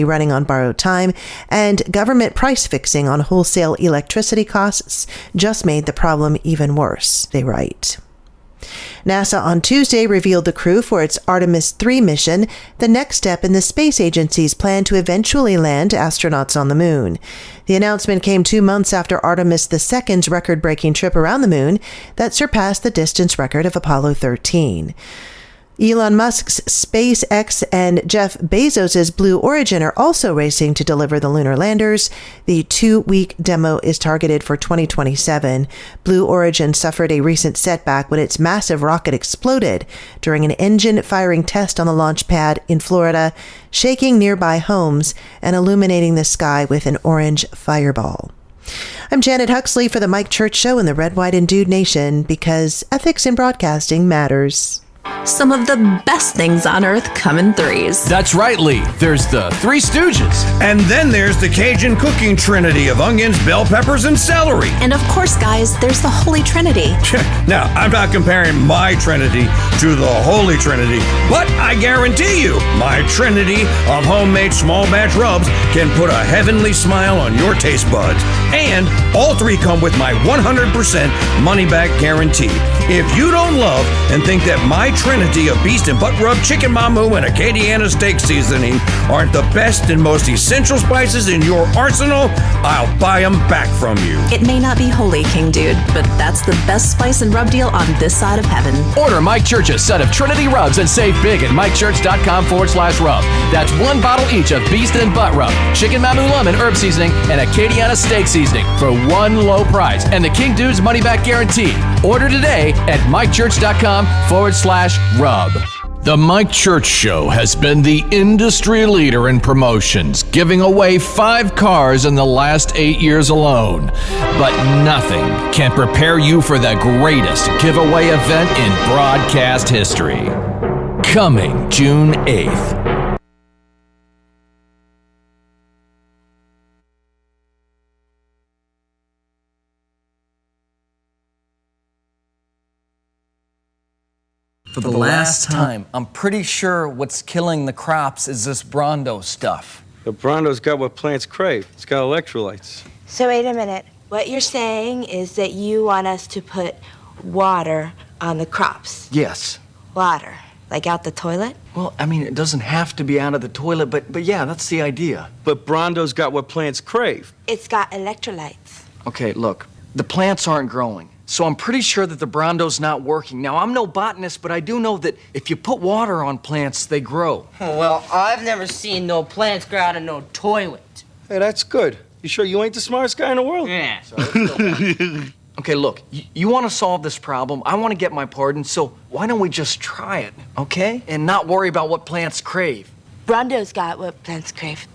running on borrowed time, and government price fixing on wholesale electricity costs just made the problem even worse, they write. NASA on Tuesday revealed the crew for its Artemis 3 mission, the next step in the space agency's plan to eventually land astronauts on the moon. The announcement came 2 months after Artemis II's record-breaking trip around the moon that surpassed the distance record of Apollo 13. Elon Musk's SpaceX and Jeff Bezos's Blue Origin are also racing to deliver the lunar landers. The 2-week demo is targeted for 2027. Blue Origin suffered a recent setback when its massive rocket exploded during an engine-firing test on the launch pad in Florida, shaking nearby homes and illuminating the sky with an orange fireball. I'm Janet Huxley for the Mike Church Show in the Red, White, and Dude Nation, because ethics in broadcasting matters. Some of the best things on earth come in threes. That's right, Lee. There's the Three Stooges. And then there's the Cajun cooking trinity of onions, bell peppers, and celery. And of course, guys, there's the Holy Trinity. Now, I'm not comparing my Trinity to the Holy Trinity, but I guarantee you, my Trinity of homemade small batch rubs can put a heavenly smile on your taste buds. And all three come with my 100% money-back guarantee. If you don't love and think that my Trinity of beast and butt rub, chicken mamu, and Acadiana steak seasoning aren't the best and most essential spices in your arsenal, I'll buy them back from you. It may not be holy, King Dude, but that's the best spice and rub deal on this side of heaven. Order Mike Church's set of Trinity rubs and save big at MikeChurch.com/rub. That's one bottle each of beast and butt rub, chicken mamu lemon herb seasoning, and Acadiana steak seasoning for one low price and the King Dude's money back guarantee. Order today at MikeChurch.com/rub. The Mike Church Show has been the industry leader in promotions, giving away 5 cars in the last 8 years alone. But nothing can prepare you for the greatest giveaway event in broadcast history. Coming June 8th. For the last time, I'm pretty sure what's killing the crops is this Brondo stuff. The Brondo's got what plants crave. It's got electrolytes. So wait a minute. What you're saying is that you want us to put water on the crops? Yes. Water? Like out the toilet? Well, I mean, it doesn't have to be out of the toilet, but yeah, that's the idea. But Brondo's got what plants crave. It's got electrolytes. Okay, look, the plants aren't growing. So I'm pretty sure that the Brondo's not working. Now, I'm no botanist, but I do know that if you put water on plants, they grow. Well, I've never seen no plants grow out of no toilet. Hey, that's good. You sure you ain't the smartest guy in the world? Yeah. Okay, look, you want to solve this problem. I want to get my pardon, so why don't we just try it, okay? And not worry about what plants crave. Brondo's got what plants crave.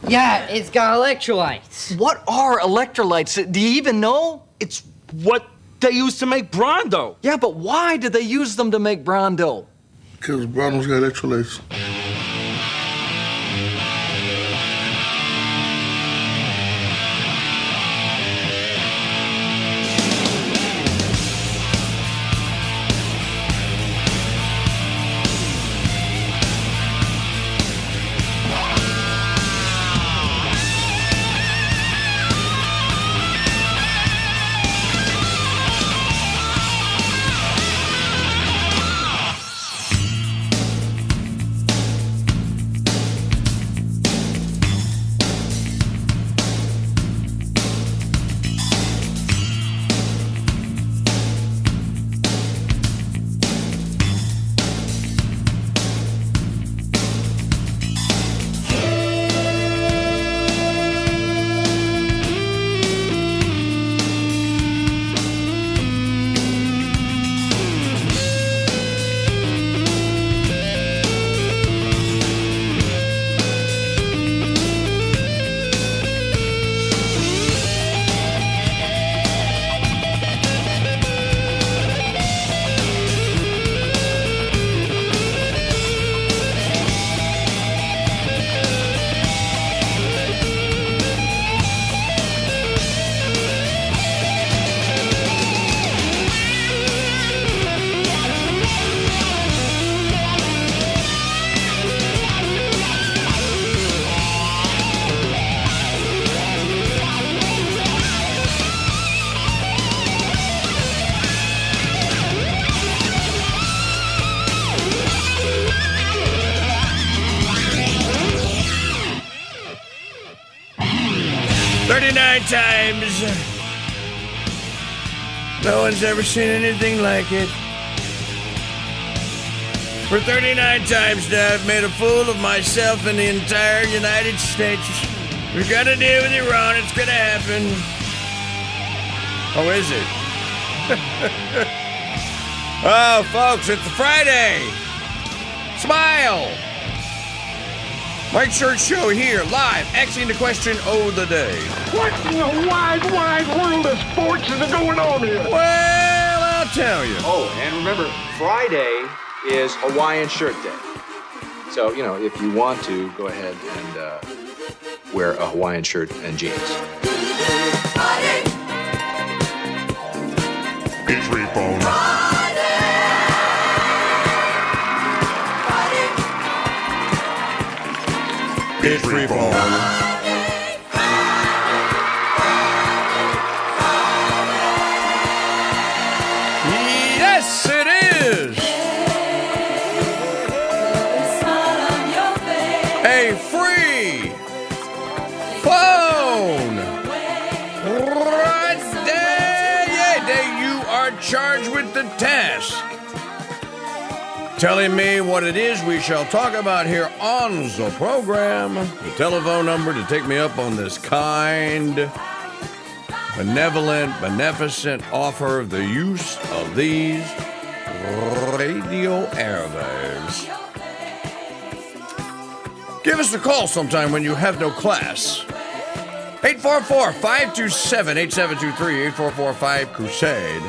Yeah, it's got electrolytes. What are electrolytes? Do you even know? It's what they use to make Brondo. Yeah, but why did they use them to make Brondo? Because Brondo's got electrolytes. 39 times. No one's ever seen anything like it. For 39 times now, I've made a fool of myself and the entire United States. We've got to deal with Iran. It's going to happen. Oh, is it? Oh, folks, it's Friday. Smile. Mike Church Show here, live, asking the question of the day. What in the wide, wide world of sports is going on here? Well, I'll tell you. Oh, and remember, Friday is Hawaiian Shirt Day. So, you know, if you want to, go ahead and wear a Hawaiian shirt and jeans. Friday. It's Repo. Friday. Friday. It's Repo. Yes, it is. A free phone. Right there. Yeah, you are charged with the task. Telling me what it is we shall talk about here on the program. The telephone number to take me up on this kind, benevolent, beneficent offer of the use of these radio airwaves. Give us a call sometime when you have no class. 844-527-8723, 844-5-Crusade.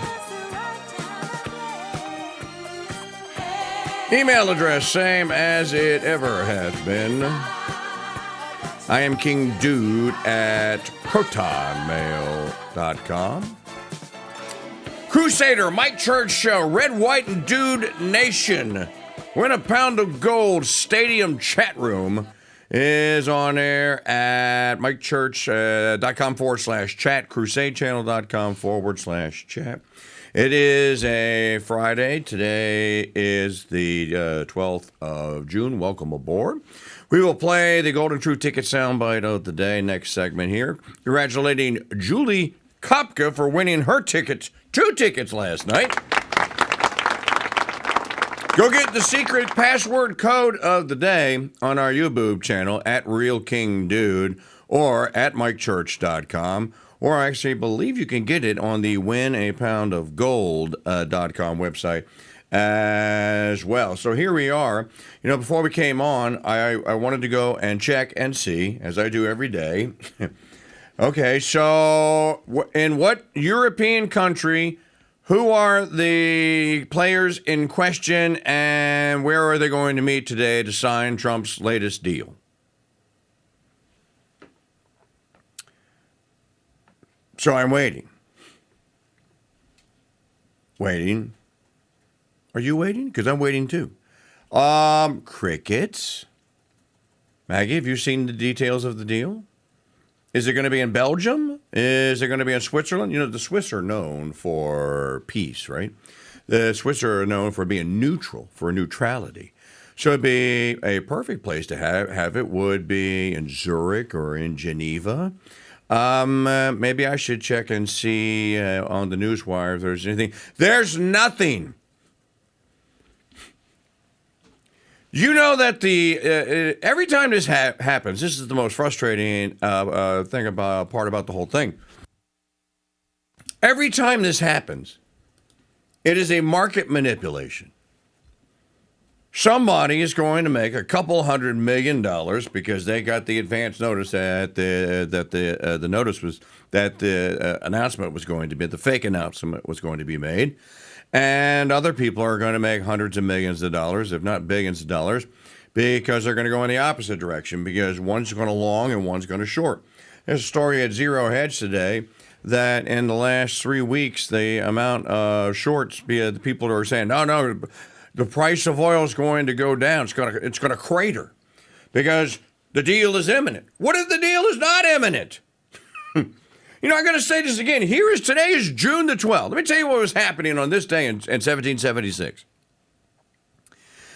Email address, same as it ever has been. I am KingDude at protonmail.com. Crusader, Mike Church Show, Red, White, and Dude Nation. Win a pound of gold. Stadium chat room is on air at mikechurch.com/chat, crusadechannel.com/chat. It is a Friday. Today is the 12th of June. Welcome aboard. We will play the Golden True Ticket soundbite of the day next segment here. Congratulating Julie Kopka for winning her tickets, 2 tickets last night. Go get the secret password code of the day on our YouTube channel at Real King Dude or at MikeChurch.com. Or I actually believe you can get it on the winapoundofgold.com website as well. So here we are. You know, before we came on, I wanted to go and check and see, as I do every day. Okay, so in what European country, who are the players in question, and where are they going to meet today to sign Trump's latest deal? So I'm waiting. Waiting. Are you waiting? Because I'm waiting too. Crickets. Maggie, have you seen the details of the deal? Is it going to be in Belgium? Is it going to be in Switzerland? You know, the Swiss are known for peace, right? The Swiss are known for being neutral, for neutrality. So it'd be a perfect place to have it would be in Zurich or in Geneva. Maybe I should check and see on the newswire if there's anything. There's nothing. You know that every time this happens, this is the most frustrating part about the whole thing. Every time this happens, it is a market manipulation. Somebody is going to make a couple $100 million because they got the advance notice that the notice was that the announcement was going to be, the fake announcement was going to be made, and other people are going to make hundreds of millions of dollars, if not billions of dollars, because they're going to go in the opposite direction because one's going to long and one's going to short. There's a story at Zero Hedge today that in the last 3 weeks the amount of shorts, the people who are saying no. The price of oil is going to go down. It's going to crater because the deal is imminent. What if the deal is not imminent? You know, I'm going to say this again. Today is June the 12th. Let me tell you what was happening on this day in 1776.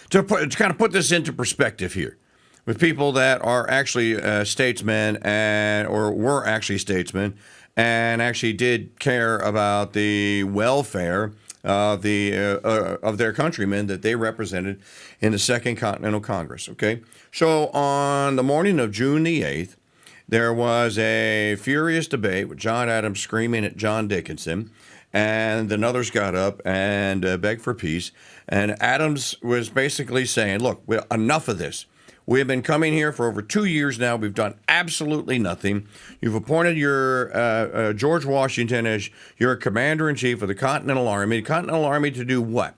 To kind of put this into perspective here. with people that are actually statesmen or were actually statesmen and actually did care about the welfare of their countrymen that they represented in the Second Continental Congress. Okay, so on the morning of June the 8th, there was a furious debate with John Adams screaming at John Dickinson, and then others got up and begged for peace. And Adams was basically saying, look, enough of this. We've been coming here for over 2 years now. We've done absolutely nothing. You've appointed your George Washington as your commander-in-chief of the Continental Army. The Continental Army to do what?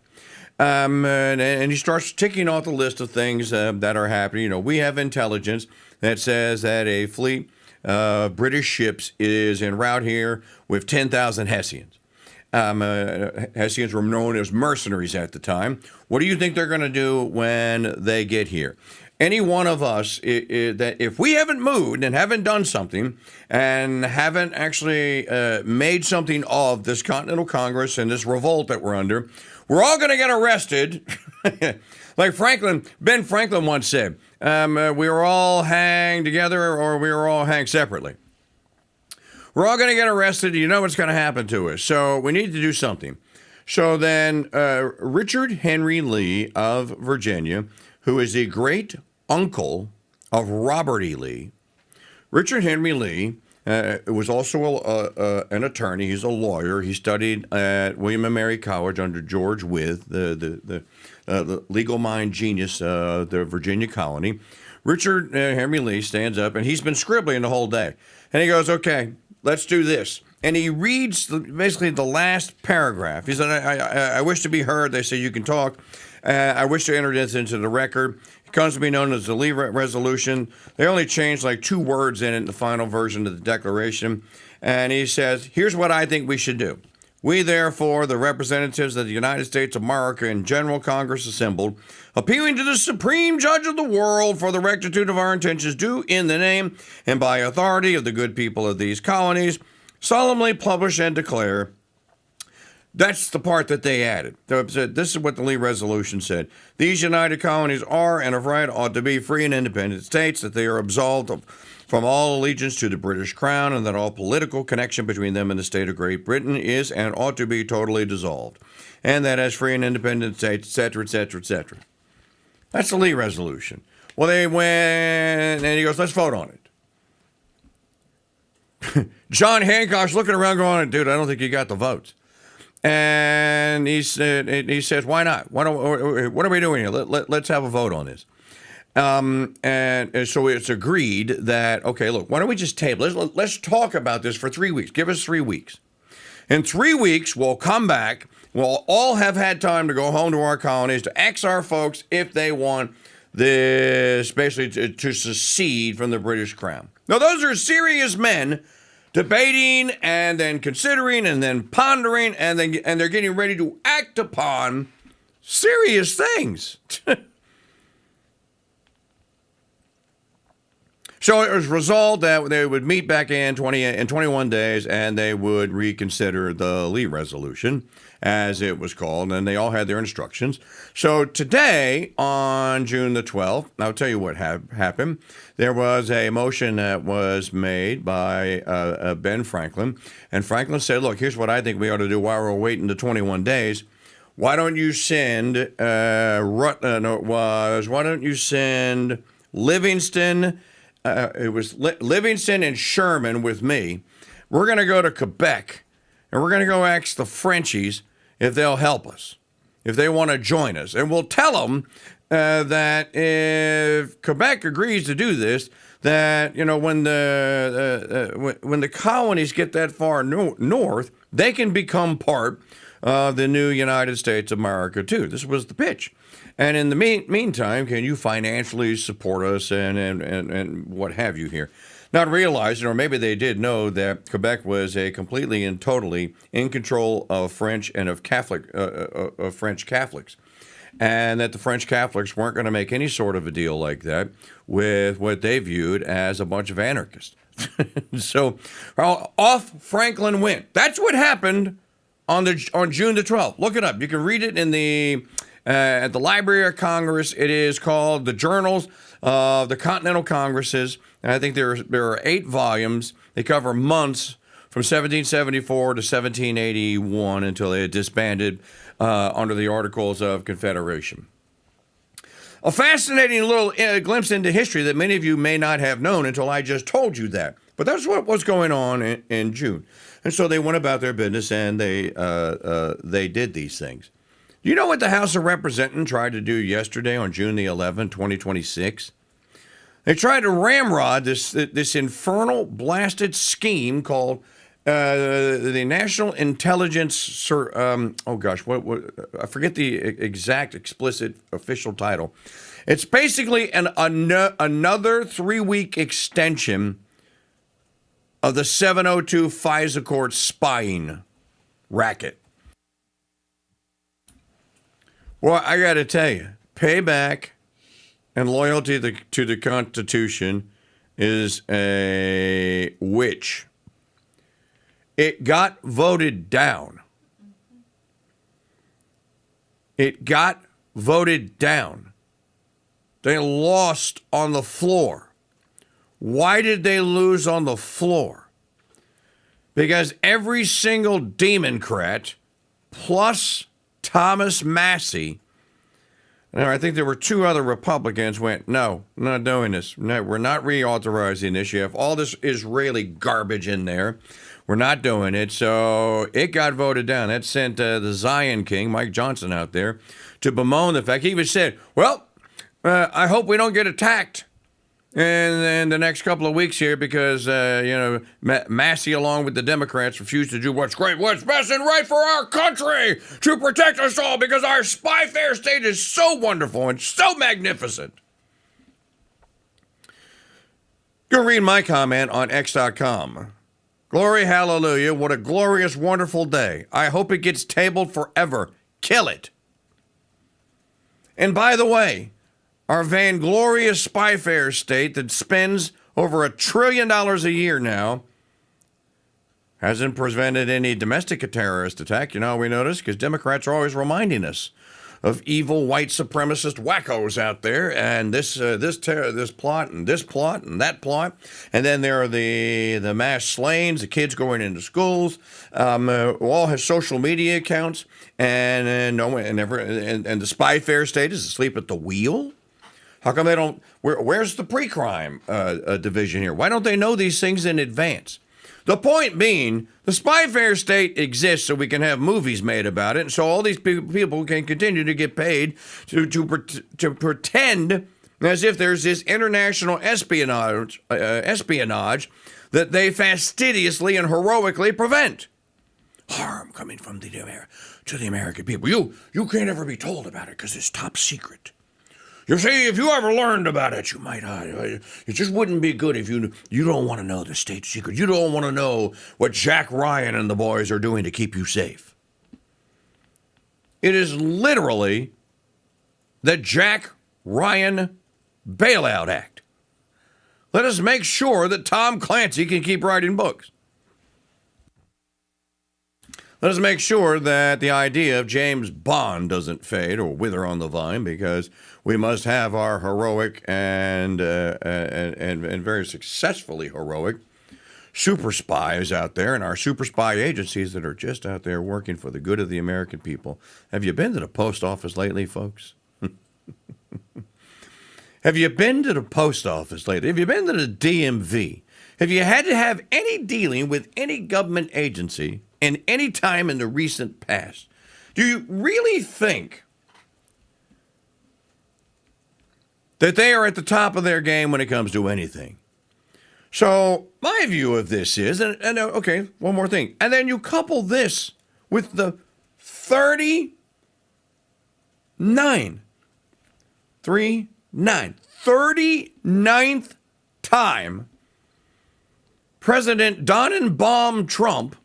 And he starts ticking off the list of things that are happening. You know, we have intelligence that says that a fleet of British ships is en route here with 10,000 Hessians. Hessians were known as mercenaries at the time. What do you think they're going to do when they get here? Any one of us, that if we haven't moved and haven't done something and haven't actually made something of this Continental Congress and this revolt that we're under, we're all going to get arrested. Like Ben Franklin once said, we were all hanged together or we were all hanged separately. We're all going to get arrested. You know what's going to happen to us. So we need to do something. So then Richard Henry Lee of Virginia, who is the great uncle of Robert E. Lee. Richard Henry Lee was also an attorney. He's a lawyer. He studied at William and Mary College under George Wythe, the legal mind genius of the Virginia colony. Richard Henry Lee stands up, and he's been scribbling the whole day. And he goes, okay, let's do this. And he reads basically the last paragraph. He said, I wish to be heard. They say you can talk. I wish to enter this into the record. It comes to be known as the Lee Resolution. They only changed like 2 words in it in the final version of the Declaration. And he says, here's what I think we should do. We, therefore, the representatives of the United States of America in General Congress assembled, appealing to the Supreme Judge of the world for the rectitude of our intentions, do in the name and by authority of the good people of these colonies, solemnly publish and declare. That's the part that they added. This is what the Lee Resolution said. These united colonies are and of right ought to be free and independent states, that they are absolved from all allegiance to the British Crown, and that all political connection between them and the state of Great Britain is and ought to be totally dissolved. And that as free and independent states, etc., etc., etc. That's the Lee Resolution. Well, they went, and he goes, let's vote on it. John Hancock's looking around going, dude, I don't think you got the votes. And he says, why not? What are we doing here? Let's have a vote on this. And so it's agreed that, okay, look, why don't we just table it? Let's talk about this for 3 weeks. Give us 3 weeks. In 3 weeks, we'll come back. We'll all have had time to go home to our colonies, to ask our folks if they want this, basically to secede from the British Crown. Now, those are serious men debating and then considering and then pondering and they're getting ready to act upon serious things. So it was resolved that they would meet back in 21 days and they would reconsider the Lee Resolution, as it was called, and they all had their instructions. So today, on June the 12th, I'll tell you what happened. There was a motion that was made by Ben Franklin, and Franklin said, look, here's what I think we ought to do while we're waiting the 21 days. Why don't you send Livingston? It was Livingston and Sherman with me. We're going to go to Quebec, and we're going to go ask the Frenchies if they'll help us, if they want to join us. And we'll tell them that if Quebec agrees to do this, that, you know, when the colonies get that far north, they can become part of the new United States of America, too. This was the pitch. And in the meantime, can you financially support us and what have you here? Not realizing, or maybe they did know, that Quebec was a completely and totally in control of French and of French Catholics, and that the French Catholics weren't going to make any sort of a deal like that with what they viewed as a bunch of anarchists. So off Franklin went. That's what happened on June the 12th. Look it up. You can read it in the at the Library of Congress. It is called The Journals of the Continental Congresses. And I think there are 8 volumes. They cover months from 1774 to 1781 until they had disbanded under the Articles of Confederation. A fascinating little glimpse into history that many of you may not have known until I just told you that. But that's what was going on in June. And so they went about their business and they did these things. Do you know what the House of Representatives tried to do yesterday on June the 11th, 2026? They tried to ramrod this infernal blasted scheme called the National Intelligence, I forget the exact explicit official title. It's basically another 3-week extension of the 702 FISA court spying racket. Well, I got to tell you, payback and loyalty to the Constitution is a witch. It got voted down. It got voted down. They lost on the floor. Why did they lose on the floor? Because every single Democrat plus Thomas Massey, and I think there were 2 other Republicans, went, no, I'm not doing this. No, we're not reauthorizing this. You have all this Israeli garbage in there. We're not doing it. So it got voted down. That sent the Zion King, Mike Johnson, out there to bemoan the fact. He even said, well, I hope we don't get attacked in the next couple of weeks here because, Massey, along with the Democrats, refused to do what's great, what's best and right for our country to protect us all because our spy fair state is so wonderful and so magnificent. Go read my comment on X.com. Glory, hallelujah, what a glorious, wonderful day. I hope it gets tabled forever. Kill it. And by the way, our vainglorious spy fair state that spends over $1 trillion a year now hasn't prevented any domestic terrorist attack. You know how we notice? Because Democrats are always reminding us of evil white supremacist wackos out there, and this plot and this plot and that plot, and then there are the mass slayings, the kids going into schools, all have social media accounts, and the spy fair state is asleep at the wheel. How come they don't? Where's the pre-crime division here? Why don't they know these things in advance? The point being, the spy fair state exists so we can have movies made about it, and so all these people can continue to get paid to pretend as if there's this international espionage that they fastidiously and heroically prevent. Harm coming from to the American people. You can't ever be told about it because it's top secret. You see, if you ever learned about it, you might it just wouldn't be good if you don't want to know the state secret. You don't want to know what Jack Ryan and the boys are doing to keep you safe. It is literally the Jack Ryan Bailout Act. Let us make sure that Tom Clancy can keep writing books. Let us make sure that the idea of James Bond doesn't fade or wither on the vine, because we must have our heroic and very successfully heroic super spies out there, and our super spy agencies that are just out there working for the good of the American people. Have you been to the post office lately, folks? Have you been to the post office lately? Have you been to the DMV? Have you had to have any dealing with any government agency in any time in the recent past? Do you really think that they are at the top of their game when it comes to anything? So my view of this is, and okay, one more thing. And then you couple this with the 39th time President Donenbaum Trump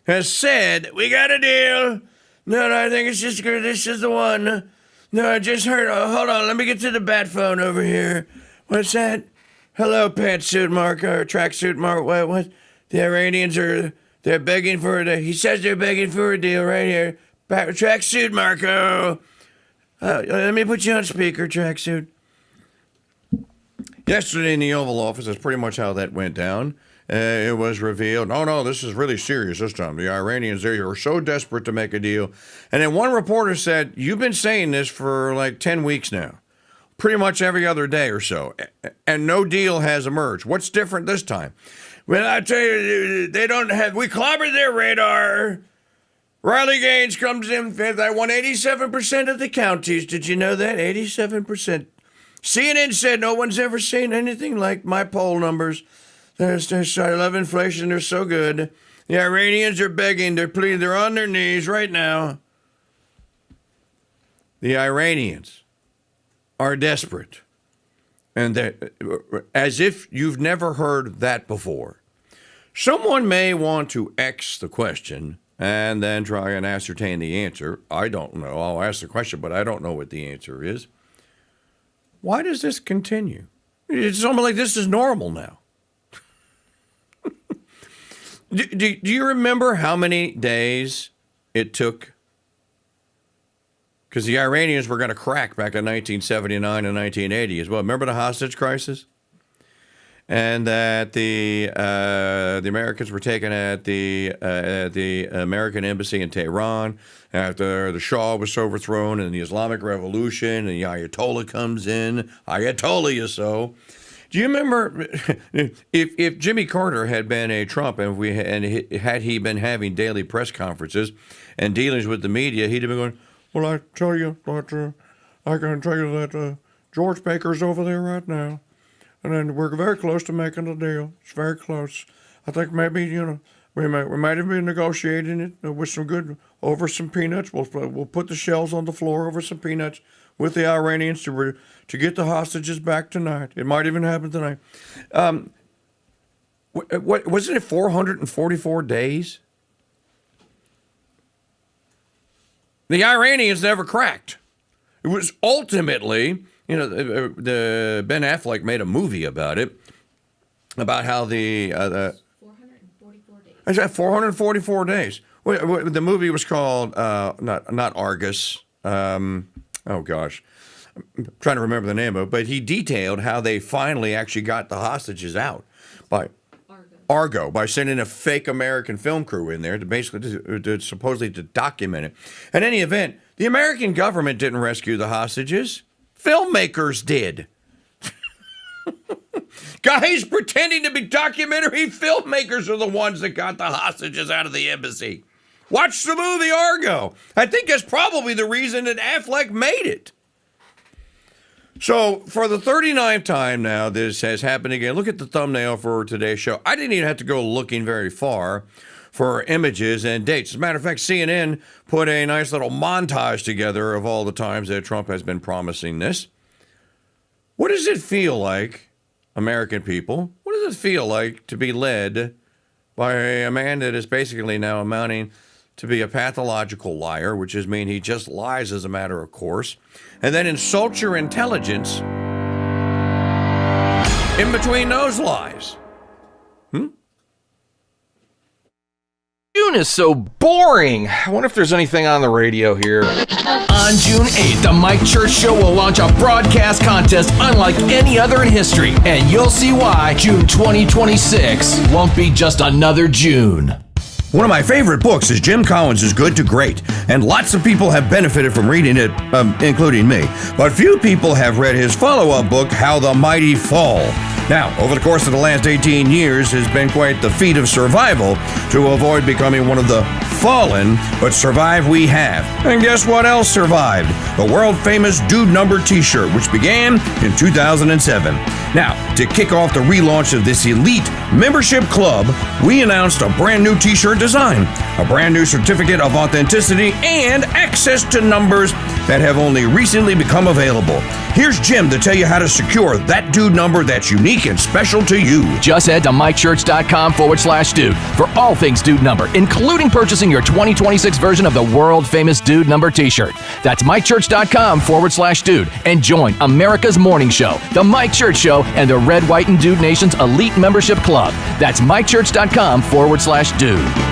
has said, we got a deal. No, I think it's just good. This is the one. No, I just heard. Hold on. Let me get to the bat phone over here. What's that? Hello, pantsuit Mark, or tracksuit Mark. What? The Iranians they're begging for he says they're begging for a deal right here. Tracksuit Marco. Let me put you on speaker, tracksuit. Yesterday in the Oval Office, that's pretty much how that went down. It was revealed, no, this is really serious this time. The Iranians, they are so desperate to make a deal. And then one reporter said, you've been saying this for like 10 weeks now, pretty much every other day or so, and no deal has emerged. What's different this time? Well, I tell you, we clobbered their radar. Riley Gaines comes in fifth. I won 87% of the counties. Did you know that? 87%. CNN said no one's ever seen anything like my poll numbers. I love inflation. They're so good. The Iranians are begging. They're pleading. They're on their knees right now. The Iranians are desperate. And as if you've never heard that before. Someone may want to X the question and then try and ascertain the answer. I don't know. I'll ask the question, but I don't know what the answer is. Why does this continue? It's almost like this is normal now. Do you remember how many days it took? Because the Iranians were going to crack back in 1979 and 1980 as well. Remember the hostage crisis? And that the Americans were taken at the American embassy in Tehran after the Shah was overthrown and the Islamic Revolution, and the Ayatollah comes in. Ayatollah you so. Do you remember if Jimmy Carter had been a Trump and had he been having daily press conferences and dealings with the media, he'd have been going, well, I tell you that I can tell you that George Baker's over there right now, and then we're very close to making a deal. It's very close. I think maybe we might have been negotiating it with some good over some peanuts. We'll put the shells on the floor over some peanuts with the Iranians to get the hostages back tonight. It might even happen tonight. What wasn't it? 444 days. The Iranians never cracked. It was ultimately, the Ben Affleck made a movie about it, about how the 444 days. I said 444 days. The movie was called not Argus. Oh gosh, I'm trying to remember the name of it. But he detailed how they finally actually got the hostages out by Argo, by sending a fake American film crew in there to supposedly to document it. In any event, the American government didn't rescue the hostages. Filmmakers did. Guys pretending to be documentary filmmakers are the ones that got the hostages out of the embassy. Watch the movie Argo. I think that's probably the reason that Affleck made it. So, for the 39th time now, this has happened again. Look at the thumbnail for today's show. I didn't even have to go looking very far for images and dates. As a matter of fact, CNN put a nice little montage together of all the times that Trump has been promising this. What does it feel like, American people? What does it feel like to be led by a man that is basically now amounting to be a pathological liar, which is mean he just lies as a matter of course, and then insults your intelligence in between those lies? June is so boring. I wonder if there's anything on the radio here. On June 8th, the Mike Church Show will launch a broadcast contest unlike any other in history, and you'll see why June 2026 won't be just another June. One of my favorite books is Jim Collins' Good to Great, and lots of people have benefited from reading it, including me. But few people have read his follow-up book, How the Mighty Fall. Now, over the course of the last 18 years, it's been quite the feat of survival to avoid becoming one of the fallen, but survive we have. And guess what else survived? The world-famous Dude Number t-shirt, which began in 2007. Now, to kick off the relaunch of this elite membership club, we announced a brand new t-shirt design, a brand new certificate of authenticity, and access to numbers that have only recently become available. Here's Jim to tell you how to secure that Dude Number that's unique and special to you. Just head to mikechurch.com/dude for all things Dude Number, including purchasing your 2026 version of the world-famous Dude Number t-shirt. That's mikechurch.com/dude and join America's morning show, The Mike Church Show, and the Red, White, and Dude Nation's elite membership club. That's mikechurch.com/dude.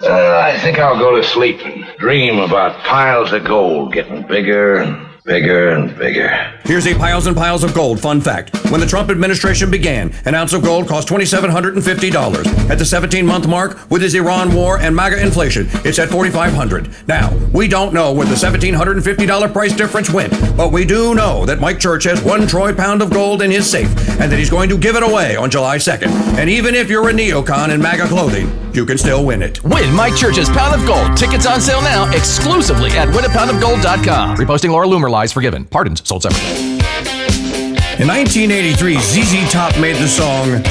I think I'll go to sleep and dream about piles of gold getting bigger and bigger and bigger. Here's a piles and piles of gold fun fact. When the Trump administration began, an ounce of gold cost $2,750. At the 17-month mark, with his Iran war and MAGA inflation, it's at $4,500. Now, we don't know where the $1,750 price difference went, but we do know that Mike Church has 1 troy pound of gold in his safe, and that he's going to give it away on July 2nd. And even if you're a neocon in MAGA clothing, you can still win it. Win Mike Church's Pound of Gold. Tickets on sale now exclusively at winapoundofgold.com. Reposting Laura Loomer lies forgiven. Pardons sold separately. In 1983, ZZ Top made the song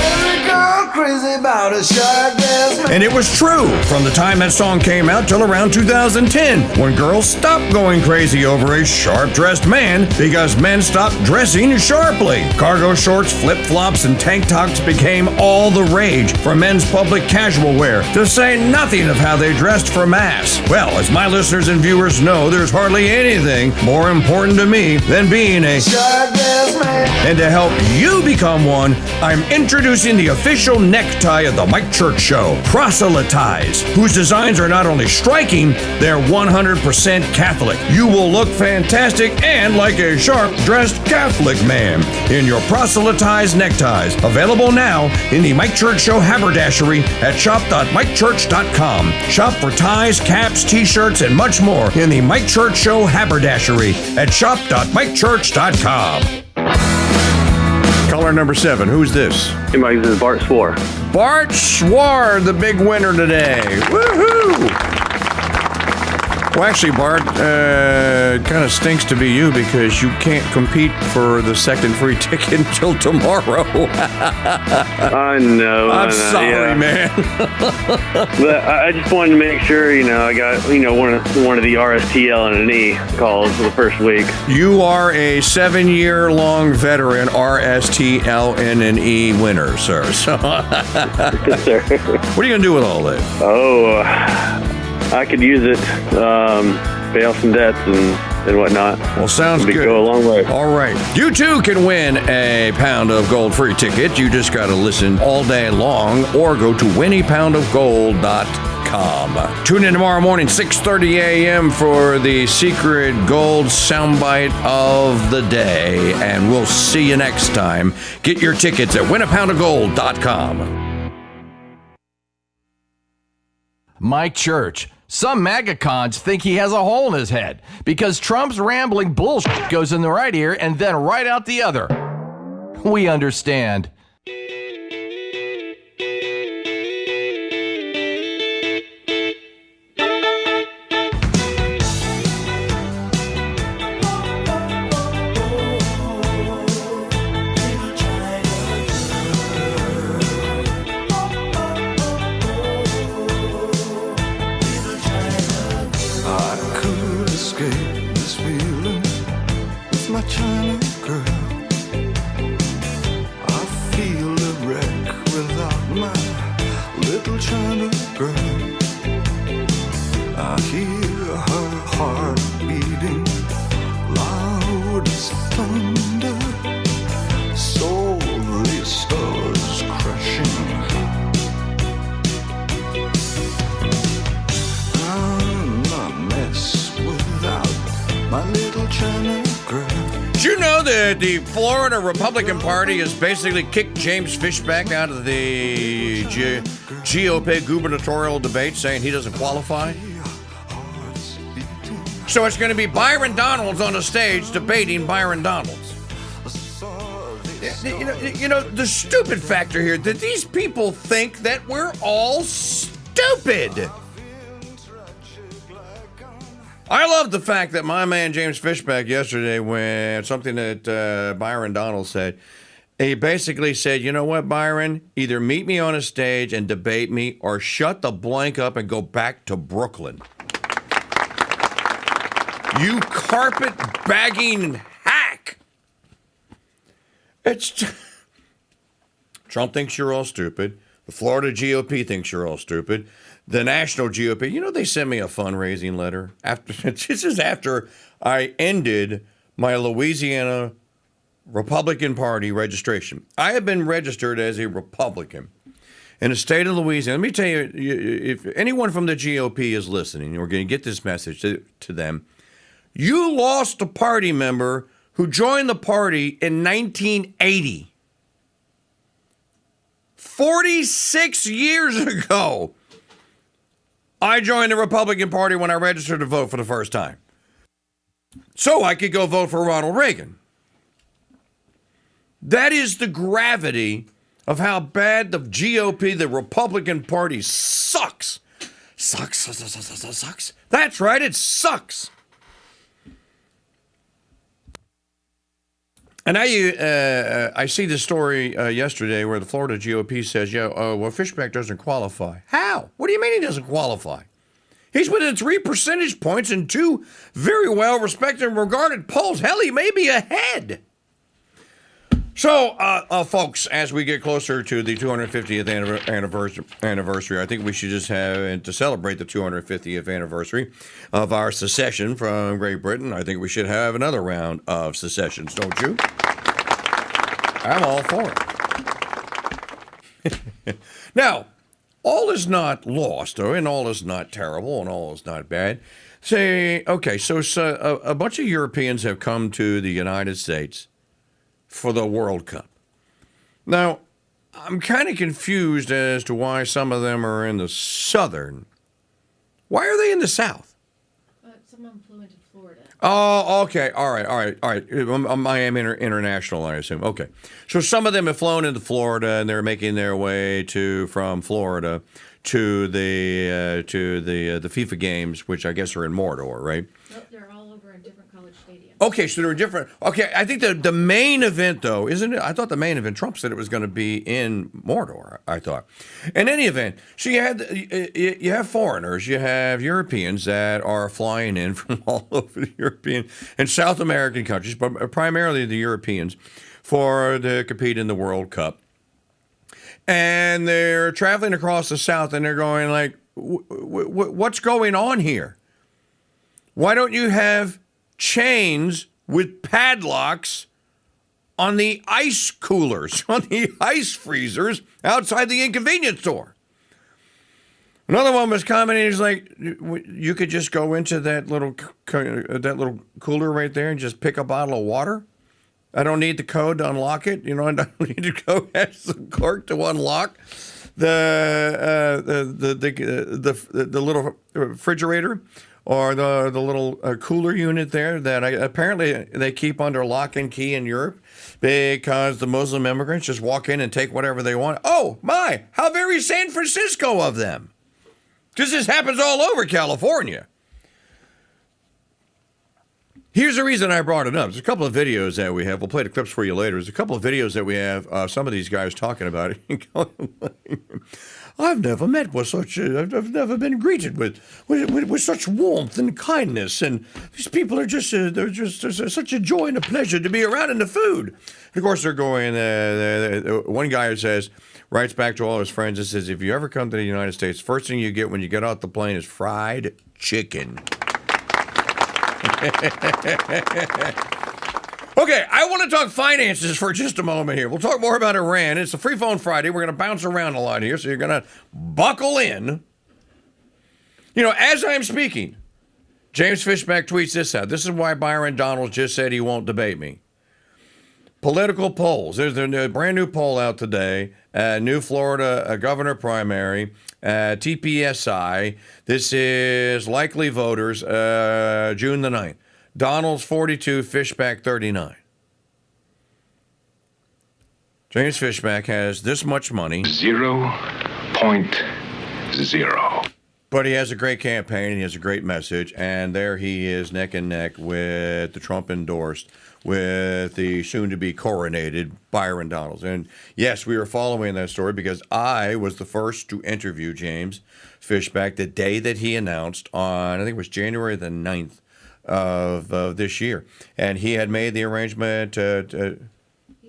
and it was true from the time that song came out till around 2010, when girls stopped going crazy over a sharp-dressed man because men stopped dressing sharply. Cargo shorts, flip-flops, and tank tops became all the rage for men's public casual wear, to say nothing of how they dressed for mass. Well, as my listeners and viewers know, there's hardly anything more important to me than being a sharp-dressed man. And to help you become one, I'm introducing the official necktie of the Mike Church Show, Proselytize, whose designs are not only striking, they're 100% Catholic. You will look fantastic and like a sharp-dressed Catholic man in your Proselytize neckties. Available now in the Mike Church Show haberdashery at shop.mikechurch.com. Shop for ties, caps, t-shirts, and much more in the Mike Church Show haberdashery at shop.mikechurch.com. Caller number 7, who's this? Hey, Mike, this is Bart Swar. Bart Swar, the big winner today. Woohoo! Well, actually, Bart, it kind of stinks to be you because you can't compete for the second free ticket until tomorrow. I know. I'm sorry, man. But I just wanted to make sure, I got, one of the RSTLNE calls for the first week. You are a 7-year-long veteran RSTLNE winner, sir. So, Yes, sir. What are you going to do with all that? Oh, I could use it, pay off some debts and whatnot. Well, sounds good. Go a long way. All right. You too can win a pound of gold free ticket. You just got to listen all day long or go to winniepoundofgold.com. Tune in tomorrow morning, 6:30 a.m. for the secret gold soundbite of the day. And we'll see you next time. Get your tickets at winniepoundofgold.com. Mike Church. Some MAGA cons think he has a hole in his head because Trump's rambling bullshit goes in the right ear and then right out the other. We understand. The Florida Republican Party has basically kicked James Fishback out of the GOP gubernatorial debate, saying he doesn't qualify. So it's going to be Byron Donalds on the stage debating Byron Donalds. The stupid factor here, that these people think that we're all stupid. I love the fact that my man James Fishback yesterday, when something that Byron Donalds said, he basically said, you know what, Byron, either meet me on a stage and debate me or shut the blank up and go back to Brooklyn. You carpet-bagging hack. Trump thinks you're all stupid. The Florida GOP thinks you're all stupid. The national GOP, they sent me a fundraising letter. This is after I ended my Louisiana Republican Party registration. I have been registered as a Republican in the state of Louisiana. Let me tell you, if anyone from the GOP is listening, we're going to get this message to them. You lost a party member who joined the party in 1980. 46 years ago, I joined the Republican Party when I registered to vote for the first time. So I could go vote for Ronald Reagan. That is the gravity of how bad the GOP, the Republican Party, sucks. Sucks. That's right, it sucks. And now I see the story yesterday where the Florida GOP says, well, Fishback doesn't qualify. How? What do you mean he doesn't qualify? He's within 3 percentage points in 2 very well-respected and regarded polls. Hell, he may be ahead. So, folks, as we get closer to the 250th anniversary, I think we should just have, and to celebrate the 250th anniversary of our secession from Great Britain, I think we should have another round of secessions, don't you? I'm all for it. Now, all is not lost, though, and all is not terrible, and all is not bad. Okay, so a bunch of Europeans have come to the United States for the World Cup. Now, I'm kind of confused as to why some of them are in the southern. Why are they in the south? Some of them flew into Florida. Oh, okay. All right. Miami International, I assume. Okay. So some of them have flown into Florida, and they're making their way from Florida to the FIFA games, which I guess are in Mordor, right? Nope, they're all over in different college stadiums. Okay, so they're different. Okay, I think the main event, though, isn't it? I thought the main event, Trump said it was going to be in Mordor, I thought. In any event, so you have foreigners, you have Europeans that are flying in from all over the European and South American countries, but primarily the Europeans, to compete in the World Cup. And they're traveling across the South, and they're going like, what's going on here? Why don't you have chains with padlocks on the ice coolers, on the ice freezers outside the convenience store? Another one was commenting, he's like, you could just go into that little cooler right there and just pick a bottle of water. I don't need the code to unlock it. I don't need to go ask the clerk to unlock the little refrigerator or the little cooler unit there that apparently they keep under lock and key in Europe because the Muslim immigrants just walk in and take whatever they want. Oh, my, how very San Francisco of them. Because this happens all over California. Here's the reason I brought it up. There's a couple of videos that we have. We'll play the clips for you later. There's a couple of videos that we have, some of these guys talking about it. I've never met with such, I've never been greeted with such warmth and kindness. And these people are they're just such a joy and a pleasure to be around, in the food. And of course, they're going, one guy writes back to all his friends and says, if you ever come to the United States, first thing you get when you get off the plane is fried chicken. Okay, I want to talk finances for just a moment here. We'll talk more about Iran. It's a Free Phone Friday. We're going to bounce around a lot here, so you're going to buckle in. As I'm speaking, James Fishback tweets this out. This is why Byron Donalds just said he won't debate me. Political polls. There's a brand new poll out today. New Florida governor primary. TPSI. This is likely voters, June the 9th. Donald's 42, Fishback 39. James Fishback has this much money. 0.0. But he has a great campaign, and he has a great message, and there he is neck and neck with the Trump endorsed, with the soon-to-be coronated Byron Donalds. And yes, we were following that story because I was the first to interview James Fishback the day that he announced on, I think it was January the 9th of this year. And he had made the arrangement He's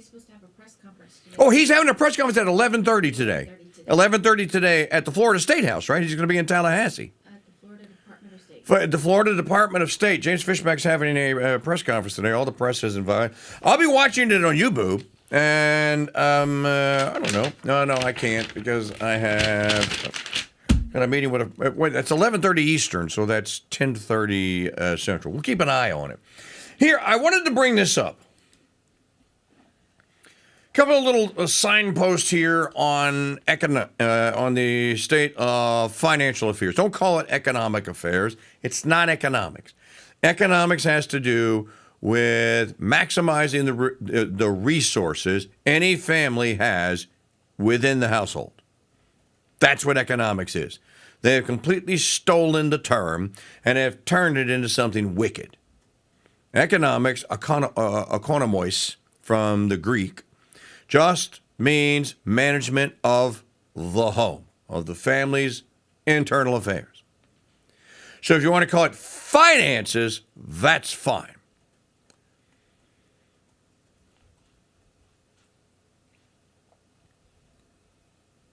supposed to have a press conference today. Oh, he's having a press conference at 11:30 today. 11:30 today at the Florida State House, right? He's going to be in Tallahassee. At the Florida Department of State. The Florida Department of State. James Fishback's having a press conference today. All the press is invited. I'll be watching it on YouTube. And I don't know. No, I can't because I have got a meeting with that's 11:30 Eastern, so that's 10:30 Central. We'll keep an eye on it. Here, I wanted to bring this up. A couple of little signposts here on the state of financial affairs. Don't call it economic affairs. It's not economics. Economics has to do with maximizing the resources any family has within the household. That's what economics is. They have completely stolen the term and have turned it into something wicked. Economics, economos from the Greek, just means management of the home, of the family's internal affairs. So if you want to call it finances, that's fine.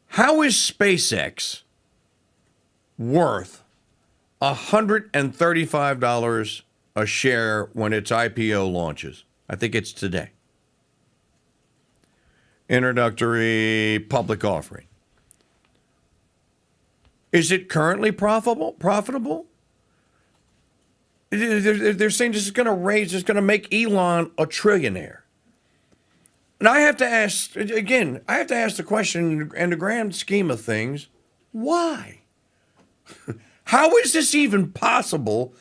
How is SpaceX worth $135 a share when its IPO launches? I think it's today. Introductory public offering. Is it currently profitable? They're saying this is going to make Elon a trillionaire. And I have to ask the question in the grand scheme of things, why? How is this even possible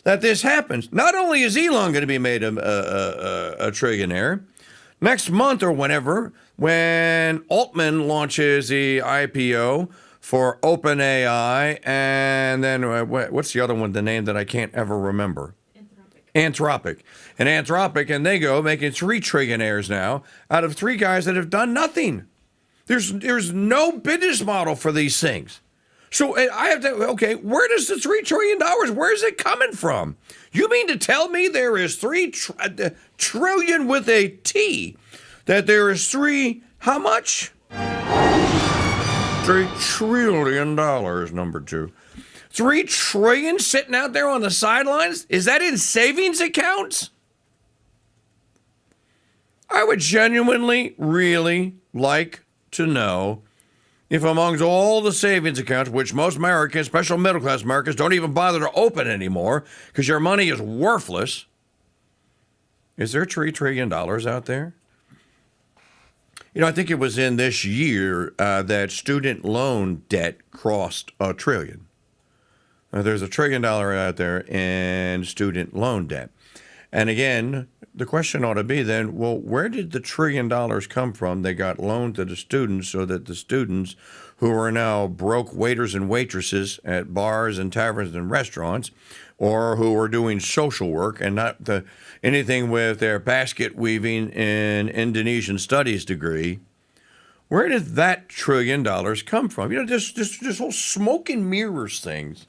that this happens? Not only is Elon going to be made a trillionaire, next month or whenever, when Altman launches the IPO for OpenAI, and then what's the other one, the name that I can't ever remember? Anthropic. And they go making 3 trillionaires now out of 3 guys that have done nothing. There's no business model for these things. So I have to, okay, where does the $3 trillion, where is it coming from? You mean to tell me there is 3 trillion with a T, that there is 3, how much? $3 trillion, number 2. 3 trillion sitting out there on the sidelines? Is that in savings accounts? I would genuinely, really like to know if amongst all the savings accounts, which most Americans, especially middle-class Americans, don't even bother to open anymore because your money is worthless, is there $3 trillion out there? You know, I think it was in this year that student loan debt crossed $1 trillion. There's $1 trillion out there in student loan debt. And again, the question ought to be then, well, where did the $1 trillion come from? They got loaned to the students so that the students who are now broke waiters and waitresses at bars and taverns and restaurants, or who are doing social work and not anything with their basket weaving and Indonesian studies degree, where did that $1 trillion come from? You know, this whole smoke and mirrors things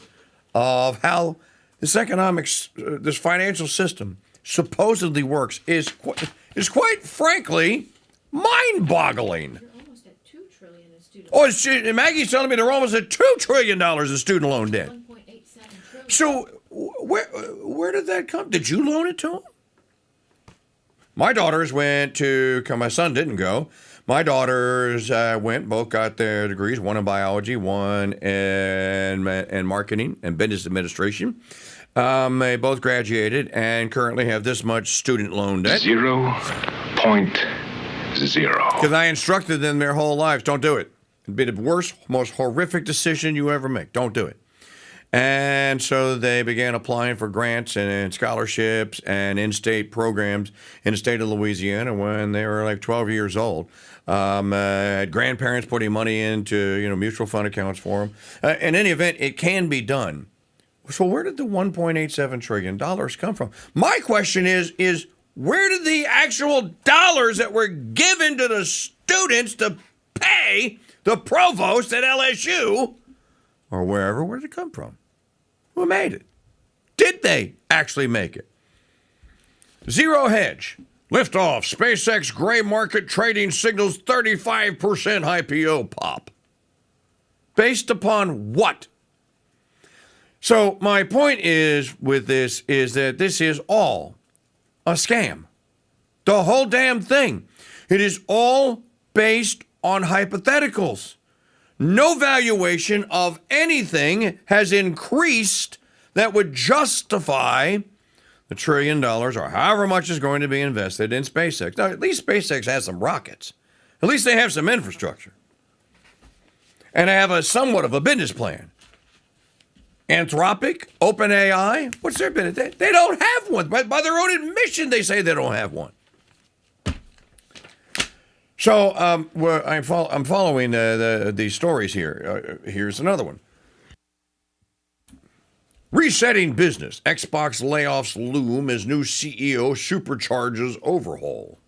of how this this financial system supposedly works is quite frankly mind-boggling. You're almost at $2 trillion in student. Oh, Maggie's telling me they're almost at $2 trillion in student loan debt. 1.87 trillion. So where did that come? Did you loan it to them? My daughters went to. My son didn't go. My daughters went, both got their degrees, one in biology, one in marketing and business administration. They both graduated and currently have this much student loan debt. 0.0. Because I instructed them their whole lives, don't do it. It'd be the worst, most horrific decision you ever make. Don't do it. And so they began applying for grants and scholarships and in-state programs in the state of Louisiana when they were like 12 years old. Had grandparents putting money into mutual fund accounts for them. In any event, it can be done. So where did the $1.87 trillion come from? My question is where did the actual dollars that were given to the students to pay the provost at LSU or wherever, where did it come from? Who made it? Did they actually make it? Zero Hedge. Liftoff. SpaceX gray market trading signals 35% IPO pop. Based upon what? So my point is with this is that this is all a scam. The whole damn thing. It is all based on hypotheticals. No valuation of anything has increased that would justify the $1 trillion or however much is going to be invested in SpaceX. Now, at least SpaceX has some rockets. At least they have some infrastructure. And they have a somewhat of a business plan. Anthropic, OpenAI, what's their business? They don't have one. By their own admission, they say they don't have one. So I'm following these stories here. Here's another one. Resetting business. Xbox layoffs loom as new CEO supercharges overhaul.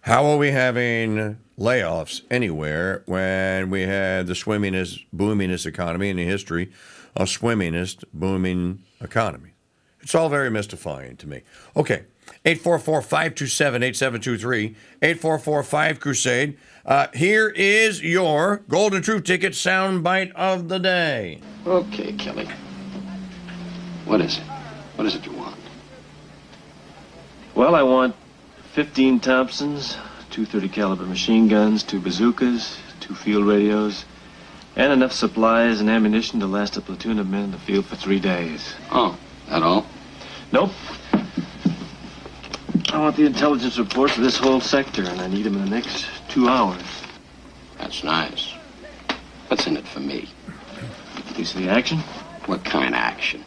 How are we having layoffs anywhere when we had the boomingest economy in the history of swimmingest, booming economy? It's all very mystifying to me. Okay, 844-527-8723, 844-5-Crusade. Here is your Golden Truth Ticket soundbite of the day. Okay, Kelly. What is it? What is it you want? Well, I want 15 Thompsons, 2 .30 caliber machine guns, 2 bazookas, 2 field radios, and enough supplies and ammunition to last a platoon of men in the field for 3 days. Oh, that all? Nope. I want the intelligence reports for this whole sector, and I need them in the next 2 hours. That's nice. What's in it for me? Piece of the action? What kind of action?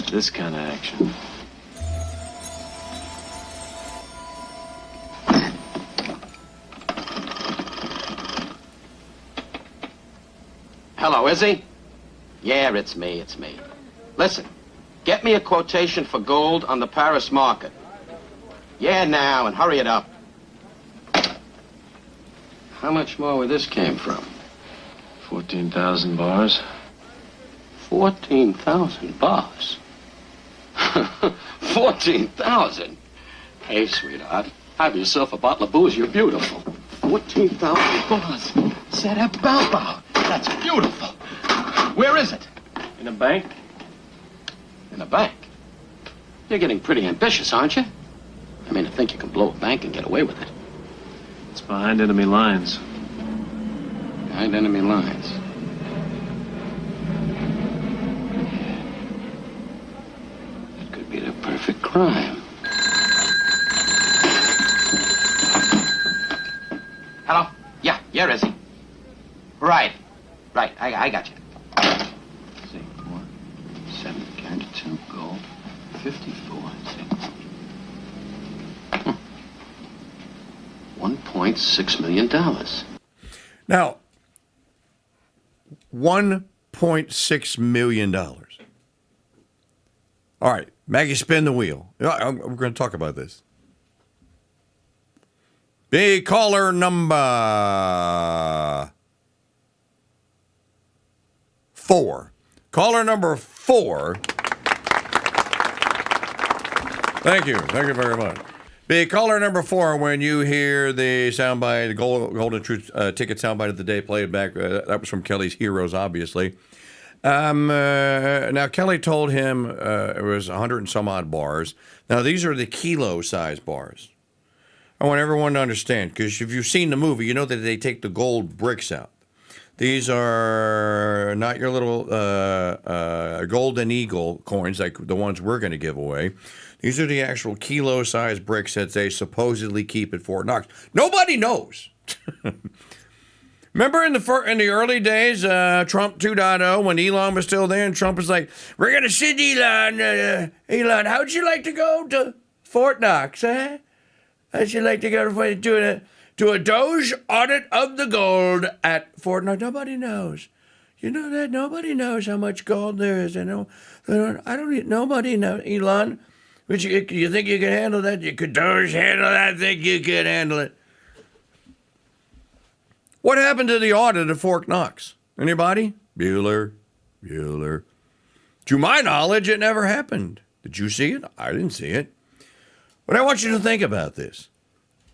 This kind of action. Hello, is he? Yeah, it's me. Listen, get me a quotation for gold on the Paris market. Yeah, now, and hurry it up. How much more where this came from? 14,000 bars. 14,000 bars? 14,000? Hey, sweetheart, have yourself a bottle of booze. You're beautiful. 14,000 bars. Set up bow. That's beautiful. Where is it? In a bank. In a bank? You're getting pretty ambitious, aren't you? I mean, to think you can blow a bank and get away with it. It's behind enemy lines. Behind enemy lines? It could be the perfect crime. Hello? Yeah, is he? Right, I got you. 6, 4, 7, carry 2, gold, 54, 1.6 million. Now, $1.6 million. All right, Maggie, spin the wheel. We're going to talk about this. Big caller number 4. Caller number 4. Thank you very much. Big caller number 4, when you hear the soundbite, the Golden Truth Ticket soundbite of the day played back, that was from Kelly's Heroes, obviously. Now, Kelly told him it was 100 and some odd bars. Now, these are the kilo-size bars. I want everyone to understand, because if you've seen the movie, you know that they take the gold bricks out. These are not your little golden eagle coins like the ones we're going to give away. These are the actual kilo-sized bricks that they supposedly keep at Fort Knox. Nobody knows. Remember in the early days, Trump 2.0, when Elon was still there, and Trump was like, "We're going to send Elon. Elon, how'd you like to go to Fort Knox, huh? How'd you like to go to do a Doge audit of the gold at Fort Knox?" Nobody knows. You know that? Nobody knows how much gold there is. Nobody knows. Elon, but you think you can handle that? You could Doge handle that? I think you could handle it. What happened to the audit at Fort Knox? Anybody? Bueller. To my knowledge, it never happened. Did you see it? I didn't see it. But I want you to think about this.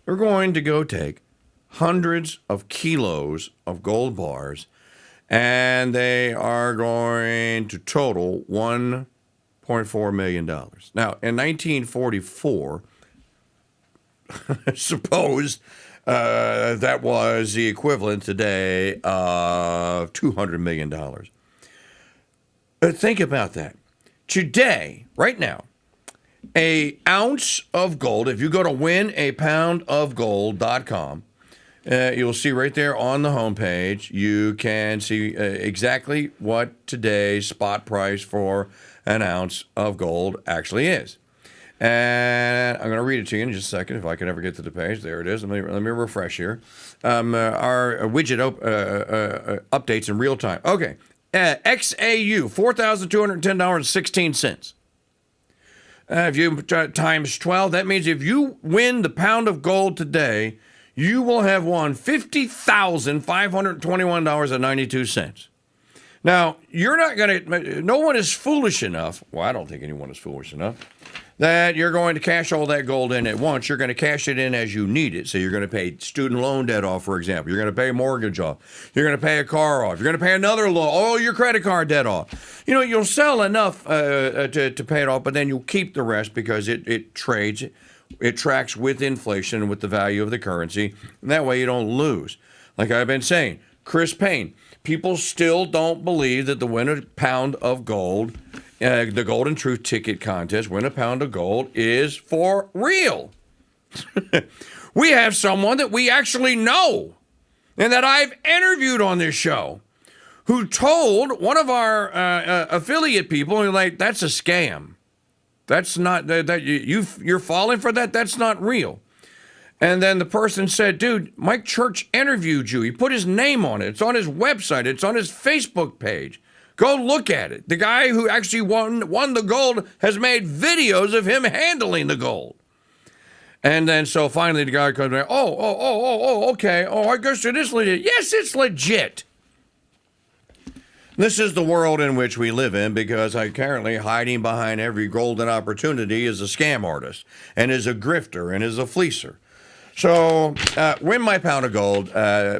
We're going to go take hundreds of kilos of gold bars, and they are going to total $1.4 million. Now, in 1944, suppose that was the equivalent today of $200 million. Think about that. Today, right now, an ounce of gold, if you go to winapoundofgold.com, you'll see right there on the homepage, you can see exactly what today's spot price for an ounce of gold actually is. And I'm going to read it to you in just a second, if I can ever get to the page. There it is. Let me refresh here. Our widget updates in real time. Okay. XAU, $4,210.16. If you times 12, that means if you win the pound of gold today, you will have won $50,521.92. Now, you're not going to, no one is foolish enough, well, I don't think anyone is foolish enough, that you're going to cash all that gold in at once. You're going to cash it in as you need it. So you're going to pay student loan debt off, for example. You're going to pay a mortgage off. You're going to pay a car off. You're going to pay another loan, all your credit card debt off. You know, you'll sell enough to pay it off, but then you'll keep the rest because it trades. It tracks with inflation and with the value of the currency. And that way you don't lose. Like I've been saying, Chris Payne, people still don't believe that the win a pound of gold, the Golden Truth Ticket Contest, win a pound of gold, is for real. We have someone that we actually know and that I've interviewed on this show who told one of our affiliate people, like, that's a scam. That's not, you're falling for that? That's not real. And then the person said, dude, Mike Church interviewed you. He put his name on it. It's on his website. It's on his Facebook page. Go look at it. The guy who actually won the gold has made videos of him handling the gold. And then so finally the guy comes back, okay. Oh, I guess it is legit. Yes, it's legit. This is the world in which we live in, because currently hiding behind every golden opportunity is a scam artist and is a grifter and is a fleecer. So, win my pound of gold,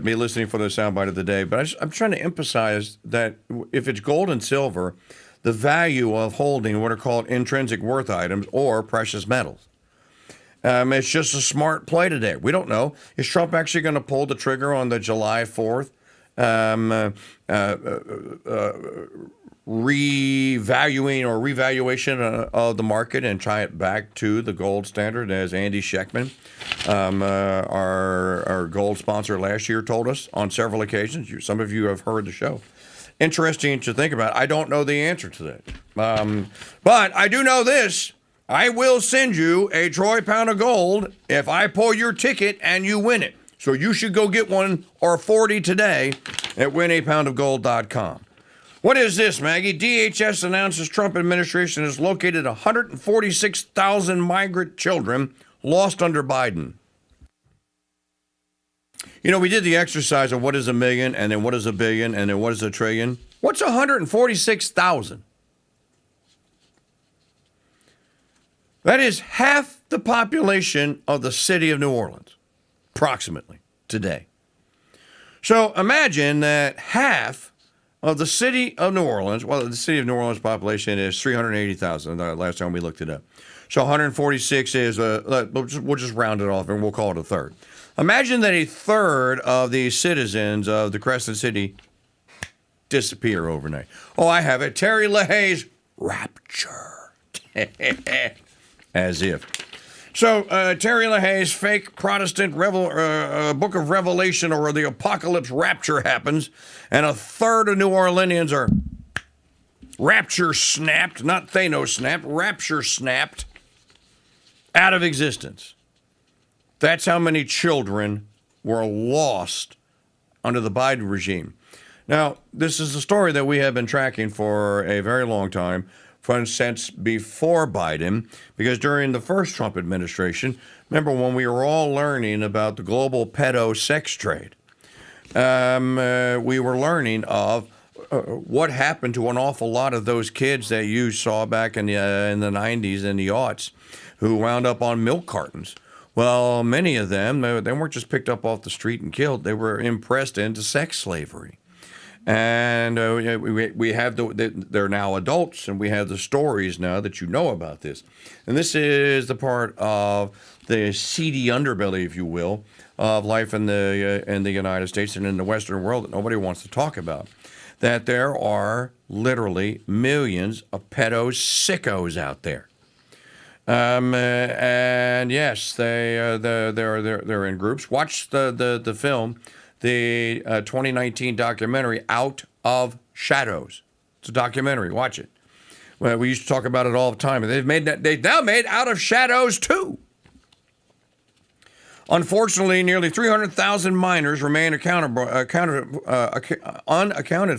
be listening for the soundbite of the day, but I'm trying to emphasize that if it's gold and silver, the value of holding what are called intrinsic worth items or precious metals. It's just a smart play today. We don't know. Is Trump actually going to pull the trigger on the July 4th revaluation of the market and tie it back to the gold standard, as Andy Schechtman, our gold sponsor last year, told us on several occasions? Some of you have heard the show. Interesting to think about. I don't know the answer to that. But I do know this. I will send you a troy pound of gold if I pull your ticket and you win it. So you should go get one or 40 today at winapoundofgold.com. What is this, Maggie? DHS announces Trump administration has located 146,000 migrant children lost under Biden. You know, we did the exercise of what is a million, and then what is a billion, and then what is a trillion. What's 146,000? That is half the population of the city of New Orleans, approximately, today. So imagine that half of the city of New Orleans, well, the city of New Orleans population is 380,000, last time we looked it up. So 146 is, we'll just round it off and we'll call it a third. Imagine that a third of the citizens of the Crescent City disappear overnight. Oh, I have it. Terry LaHaye's rapture. As if. So Terry LaHaye's fake Protestant book of Revelation or the apocalypse rapture happens, and a third of New Orleanians are rapture snapped, not Thanos snapped, rapture snapped out of existence. That's how many children were lost under the Biden regime. Now, this is a story that we have been tracking for a very long time, since before Biden, because during the first Trump administration, remember when we were all learning about the global pedo sex trade, we were learning of what happened to an awful lot of those kids that you saw back in the 90s and the aughts who wound up on milk cartons. Well, many of them, they weren't just picked up off the street and killed. They were impressed into sex slavery. And we have they're now adults, and we have the stories now that you know about this. And this is the part of the seedy underbelly, if you will, of life in the United States and in the Western world that nobody wants to talk about. That there are literally millions of pedo sickos out there. And yes, they're in groups. Watch the film, the 2019 documentary Out of Shadows. It's a documentary. Watch it. Well, we used to talk about it all the time, and they've now made Out of Shadows 2. Unfortunately, nearly 300,000 minors remain unaccounted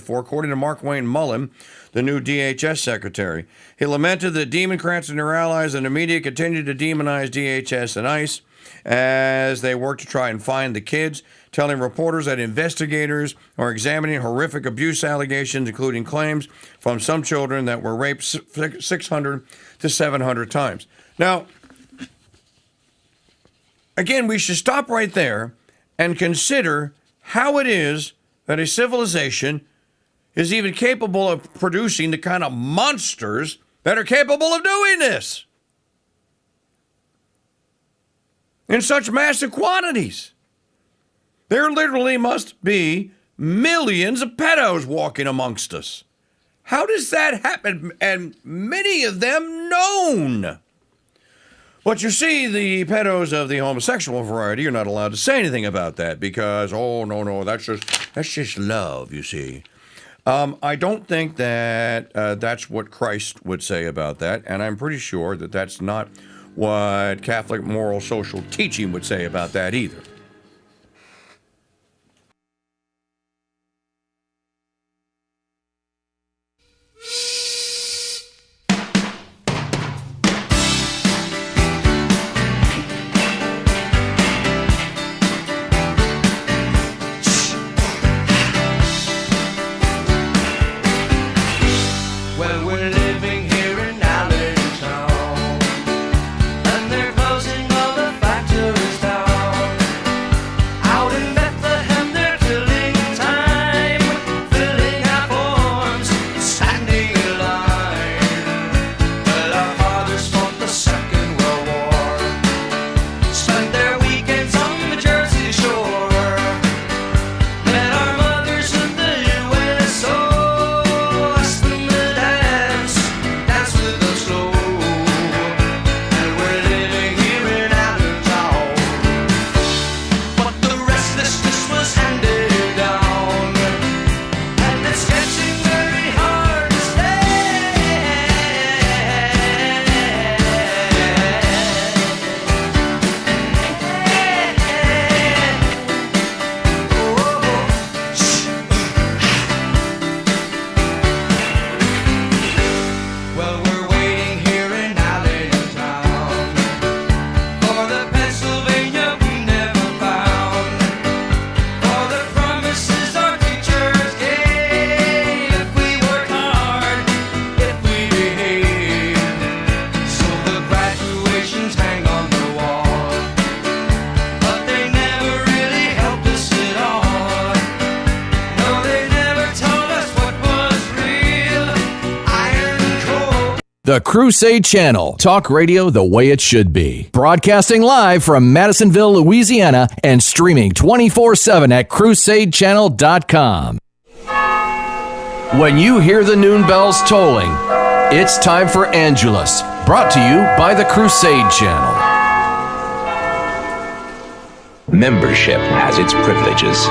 for, according to Mark Wayne Mullen, the new DHS secretary. He lamented that Democrats and their allies in the media continue to demonize DHS and ICE as they work to try and find the kids, telling reporters that investigators are examining horrific abuse allegations, including claims from some children that were raped 600 to 700 times. Now, again, we should stop right there and consider how it is that a civilization is even capable of producing the kind of monsters that are capable of doing this in such massive quantities. There literally must be millions of pedos walking amongst us. How does that happen? And many of them known. But you see, the pedos of the homosexual variety are not allowed to say anything about that because, oh, no, that's just love, you see. I don't think that that's what Christ would say about that, and I'm pretty sure that that's not what Catholic moral social teaching would say about that either. The Crusade Channel, talk radio the way it should be. Broadcasting live from Madisonville, Louisiana, and streaming 24/7 at crusadechannel.com. When you hear the noon bells tolling, it's time for Angelus, brought to you by the Crusade Channel. Membership has its privileges.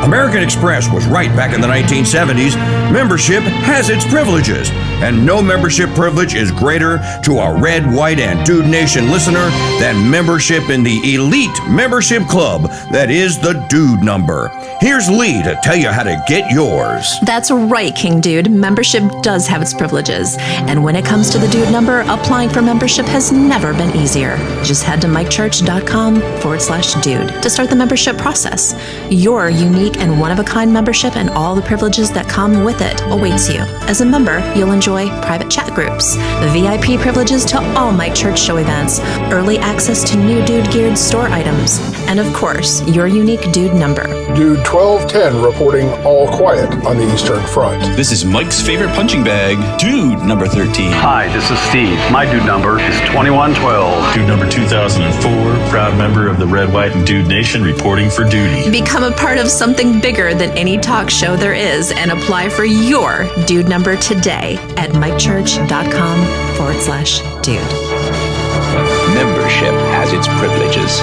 American Express was right back in the 1970s. Membership has its privileges, and no membership privilege is greater to a Red, White, and Dude Nation listener than membership in the elite membership club that is the Dude Number. Here's Lee to tell you how to get yours. That's right, King Dude. Membership does have its privileges. And when it comes to the Dude Number, applying for membership has never been easier. Just head to mikechurch.com/dude to start the membership process. Your unique and one-of-a-kind membership and all the privileges that come with it awaits you. As a member, you'll enjoy private chat groups, VIP privileges to all Mike Church show events, early access to new Dude-geared store items, and of course, your unique Dude number. Dude 1210 reporting all quiet on the Eastern Front. This is Mike's favorite punching bag, Dude number 13. Hi, this is Steve. My Dude number is 2112. Dude number 2004, proud member of the Red, White, and Dude Nation reporting for duty. Become a part of something bigger than any talk show there is and apply for your Dude number today at mikechurch.com/dude. Membership has its privileges.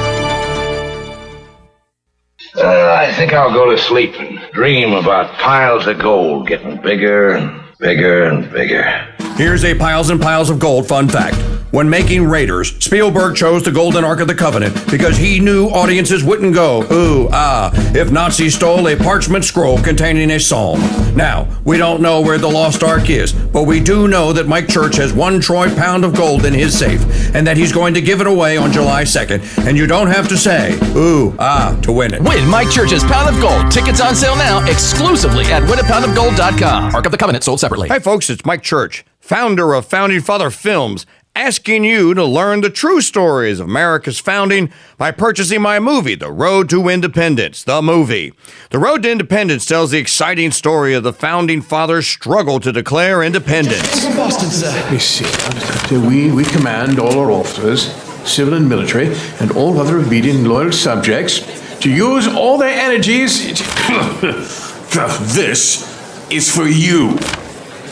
I think I'll go to sleep and dream about piles of gold getting bigger and bigger and bigger. Here's a piles and piles of gold fun fact. When making Raiders, Spielberg chose the Golden Ark of the Covenant because he knew audiences wouldn't go, ooh, ah, if Nazis stole a parchment scroll containing a psalm. Now, we don't know where the Lost Ark is, but we do know that Mike Church has 1 troy pound of gold in his safe, and that he's going to give it away on July 2nd, and you don't have to say, ooh, ah, to win it. Win Mike Church's Pound of Gold. Tickets on sale now exclusively at winapoundofgold.com. Ark of the Covenant sold separately. Hi, folks, it's Mike Church, founder of Founding Father Films, asking you to learn the true stories of America's founding by purchasing my movie, The Road to Independence, the movie. The Road to Independence tells the exciting story of the Founding Fathers' struggle to declare independence. Boston, sir. Let me see. We command all our officers, civil and military, and all other obedient and loyal subjects to use all their energies. This is for you.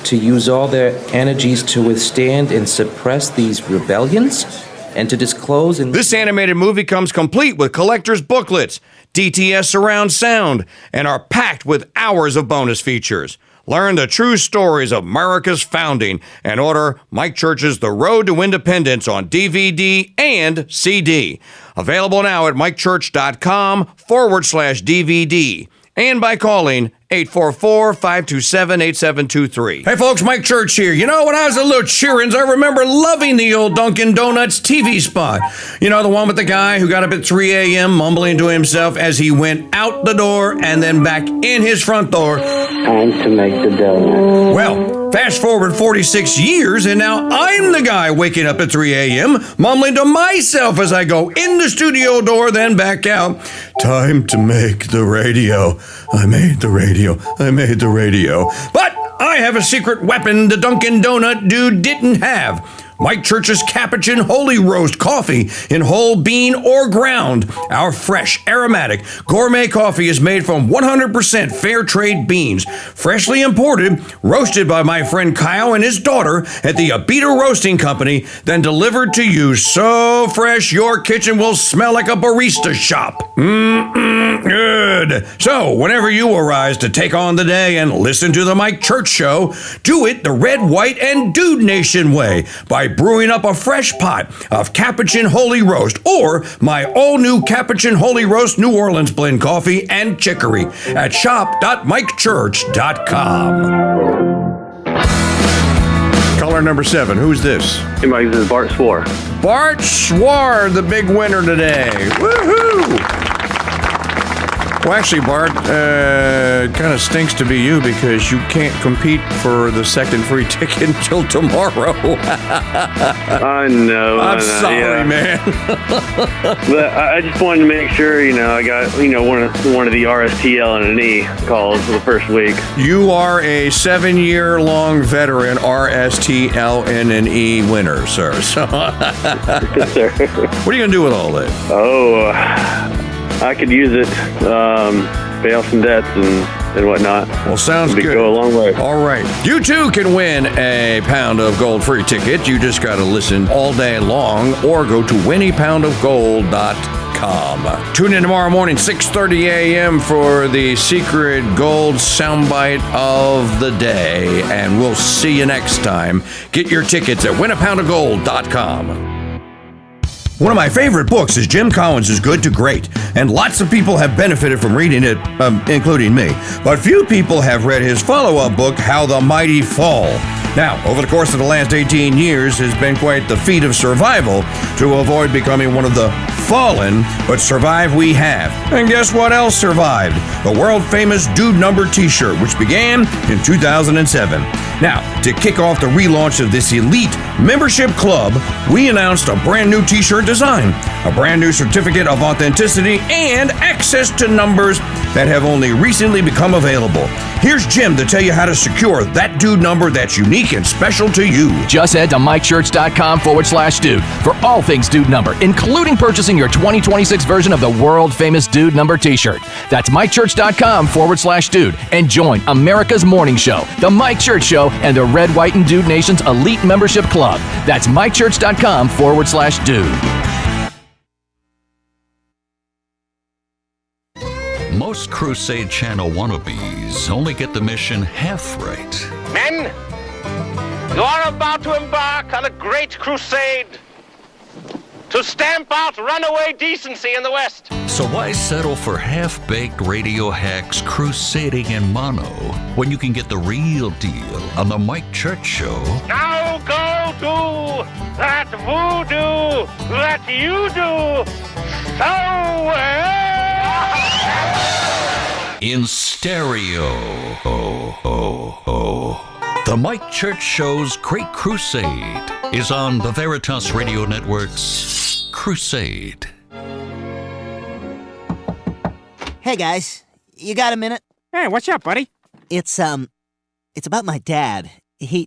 To use all their energies to withstand and suppress these rebellions, and to disclose and... This animated movie comes complete with collector's booklets, DTS surround sound, and are packed with hours of bonus features. Learn the true stories of America's founding and order Mike Church's The Road to Independence on DVD and CD. Available now at mikechurch.com/DVD and by calling 844-527-8723. Hey folks, Mike Church here. You know, when I was a little cheerins, I remember loving the old Dunkin' Donuts TV spot. You know, the one with the guy who got up at 3 a.m. mumbling to himself as he went out the door and then back in his front door. Time to make the donut. Well, fast forward 46 years and now I'm the guy waking up at 3 a.m. mumbling to myself as I go in the studio door, then back out. Time to make the radio. I made the radio. I made the radio. But I have a secret weapon the Dunkin' Donut dude didn't have. Mike Church's Capuchin Holy Roast coffee in whole bean or ground. Our fresh, aromatic, gourmet coffee is made from 100% fair trade beans, freshly imported, roasted by my friend Kyle and his daughter at the Abita Roasting Company, then delivered to you so fresh your kitchen will smell like a barista shop. Good. So, whenever you arise to take on the day and listen to the Mike Church Show, do it the Red, White, and Dude Nation way by brewing up a fresh pot of Capuchin Holy Roast or my all-new Capuchin Holy Roast New Orleans blend coffee and chicory at shop.mikechurch.com. Caller number 7, who's this? Hey Mike, this is Bart Swar. Bart Swar, the big winner today. Woohoo! Well, actually, Bart, it kind of stinks to be you because you can't compete for the second free ticket until tomorrow. I know. I'm sorry, man. But I just wanted to make sure, I got, one of the RSTL and an E calls for the first week. You are a 7-year-long veteran RSTL and an E winner, sir. So, Yes, sir. What are you going to do with all that? Oh, I could use it, pay off some debts and whatnot. Well, sounds good. Go a long way. All right. You too can win a pound of gold free ticket. You just got to listen all day long or go to winniepoundofgold.com. Tune in tomorrow morning, 6:30 a.m. for the secret gold soundbite of the day. And we'll see you next time. Get your tickets at winniepoundofgold.com. One of my favorite books is Jim Collins' Good to Great, and lots of people have benefited from reading it, including me. But few people have read his follow-up book, How the Mighty Fall. Now, over the course of the last 18 years, has been quite the feat of survival to avoid becoming one of the fallen, but survive we have. And guess what else survived? The world-famous Dude Number t-shirt, which began in 2007. Now, to kick off the relaunch of this elite membership club, we announced a brand new t-shirt design, a brand new certificate of authenticity, and access to numbers that have only recently become available. Here's Jim to tell you how to secure that Dude Number that's unique and special to you. Just head to MikeChurch.com/dude for all things Dude Number, including purchasing your 2026 version of the world-famous Dude Number t-shirt. That's MikeChurch.com/dude and join America's morning show, The Mike Church Show, and the Red, White, and Dude Nation's elite membership club. That's MikeChurch.com/dude. Most Crusade Channel wannabes only get the mission half right. Men, you are about to embark on a great crusade to stamp out runaway decency in the West. So why settle for half-baked radio hacks crusading in mono when you can get the real deal on the Mike Church Show? Now go do that voodoo that you do so well. In stereo. The Mike Church Show's Great Crusade is on the Veritas Radio Network's Crusade. Hey guys, you got a minute? Hey, what's up, buddy? It's about my dad. He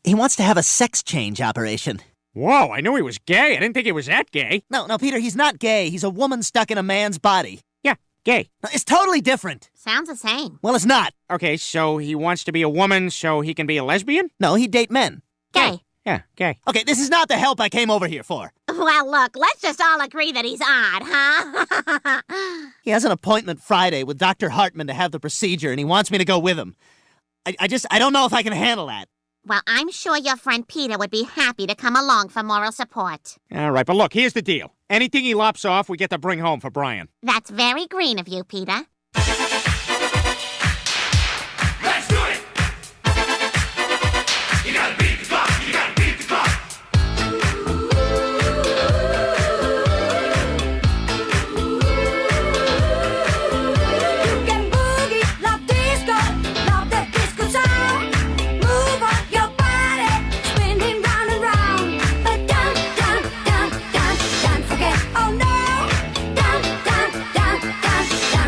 wants to have a sex change operation. Whoa, I knew he was gay. I didn't think he was that gay. No, Peter, he's not gay. He's a woman stuck in a man's body. Yeah, gay. It's totally different. Sounds the same. Well, it's not. Okay, so he wants to be a woman so he can be a lesbian? No, he'd date men. Gay. Yeah, gay. Okay, this is not the help I came over here for. Well, look, let's just all agree that he's odd, huh? He has an appointment Friday with Dr. Hartman to have the procedure, and he wants me to go with him. I don't know if I can handle that. Well, I'm sure your friend Peter would be happy to come along for moral support. All right, but look, here's the deal. Anything he lops off, we get to bring home for Brian. That's very green of you, Peter. Let's do it! You gotta beat the clock, you gotta beat the clock. You can boogie, love disco, love the disco sound. Move on your body, spinning round and round. But don't forget, oh no. Don't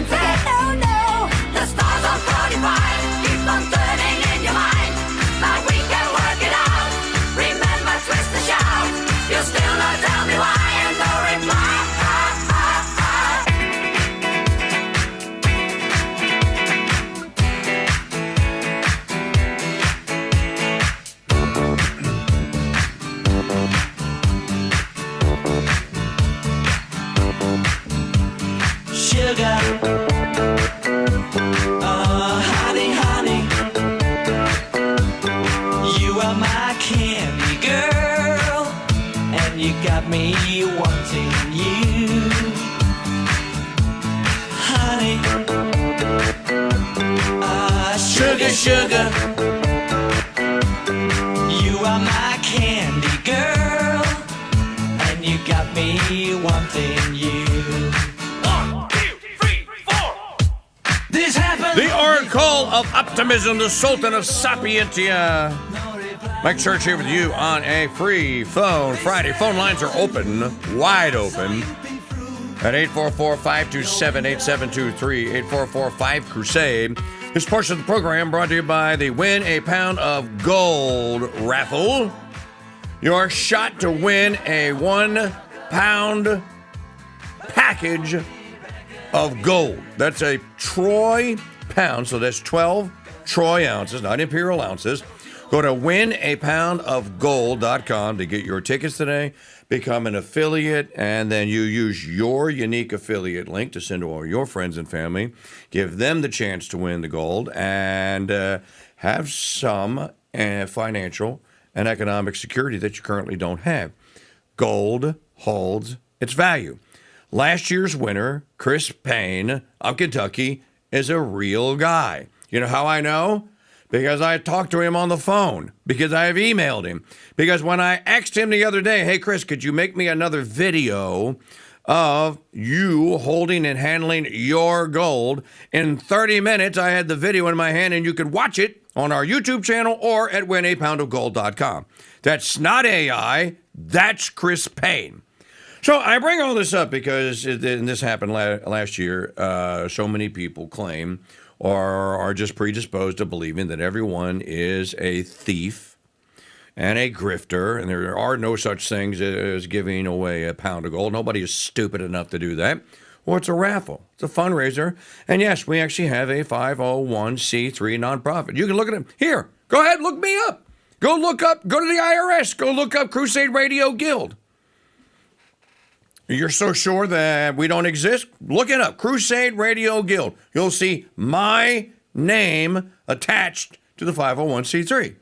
forget, oh no. The stars are 45, keep on turning in your mind. But we can work it out. Remember, twist the shout. You still not tell me why, and no reply. Sugar, honey, you are my candy girl, and you got me wanting you, honey. Sugar, you are my candy girl, and you got me wanting you. The Oracle of Optimism, the Sultan of Sapientia. Mike Church here with you on a free phone Friday. Phone lines are open, wide open, at 844-527-8723, 844-5-CRUSADE. This portion of the program brought to you by the Win a Pound of Gold raffle. Your shot to win a 1 pound package of gold. That's a troy pound, so that's 12 troy ounces, not imperial ounces. Go to winapoundofgold.com to get your tickets today. Become an affiliate, and then you use your unique affiliate link to send to all your friends and family. Give them the chance to win the gold and have some financial and economic security that you currently don't have. Gold holds its value. Last year's winner, Chris Payne of Kentucky, is a real guy. You know how I know? because I talked to him on the phone, because I have emailed him, because when I asked him the other day, hey, Chris, could you make me another video of you holding and handling your gold? In 30 minutes, I had the video in my hand, and you could watch it on our YouTube channel or at winapoundofgold.com. That's not AI. That's Chris Payne. So I bring all this up because, and this happened last year, so many people claim or are just predisposed to believing that everyone is a thief and a grifter, and there are no such things as giving away a pound of gold. Nobody is stupid enough to do that. Well, it's a raffle. It's a fundraiser. And yes, we actually have a 501c3 nonprofit. You can look at it. Here, go ahead, look me up. Go to the IRS. Go look up Crusade Radio Guild. You're so sure that we don't exist? Look it up, Crusade Radio Guild. You'll see my name attached to the 501c3.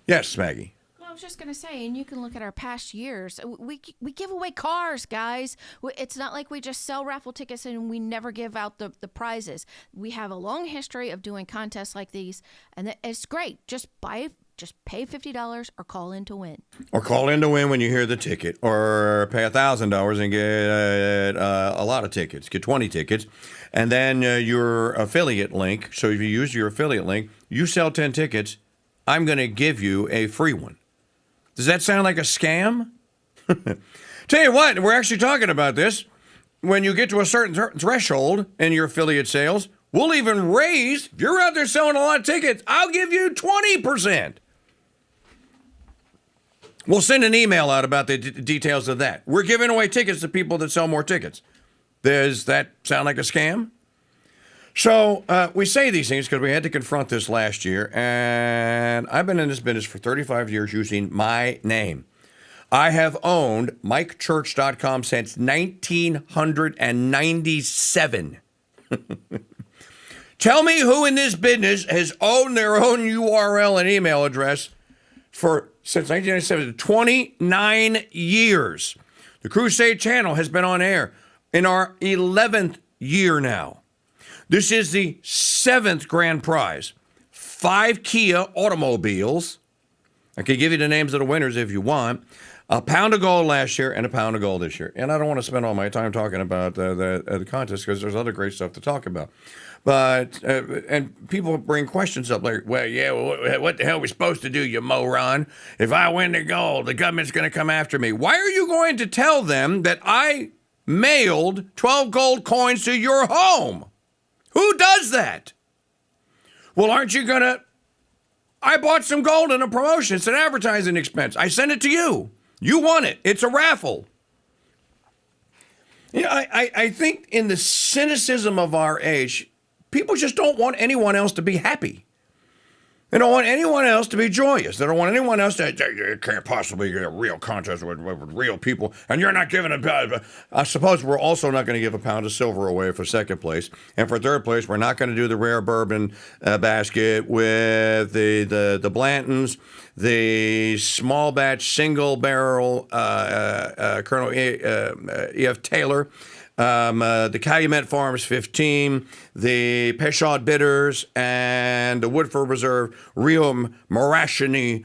Yes, Maggie. Well, I was just going to say, and you can look at our past years. We give away cars, guys. It's not like we just sell raffle tickets and we never give out the prizes. We have a long history of doing contests like these, and it's great. Just pay $50 or call in to win. Or call in to win when you hear the ticket. Or pay $1,000 and get a lot of tickets. Get 20 tickets. And then your affiliate link. So if you use your affiliate link, you sell 10 tickets, I'm going to give you a free one. Does that sound like a scam? Tell you what, we're actually talking about this. When you get to a certain threshold in your affiliate sales, we'll even raise, if you're out there selling a lot of tickets, I'll give you 20%. We'll send an email out about the details of that. We're giving away tickets to people that sell more tickets. Does that sound like a scam? So we say these things because we had to confront this last year, and I've been in this business for 35 years using my name. I have owned MikeChurch.com since 1997. Tell me who in this business has owned their own URL and email address since 1997, 29 years. The Crusade channel has been on air in our 11th year now. This is the 7th grand prize. 5 Kia automobiles. I could give you the names of the winners if you want. A pound of gold last year and a pound of gold this year. And I don't want to spend all my time talking about the contest because there's other great stuff to talk about. But, and people bring questions up like, well, yeah, what the hell are we supposed to do, you moron? If I win the gold, the government's going to come after me. Why are you going to tell them that I mailed 12 gold coins to your home? Who does that? Well, aren't you going to... I bought some gold in a promotion. It's an advertising expense. I sent it to you. You won it. It's a raffle. You know, I think in the cynicism of our age, people just don't want anyone else to be happy. They don't want anyone else to be joyous. They don't want anyone else to, you can't possibly get a real contest with real people, and you're not giving I suppose we're also not going to give a pound of silver away for second place. And for third place, we're not going to do the rare bourbon basket with the Blantons, the small batch single barrel Colonel E.F. Taylor, the Calumet Farms 15, the Peychaud Bitters, and the Woodford Reserve Rio Maraschino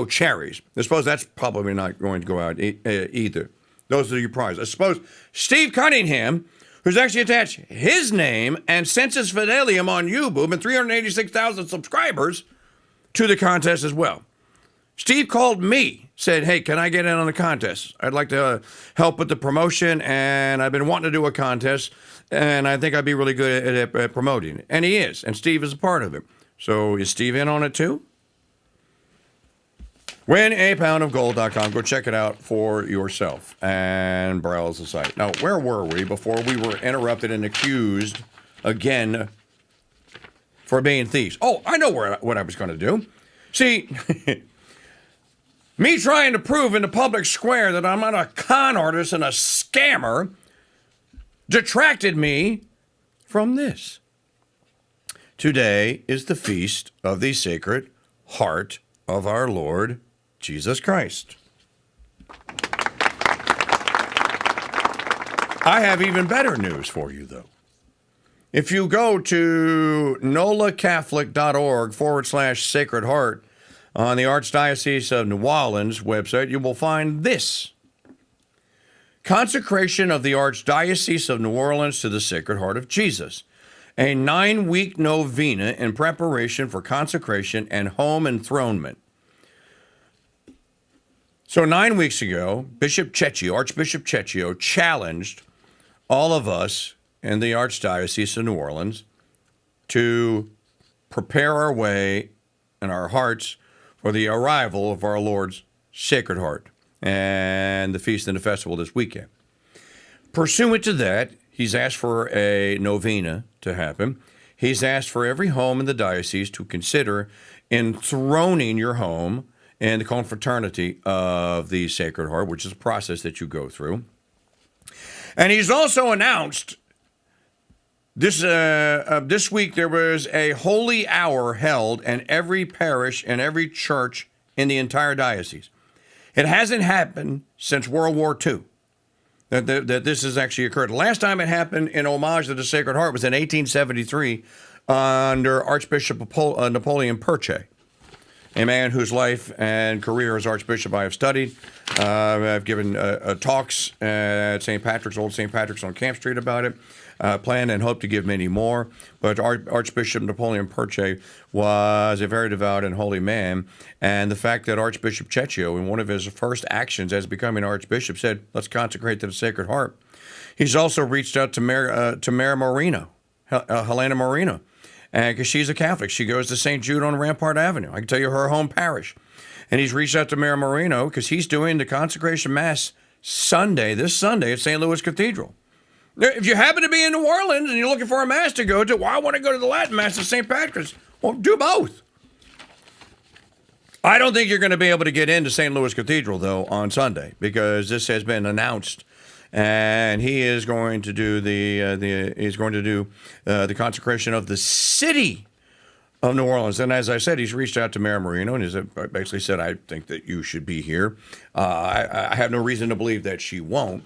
Cherries. I suppose that's probably not going to go out either. Those are your prizes. I suppose Steve Cunningham, who's actually attached his name and Census Fidelium on YouTube and 386,000 subscribers to the contest as well. Steve called me, said, hey, can I get in on the contest? I'd like to help with the promotion, and I've been wanting to do a contest, and I think I'd be really good at promoting it. And he is, and Steve is a part of it. So is Steve in on it too? winapoundofgold.com. Go check it out for yourself and browse the site. Now, where were we before we were interrupted and accused again for being thieves? Oh, I know what I was going to do. See... Me trying to prove in the public square that I'm not a con artist and a scammer detracted me from this. Today is the feast of the Sacred Heart of our Lord Jesus Christ. I have even better news for you, though. If you go to nolacatholic.org/Sacred Heart on the Archdiocese of New Orleans website, you will find this. Consecration of the Archdiocese of New Orleans to the Sacred Heart of Jesus. A 9-week novena in preparation for consecration and home enthronement. So 9 weeks ago, Archbishop Cecchio, challenged all of us in the Archdiocese of New Orleans to prepare our way and our hearts for the arrival of our Lord's Sacred Heart and the feast and the festival this weekend. Pursuant to that, he's asked for a novena to happen. He's asked for every home in the diocese to consider enthroning your home in the confraternity of the Sacred Heart, which is a process that you go through. And he's also announced this week there was a holy hour held in every parish and every church in the entire diocese. It hasn't happened since World War II that this has actually occurred. The last time it happened in homage to the Sacred Heart was in 1873 under Archbishop Napoleon Perche, a man whose life and career as Archbishop I have studied. I've given talks at St. Patrick's, Old St. Patrick's on Camp Street about it. Plan and hope to give many more. But Archbishop Napoleon Perche was a very devout and holy man. And the fact that Archbishop Cecchio, in one of his first actions as becoming Archbishop, said, let's consecrate to the Sacred Heart. He's also reached out to Mayor Moreno, Helena Moreno, because she's a Catholic. She goes to St. Jude on Rampart Avenue. I can tell you her home parish. And he's reached out to Mayor Moreno because he's doing the consecration mass this Sunday at St. Louis Cathedral. If you happen to be in New Orleans and you're looking for a mass to go to, well, I want to go to the Latin Mass at St. Patrick's. Well, do both. I don't think you're going to be able to get into St. Louis Cathedral, though, on Sunday because this has been announced. And he is going to do the consecration of the city of New Orleans. And as I said, he's reached out to Mayor Moreno and he's basically said, I think that you should be here. I have no reason to believe that she won't.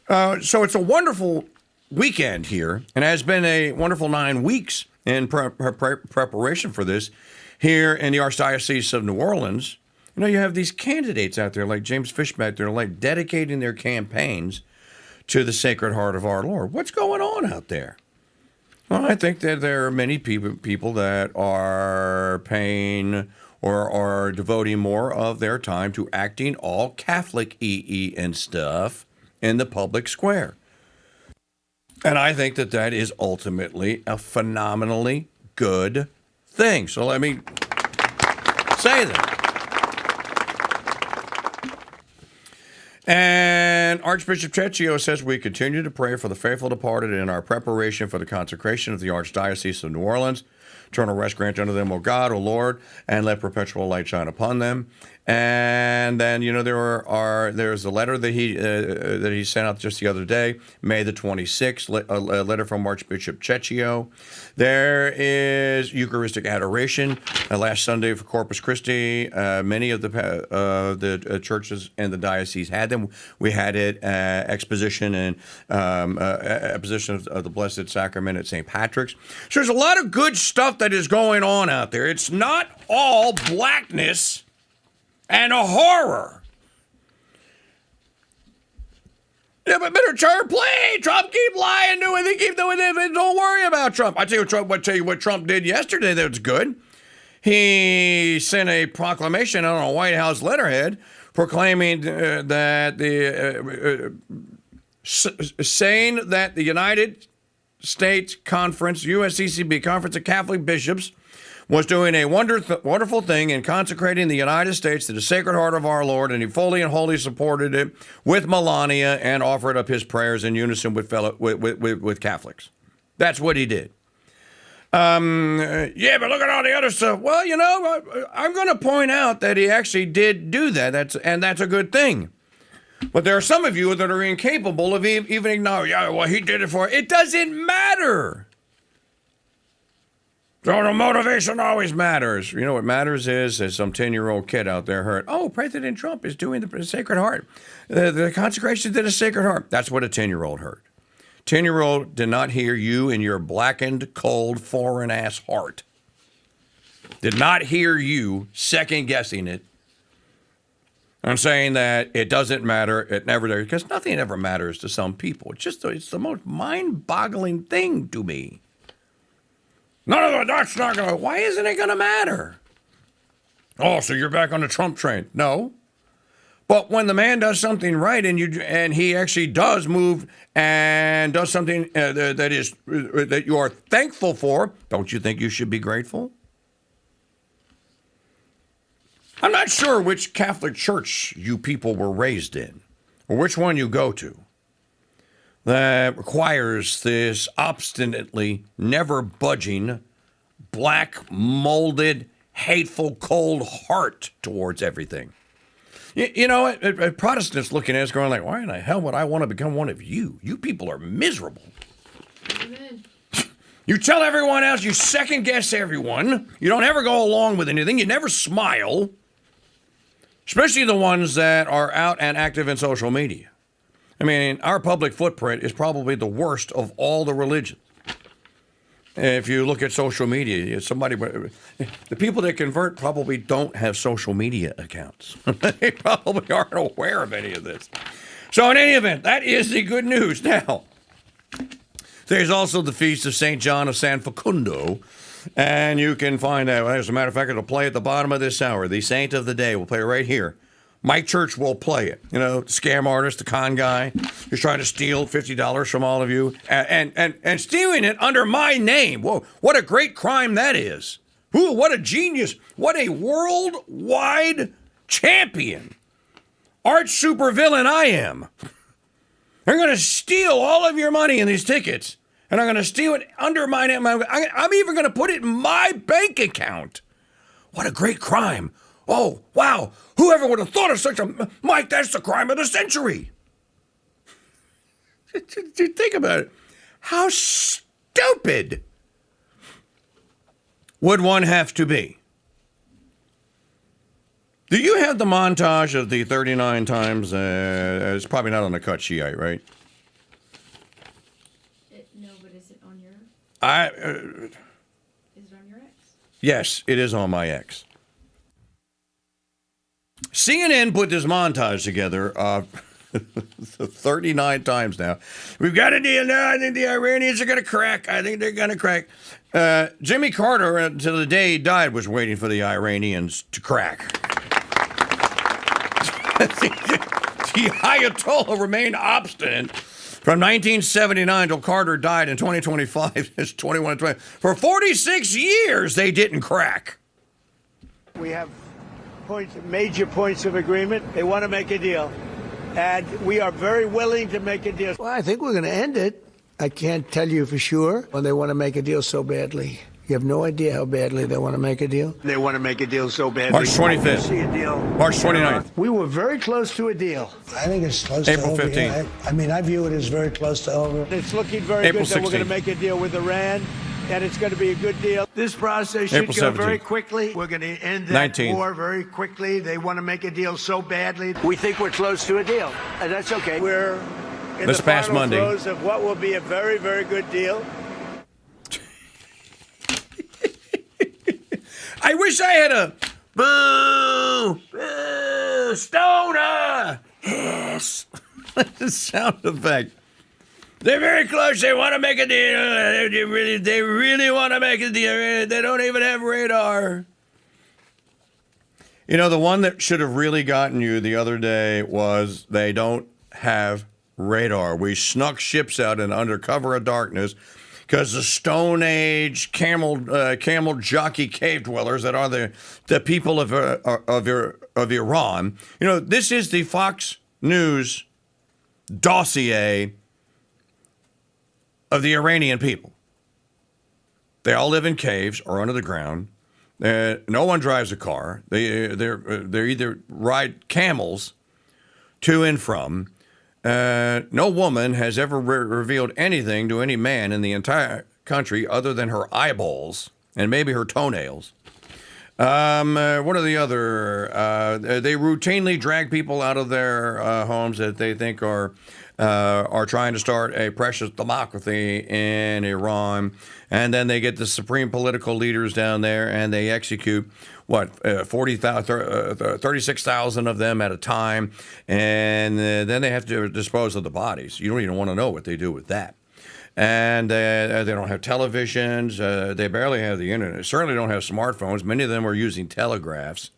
So it's a wonderful weekend here, and has been a wonderful 9 weeks in preparation for this here in the Archdiocese of New Orleans. You know, you have these candidates out there like James Fishback, they're like dedicating their campaigns to the Sacred Heart of our Lord. What's going on out there? Well, I think that there are many people that are paying or are devoting more of their time to acting all Catholic and stuff in the public square. And I think that that is ultimately a phenomenally good thing. So let me say that. And Archbishop Cecchio says we continue to pray for the faithful departed in our preparation for the consecration of the Archdiocese of New Orleans. Eternal rest grant unto them, O God, O Lord, and let perpetual light shine upon them. And then, you know, there's a letter that he sent out just the other day, May the 26th, a letter from Archbishop Cecchio. There is Eucharistic adoration last Sunday for Corpus Christi. Many of the churches in the diocese had them. We had it exposition and exposition of the Blessed Sacrament at St. Patrick's. So there's a lot of good stuff that is going on out there. It's not all blackness and a horror. Yeah, but Mr. Trump, please, Trump, keep lying, keep doing it. Don't worry about Trump. I tell you what Trump did yesterday that was good. He sent a proclamation on a White House letterhead proclaiming that saying that the United States Conference, USCCB Conference of Catholic Bishops, was doing a wonderful thing in consecrating the United States to the Sacred Heart of our Lord, and he fully and wholly supported it with Melania and offered up his prayers in unison with Catholics. That's what he did. Yeah, but look at all the other stuff. Well, you know, I'm going to point out that he actually did do that. That's a good thing. But there are some of you that are incapable of even acknowledging, yeah, well, he did it for it. It doesn't matter. So the motivation always matters. You know what matters is some 10-year-old kid out there heard, oh, President Trump is doing the Sacred Heart. The consecration to the Sacred Heart. That's what a 10-year-old heard. 10-year-old did not hear you in your blackened, cold, foreign-ass heart. Did not hear you second-guessing it and saying that it doesn't matter, it never does, because nothing ever matters to some people. It's the most mind-boggling thing to me. That's not going to, why isn't it going to matter? Oh, so you're back on the Trump train. No. But when the man does something right and he actually does move and does something that you are thankful for, don't you think you should be grateful? I'm not sure which Catholic church you people were raised in or which one you go to that requires this obstinately, never budging, black, molded, hateful, cold heart towards everything. You know what? Protestants looking at us going like, why in the hell would I want to become one of you? You people are miserable. Amen. You tell everyone else, you second guess everyone. You don't ever go along with anything. You never smile. Especially the ones that are out and active in social media. I mean, our public footprint is probably the worst of all the religions. If you look at social media, the people that convert probably don't have social media accounts. They probably aren't aware of any of this. So in any event, that is the good news. Now, there's also the feast of St. John of San Facundo, and you can find out, as a matter of fact, it'll play at the bottom of this hour. The saint of the day will play right here. Mike Church will play it. You know, the scam artist, the con guy, who's trying to steal $50 from all of you, and stealing it under my name. Whoa, what a great crime that is. Ooh, what a genius. What a worldwide champion. Arch supervillain I am. They're going to steal all of your money in these tickets, and I'm going to steal it under my name. I'm even going to put it in my bank account. What a great crime. Oh, wow. Whoever would have thought of such a... Mike, that's the crime of the century. Think about it. How stupid would one have to be? Do you have the montage of the 39 times? It's probably not on the cut sheet, right? No, but is it on your... Is it on your X? Yes, it is on my X. CNN put this montage together 39 times now. We've got a deal now. I think the Iranians are going to crack. I think they're going to crack. Jimmy Carter, until the day he died, was waiting for the Iranians to crack. The Ayatollah remained obstinate from 1979 till Carter died in 2025. It's 21 and 20. For 46 years, they didn't crack. We have major points of agreement. They want to make a deal. And we are very willing to make a deal. Well, I think we're going to end it. I can't tell you for sure when they want to make a deal so badly. You have no idea how badly they want to make a deal. They want to make a deal so badly. March 25th. See a deal. March 29th. We were very close to a deal. I think it's close April to over. 15th. Yeah, I mean, I view it as very close to over. It's looking very April good that we're going 16th. to make a deal with Iran, and it's going to be a good deal. This process should April go 17th. very quickly. We're going to end that 19th. war very quickly. They want to make a deal so badly. We think we're close to a deal, and that's okay. We're in This the past final Monday. throes of what will be a very, very good deal. I wish I had a boo, boo, stoner. Yes. The sound effect. They're very close. They want to make a deal. They really want to make a deal. They don't even have radar. You know, the one that should have really gotten you the other day was they don't have radar. We snuck ships out in under cover of darkness because the Stone Age camel jockey cave dwellers that are the people of Iran. You know, this is the Fox News dossier of the Iranian people. They all live in caves or under the ground. No one drives a car. They either ride camels to and from. No woman has ever revealed anything to any man in the entire country other than her eyeballs and maybe her toenails. What are the other? They routinely drag people out of their homes that they think are are trying to start a precious democracy in Iran. And then they get the supreme political leaders down there and they execute, 36,000 of them at a time. And then they have to dispose of the bodies. You don't even want to know what they do with that. And they don't have televisions. They barely have the internet. Certainly don't have smartphones. Many of them are using telegraphs.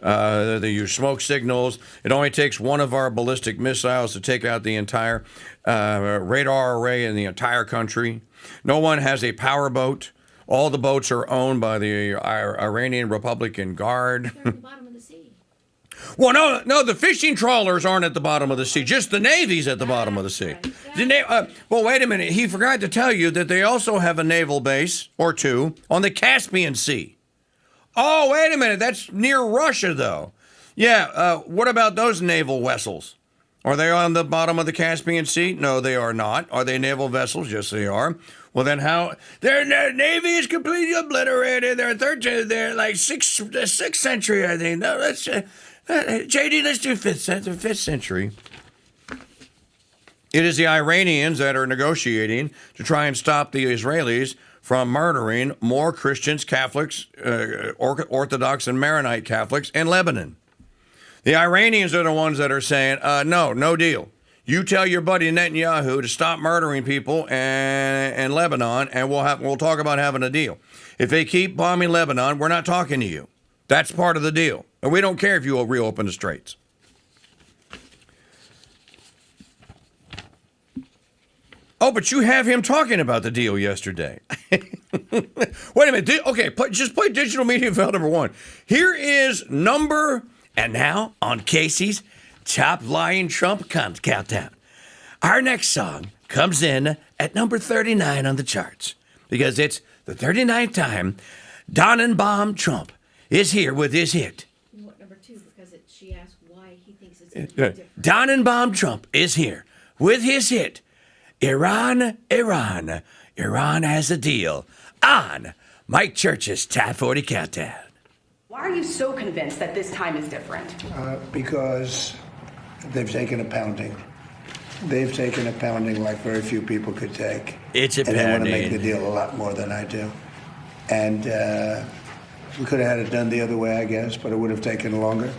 They use smoke signals. It only takes one of our ballistic missiles to take out the entire radar array in the entire country. No one has a power boat. All the boats are owned by the Iranian Republican Guard. They're at the bottom of the sea. Well, no, the fishing trawlers aren't at the bottom of the sea. Just the Navy's at the bottom of the sea. Well, wait a minute. He forgot to tell you that they also have a naval base or two on the Caspian Sea. Oh, wait a minute. That's near Russia, though. Yeah, what about those naval vessels? Are they on the bottom of the Caspian Sea? No, they are not. Are they naval vessels? Yes, they are. Well, then how? Their navy is completely obliterated. They're like 6th century, I think. No, let's JD. Let's do 5th century. It is the Iranians that are negotiating to try and stop the Israelis from murdering more Christians, Catholics, Orthodox, and Maronite Catholics in Lebanon. The Iranians are the ones that are saying, no deal. You tell your buddy Netanyahu to stop murdering people in Lebanon, and we'll talk about having a deal. If they keep bombing Lebanon, we're not talking to you. That's part of the deal. And we don't care if you will reopen the straits. Oh, but you have him talking about the deal yesterday. Wait a minute. Okay, just play digital media file number 1. Here is and now on Casey's Top Lying Trump Countdown. Our next song comes in at number 39 on the charts because it's the 39th time Donenbaum Trump is here with his hit. You want number 2 because she asked why he thinks it's different. Donenbaum Trump is here with his hit. Iran has a deal on Mike Church's Top 40 Countdown. Why are you so convinced that this time is different? Because they've taken a pounding. They've taken a pounding like very few people could take. It's a pounding. And they want to make the deal a lot more than I do. And we could have had it done the other way, I guess, but it would have taken longer.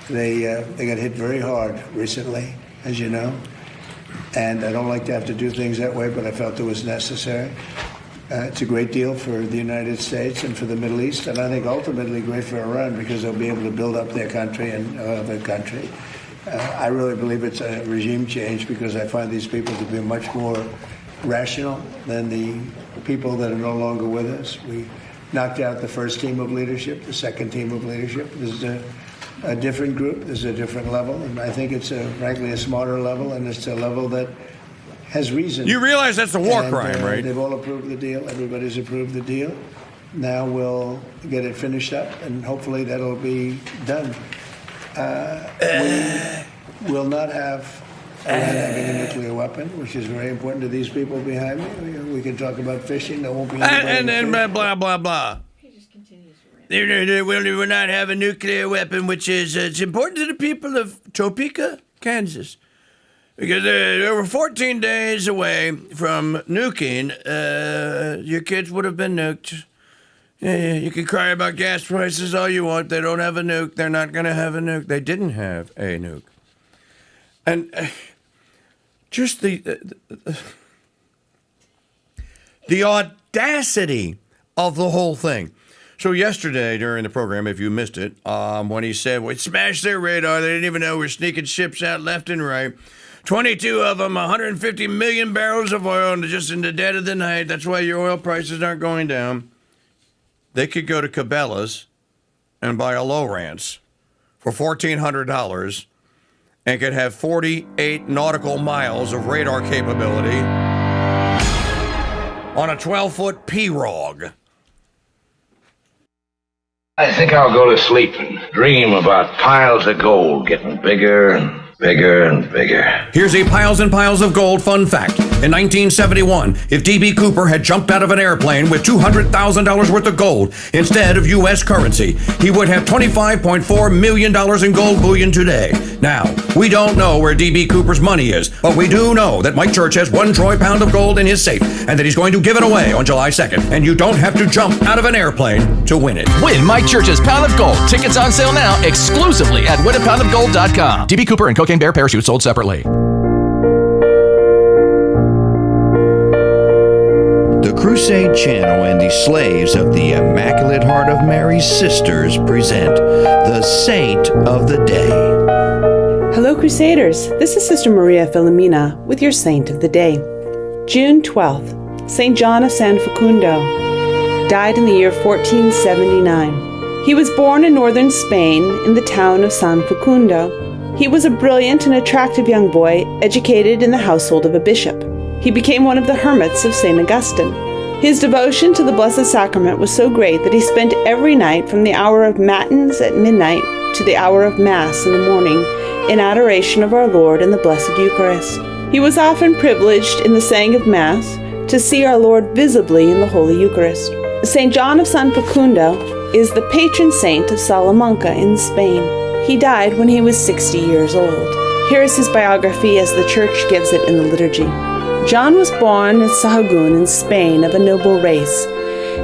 They got hit very hard recently, as you know. And I don't like to have to do things that way, but I felt it was necessary. It's a great deal for the United States and for the Middle East, and I think ultimately great for Iran because they'll be able to build up their country and their country. I really believe it's a regime change because I find these people to be much more rational than the people that are no longer with us. We knocked out the first team of leadership, the second team of leadership. This is a different group. This is a different level, and I think it's frankly a smarter level, and it's a level that has reason. You realize that's a war crime, right? They've all approved the deal. Everybody's approved the deal. Now we'll get it finished up, and hopefully that'll be done. We will not have Iran having a nuclear weapon, which is very important to these people behind me. We can talk about fishing. There won't be and then blah, blah, blah. They will not have a nuclear weapon, which is it's important to the people of Topeka, Kansas. Because they were 14 days away from nuking. Your kids would have been nuked. You can cry about gas prices all you want. They don't have a nuke. They're not going to have a nuke. They didn't have a nuke. And just the audacity of the whole thing. So yesterday during the program, if you missed it, when he said, we smashed their radar, they didn't even know we're sneaking ships out left and right. 22 of them, 150 million barrels of oil just in the dead of the night. That's why your oil prices aren't going down. They could go to Cabela's and buy a Lowrance for $1,400 and could have 48 nautical miles of radar capability on a 12-foot P-Rog. I think I'll go to sleep and dream about piles of gold getting bigger and bigger and bigger. Here's a piles and piles of gold fun fact. In 1971, if D.B. Cooper had jumped out of an airplane with $200,000 worth of gold instead of U.S. currency, he would have $25.4 million in gold bullion today. Now, we don't know where D.B. Cooper's money is, but we do know that Mike Church has 1 troy pound of gold in his safe and that he's going to give it away on July 2nd. And you don't have to jump out of an airplane to win it. Win Mike Church's Pound of Gold. Tickets on sale now exclusively at winapoundofgold.com. D.B. Cooper and Cocaine Bear parachutes sold separately. The Crusade Channel and the Slaves of the Immaculate Heart of Mary's Sisters present the Saint of the Day. Hello, Crusaders. This is Sister Maria Filomena with your Saint of the Day. June 12th, St. John of San Facundo. Died in the year 1479. He was born in northern Spain in the town of San Facundo. He was a brilliant and attractive young boy, educated in the household of a bishop. He became one of the hermits of St. Augustine. His devotion to the Blessed Sacrament was so great that he spent every night from the hour of matins at midnight to the hour of Mass in the morning in adoration of our Lord in the Blessed Eucharist. He was often privileged in the saying of Mass to see our Lord visibly in the Holy Eucharist. St. John of San Facundo is the patron saint of Salamanca in Spain. He died when he was 60 years old. Here is his biography as the Church gives it in the liturgy. John was born in Sahagún in Spain of a noble race.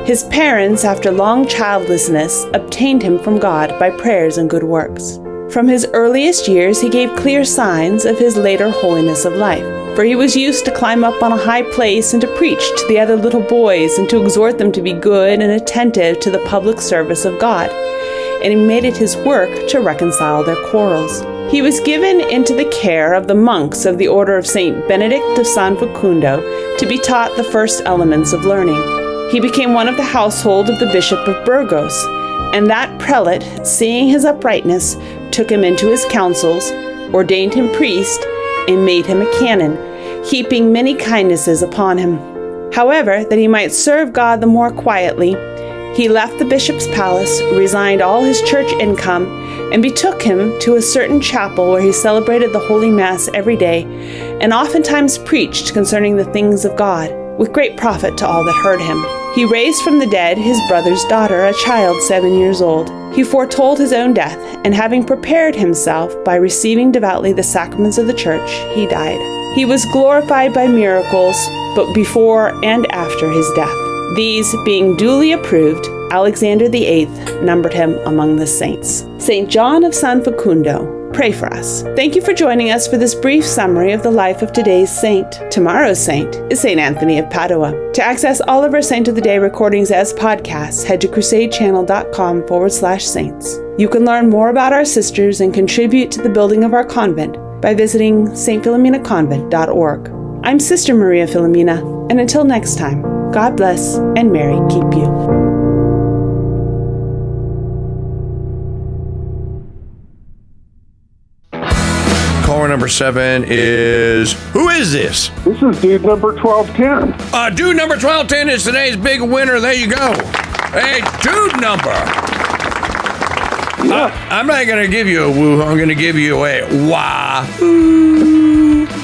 His parents, after long childlessness, obtained him from God by prayers and good works. From his earliest years, he gave clear signs of his later holiness of life, for he was used to climb up on a high place and to preach to the other little boys and to exhort them to be good and attentive to the public service of God. And he made it his work to reconcile their quarrels. He was given into the care of the monks of the order of St. Benedict of San Facundo to be taught the first elements of learning. He became one of the household of the Bishop of Burgos, and that prelate, seeing his uprightness, took him into his councils, ordained him priest, and made him a canon, heaping many kindnesses upon him. However, that he might serve God the more quietly, he left the bishop's palace, resigned all his church income, and betook him to a certain chapel where he celebrated the Holy Mass every day, and oftentimes preached concerning the things of God, with great profit to all that heard him. He raised from the dead his brother's daughter, a child 7 years old. He foretold his own death, and having prepared himself by receiving devoutly the sacraments of the Church, he died. He was glorified by miracles, both before and after his death. These being duly approved, Alexander VIII numbered him among the saints. St. John of San Facundo, pray for us. Thank you for joining us for this brief summary of the life of today's saint. Tomorrow's saint is St. Anthony of Padua. To access all of our Saint of the Day recordings as podcasts, head to crusadechannel.com/saints. You can learn more about our sisters and contribute to the building of our convent by visiting stphilomenaconvent.org. I'm Sister Maria Filomena, and until next time, God bless and Mary keep you. Caller number 7 is... Who is this? This is dude number 1210. Dude number 1210 is today's big winner. There you go. Hey, dude number. Yeah. I'm not going to give you a woo. I'm going to give you a wah.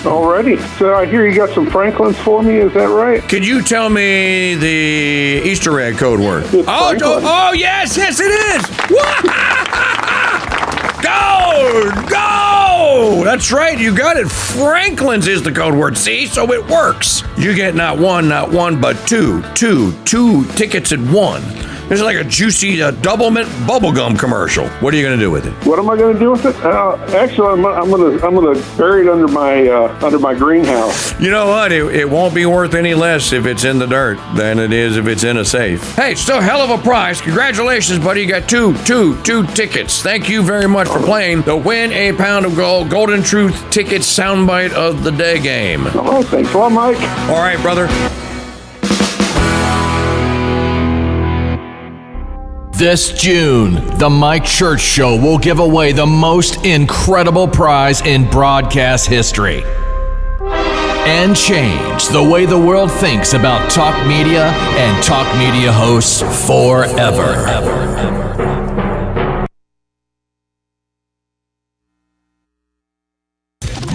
Alrighty. So I hear you got some Franklins for me. Is that right? Could you tell me the Easter egg code word? Oh, yes, it is. Go! That's right, you got it. Franklin's is the code word. See, so it works. You get not one, but two tickets at one. This is like a juicy double mint bubblegum commercial. What are you going to do with it? What am I going to do with it? Actually, I'm gonna bury it under my greenhouse. You know what? It won't be worth any less if it's in the dirt than it is if it's in a safe. Hey, still a hell of a prize. Congratulations, buddy. You got two tickets. Thank you very much for playing the Win a Pound of Gold Golden Truth Tickets Soundbite of the Day game. Oh, thanks a lot, Mike. All right, brother. This June, the Mike Church Show will give away the most incredible prize in broadcast history and change the way the world thinks about talk media and talk media hosts forever.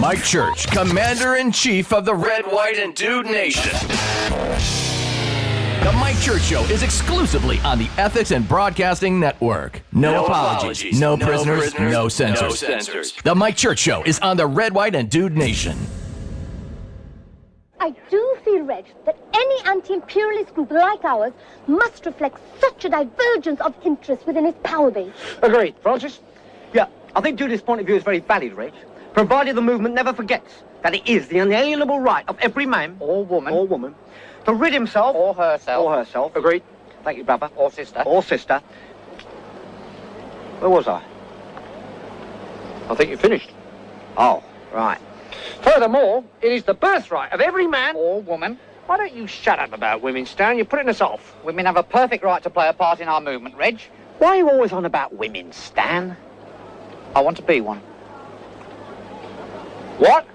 Mike Church, Commander-in-Chief of the Red, White, and Dude Nation. The Mike Church Show is exclusively on the Ethics and Broadcasting Network. No apologies, no prisoners, no censors. The Mike Church Show is on the Red, White, and Dude Nation. I do feel, Reg, that any anti-imperialist group like ours must reflect such a divergence of interest within its power base. Agreed. Francis? Yeah, I think Judith's point of view is very valid, Reg, provided the movement never forgets that it is the unalienable right of every man or woman to rid himself or herself. Agreed. Thank you, brother. Or sister. Where was I? I think you finished. Oh, right. Furthermore, it is the birthright of every man or woman. Why don't you shut up about women, Stan? You're putting us off. Women have a perfect right to play a part in our movement, Reg. Why are you always on about women, Stan? I want to be one. What?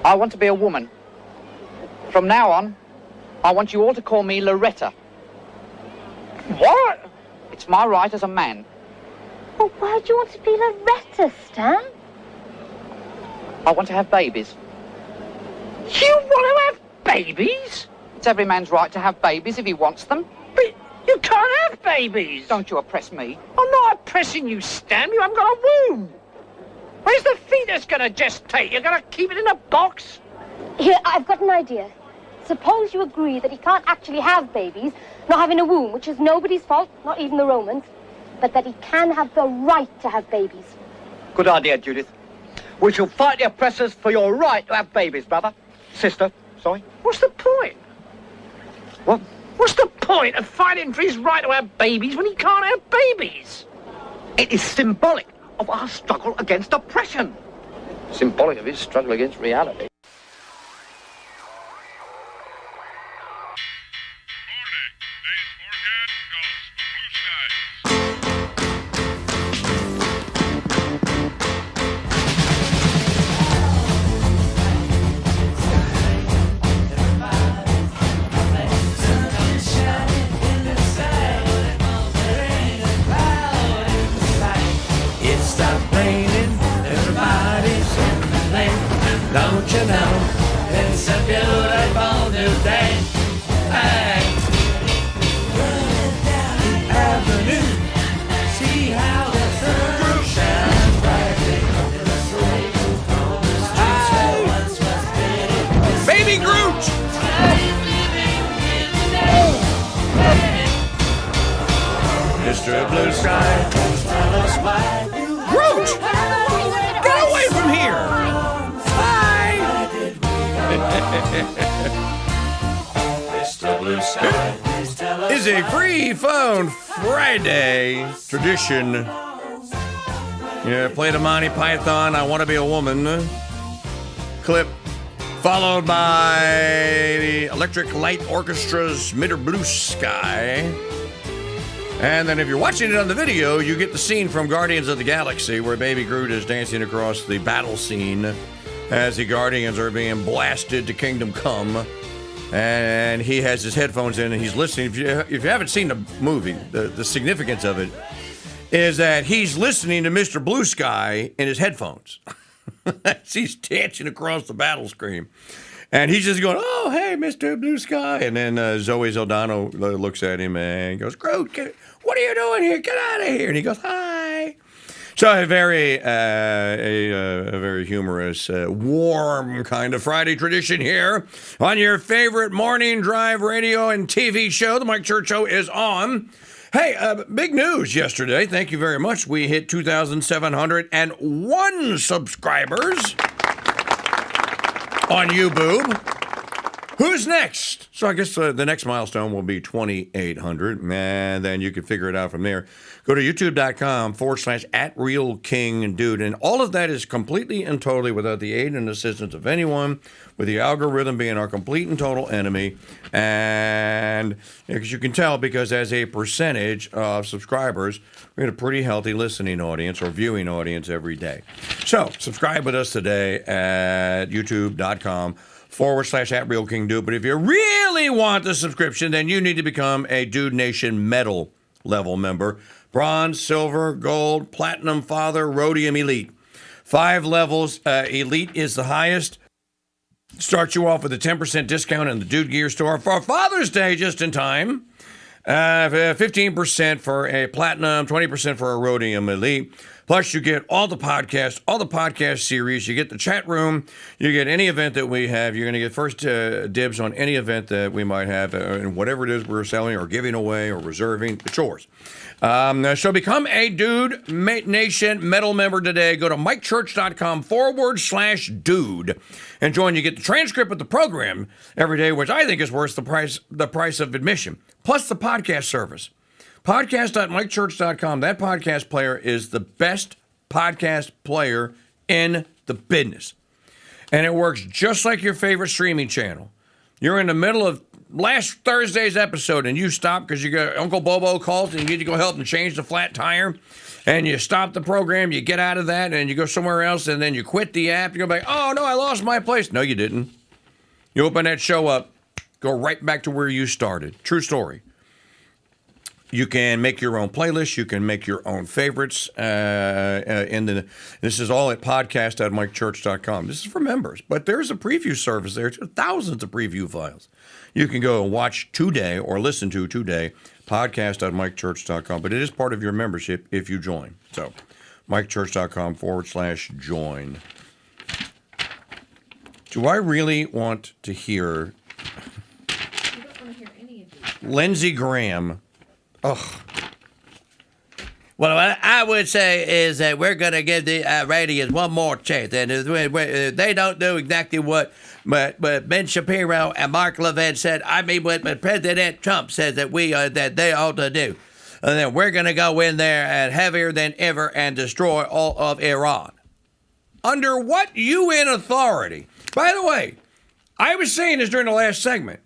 I want to be a woman. From now on, I want you all to call me Loretta. What? It's my right as a man. Well, why do you want to be Loretta, Stan? I want to have babies. You want to have babies? It's every man's right to have babies if he wants them. But you can't have babies. Don't you oppress me. I'm not oppressing you, Stan. You haven't got a womb. Where's the fetus going to gestate? You're going to keep it in a box? Here, I've got an idea. Suppose you agree that he can't actually have babies, not having a womb, which is nobody's fault, not even the Romans, but that he can have the right to have babies. Good idea, Judith. We shall fight the oppressors for your right to have babies, brother. Sister, sorry. What's the point? What? What's the point of fighting for his right to have babies when he can't have babies? It is symbolic of our struggle against oppression. Symbolic of his struggle against reality. Don't you know, it's a beautiful new day. Hey, running down the avenue, see how the sun shines brightly in the street. On the streets where once was pity. Baby Groot! Mr. Blue Sky, tell us why you Groot! Get away from here! Mr. Blue Sky, please tell us Is a free phone Friday tradition. Yeah, play the Monty Python, I Want to Be a Woman clip, followed by the Electric Light Orchestra's Mr. Blue Sky. And then if you're watching it on the video, you get the scene from Guardians of the Galaxy where Baby Groot is dancing across the battle scene as the Guardians are being blasted to Kingdom Come, and he has his headphones in and he's listening. If you haven't seen the movie, the significance of it is that he's listening to Mr. Blue Sky in his headphones. He's dancing across the battle screen, and he's just going, "Oh, hey, Mr. Blue Sky," and then Zoe Saldana looks at him and goes, "Groot, what are you doing here? Get out of here!" And he goes, "Hi." So a very humorous, warm kind of Friday tradition here on your favorite morning drive radio and TV show. The Mike Church Show is on. Hey, big news yesterday. Thank you very much. We hit 2,701 subscribers on YouTube. Who's next? So I guess the next milestone will be 2,800, and then you can figure it out from there. Go to youtube.com/@RealKingDude, and all of that is completely and totally without the aid and assistance of anyone, with the algorithm being our complete and total enemy. And as you can tell, because as a percentage of subscribers, we have a pretty healthy listening audience or viewing audience every day. So subscribe with us today at youtube.com/@RealKingDude. But if you really want the subscription, then you need to become a Dude Nation Medal level member. Bronze, silver, gold, platinum, father, rhodium elite. 5 levels. Elite is the highest. Starts you off with a 10% discount in the Dude Gear store for Father's Day, just in time. 15% for a Platinum, 20% for a Rhodium Elite. Plus, you get all the podcast series. You get the chat room. You get any event that we have. You're going to get first dibs on any event that we might have, and whatever it is we're selling or giving away or reserving. It's yours. So become a Dude Nation Metal member today. Go to mikechurch.com/dude and join. You get the transcript of the program every day, which I think is worth the price of admission, plus the podcast service. Podcast.mikechurch.com. That podcast player is the best podcast player in the business. And it works just like your favorite streaming channel. You're in the middle of last Thursday's episode and you stop because you got Uncle Bobo calls and you need to go help him change the flat tire. And you stop the program, you get out of that, and you go somewhere else, and then you quit the app. You go back, oh, no, I lost my place. No, you didn't. You open that show up, go right back to where you started. True story. You can make your own playlist. You can make your own favorites. This is all at podcast.mikechurch.com. This is for members, but there's a preview service there. Thousands of preview files. You can go and watch today or listen to today, podcast.mikechurch.com. But it is part of your membership if you join. So, mikechurch.com/join. Do I really want to hear Lindsey Graham? Ugh. Well, what I would say is that we're going to give the Iranians one more chance. And they don't do exactly what Ben Shapiro and Mark Levin said. I mean, what President Trump says that they ought to do. And then we're going to go in there and heavier than ever and destroy all of Iran. Under what UN authority? By the way, I was saying this during the last segment.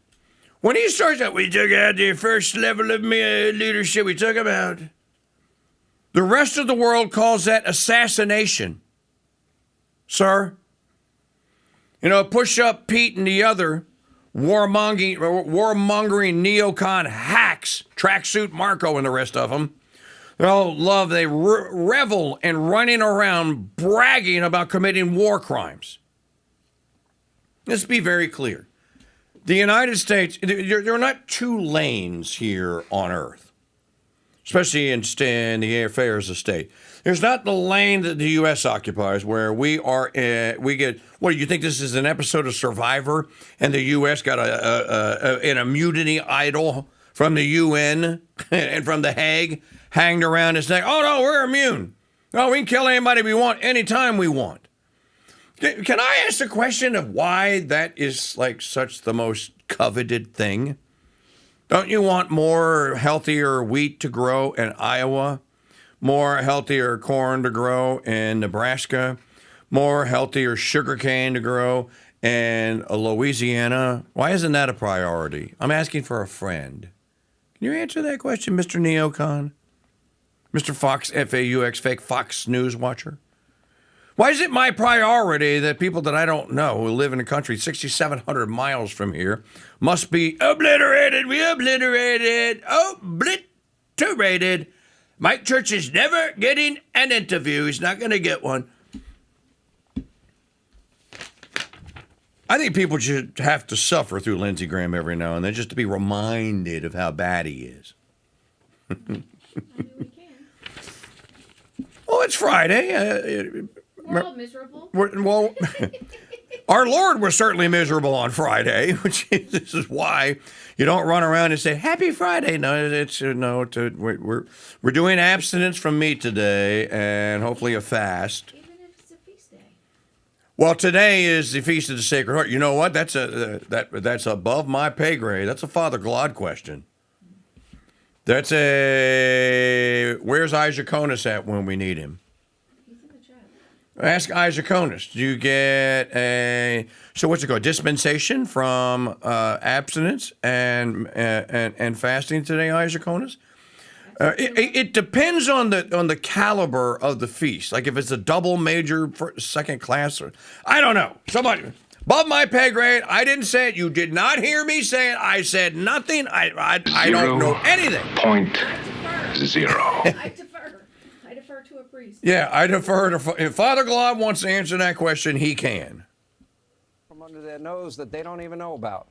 When he starts out, we took out the first level of leadership we took him out. The rest of the world calls that assassination. Sir? You know, Push Up Pete and the other warmongering neocon hacks, Tracksuit Marco and the rest of them, they revel in running around bragging about committing war crimes. Let's be very clear. The United States, there are not two lanes here on Earth, especially in the affairs of state. There's not the lane that the U.S. occupies where we get, what, do you think this is an episode of Survivor and the U.S. got an immunity idol from the UN and from The Hague hanged around his neck? Oh, no, we're immune. No, we can kill anybody we want anytime we want. Can I ask the question of why that is like such the most coveted thing? Don't you want more healthier wheat to grow in Iowa? More healthier corn to grow in Nebraska? More healthier sugarcane to grow in Louisiana? Why isn't that a priority? I'm asking for a friend. Can you answer that question, Mr. Neocon? Mr. Fox, F-A-U-X, fake Fox News watcher? Why is it my priority that people that I don't know who live in a country 6,700 miles from here must be obliterated? We obliterated. Mike Church is never getting an interview. He's not going to get one. I think people should have to suffer through Lindsey Graham every now and then just to be reminded of how bad he is. Well, it's Friday. We're all miserable. Well, our Lord was certainly miserable on Friday, which this is why you don't run around and say Happy Friday. No, we're doing abstinence from meat today, and hopefully a fast. Even if it's a feast day. Well, today is the Feast of the Sacred Heart. You know what? That's above my pay grade. That's a Father Glaude question. That's where's Isaaconis at when we need him? Ask Isaaconis. Do you get so what's it called? Dispensation from abstinence and fasting today, Isaaconis? It depends on the caliber of the feast. Like if it's a double major second class, or I don't know. Somebody above my pay grade. I didn't say it. You did not hear me say it. I said nothing. I don't know anything. 0.0. I defer to a Yeah, I defer to if Father Glob wants to answer that question, he can. From under their nose that they don't even know about.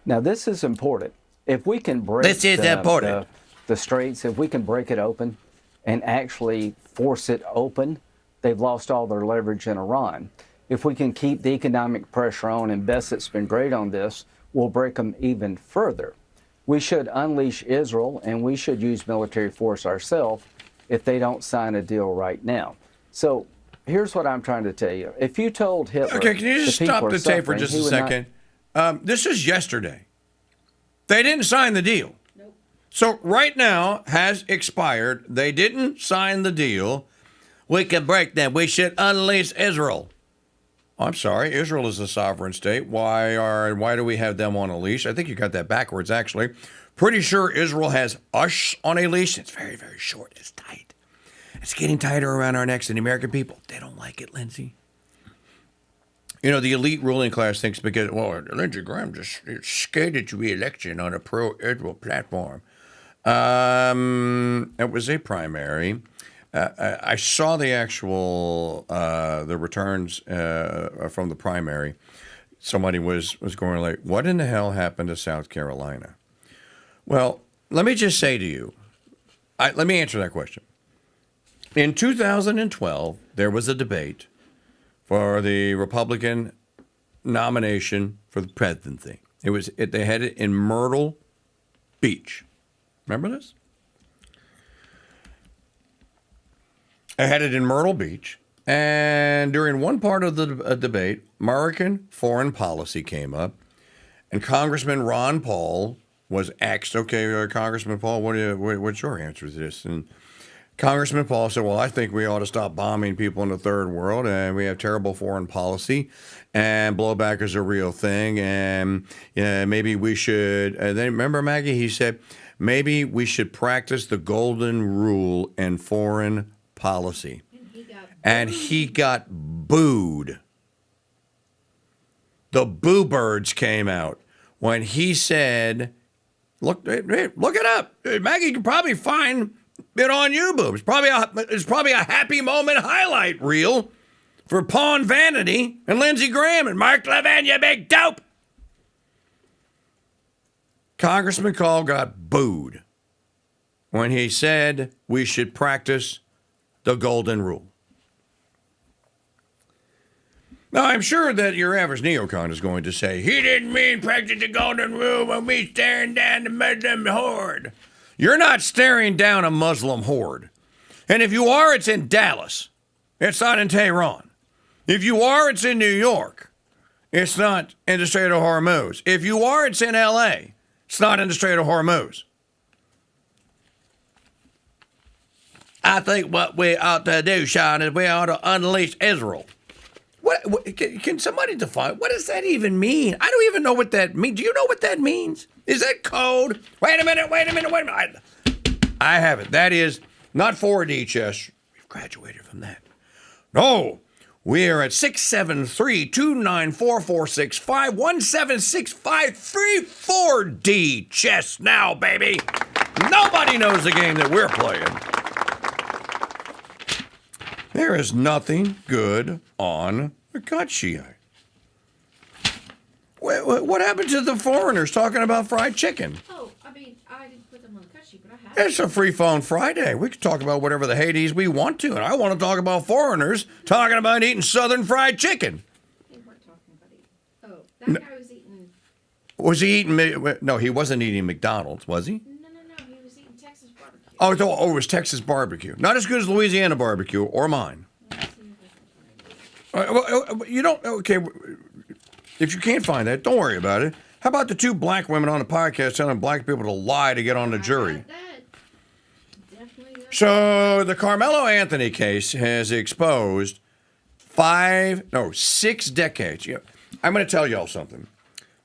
Now, this is important. If we can break the straits, if we can break it open and actually force it open, they've lost all their leverage in Iran. If we can keep the economic pressure on, and Bessett's been great on this, we'll break them even further. We should unleash Israel, and we should use military force ourselves if they don't sign a deal right now. So here's what I'm trying to tell you. If you told Hitler... Okay, can you just stop the tape for just a second? This is yesterday. They didn't sign the deal. Nope. So right now has expired. They didn't sign the deal. We can break them. We should unleash Israel. I'm sorry, Israel is a sovereign state. Why do we have them on a leash? I think you got that backwards, actually. Pretty sure Israel has us on a leash. It's very, very short. It's tight. It's getting tighter around our necks, and the American people, they don't like it, Lindsey. You know, the elite ruling class thinks because, well, Lindsey Graham just skated to re-election on a pro-Israel platform. It was a primary. I saw the actual the returns from the primary. Somebody was going like, what in the hell happened to South Carolina? Well, let me just say to you, let me answer that question. In 2012, there was a debate for the Republican nomination for the presidency. They had it in Myrtle Beach. Remember this? I had it in Myrtle Beach, and during one part of the debate, American foreign policy came up, and Congressman Ron Paul was asked, okay, Congressman Paul, what's your answer to this? And Congressman Paul said, well, I think we ought to stop bombing people in the third world, and we have terrible foreign policy, and blowback is a real thing, and maybe we should, and then remember, Maggie, he said, maybe we should practice the golden rule in foreign policy. And he got booed. The boo birds came out when he said, look it up. Maggie, you can probably find it on YouTube. It's probably a happy moment highlight reel for Pawn Vanity and Lindsey Graham and Mark Levin, you big dope. Congressman Call got booed when he said we should practice the golden rule. Now, I'm sure that your average neocon is going to say, he didn't mean practice the golden rule when we staring down the Muslim horde. You're not staring down a Muslim horde. And if you are, it's in Dallas. It's not in Tehran. If you are, it's in New York. It's not in the Strait of Hormuz. If you are, it's in L.A. It's not in the Strait of Hormuz. I think what we ought to do, Sean, is we ought to unleash Israel. What can somebody define? What does that even mean? I don't even know what that means. Do you know what that means? Is that code? Wait a minute. I have it. That is not 4D chess. We've graduated from that. No, we are at 673-294-46517653 chess now, baby. Nobody knows the game that we're playing. There is nothing good on the cut sheet. What happened to the foreigners talking about fried chicken? Oh, I mean, I didn't put them on the cut sheet, but I have. It's a free phone Friday. We can talk about whatever the Hades we want to, and I want to talk about foreigners talking about eating Southern fried chicken. They weren't talking about eating. Oh, that guy was eating. Was he eating? No, he wasn't eating McDonald's, was he? No, he was eating Texas barbecue. Oh, it was Texas barbecue. Not as good as Louisiana barbecue or mine. You don't, okay, if you can't find that, don't worry about it. How about the two black women on the podcast telling black people to lie to get on the jury? So the Carmelo Anthony case has exposed 6 decades. I'm going to tell y'all something.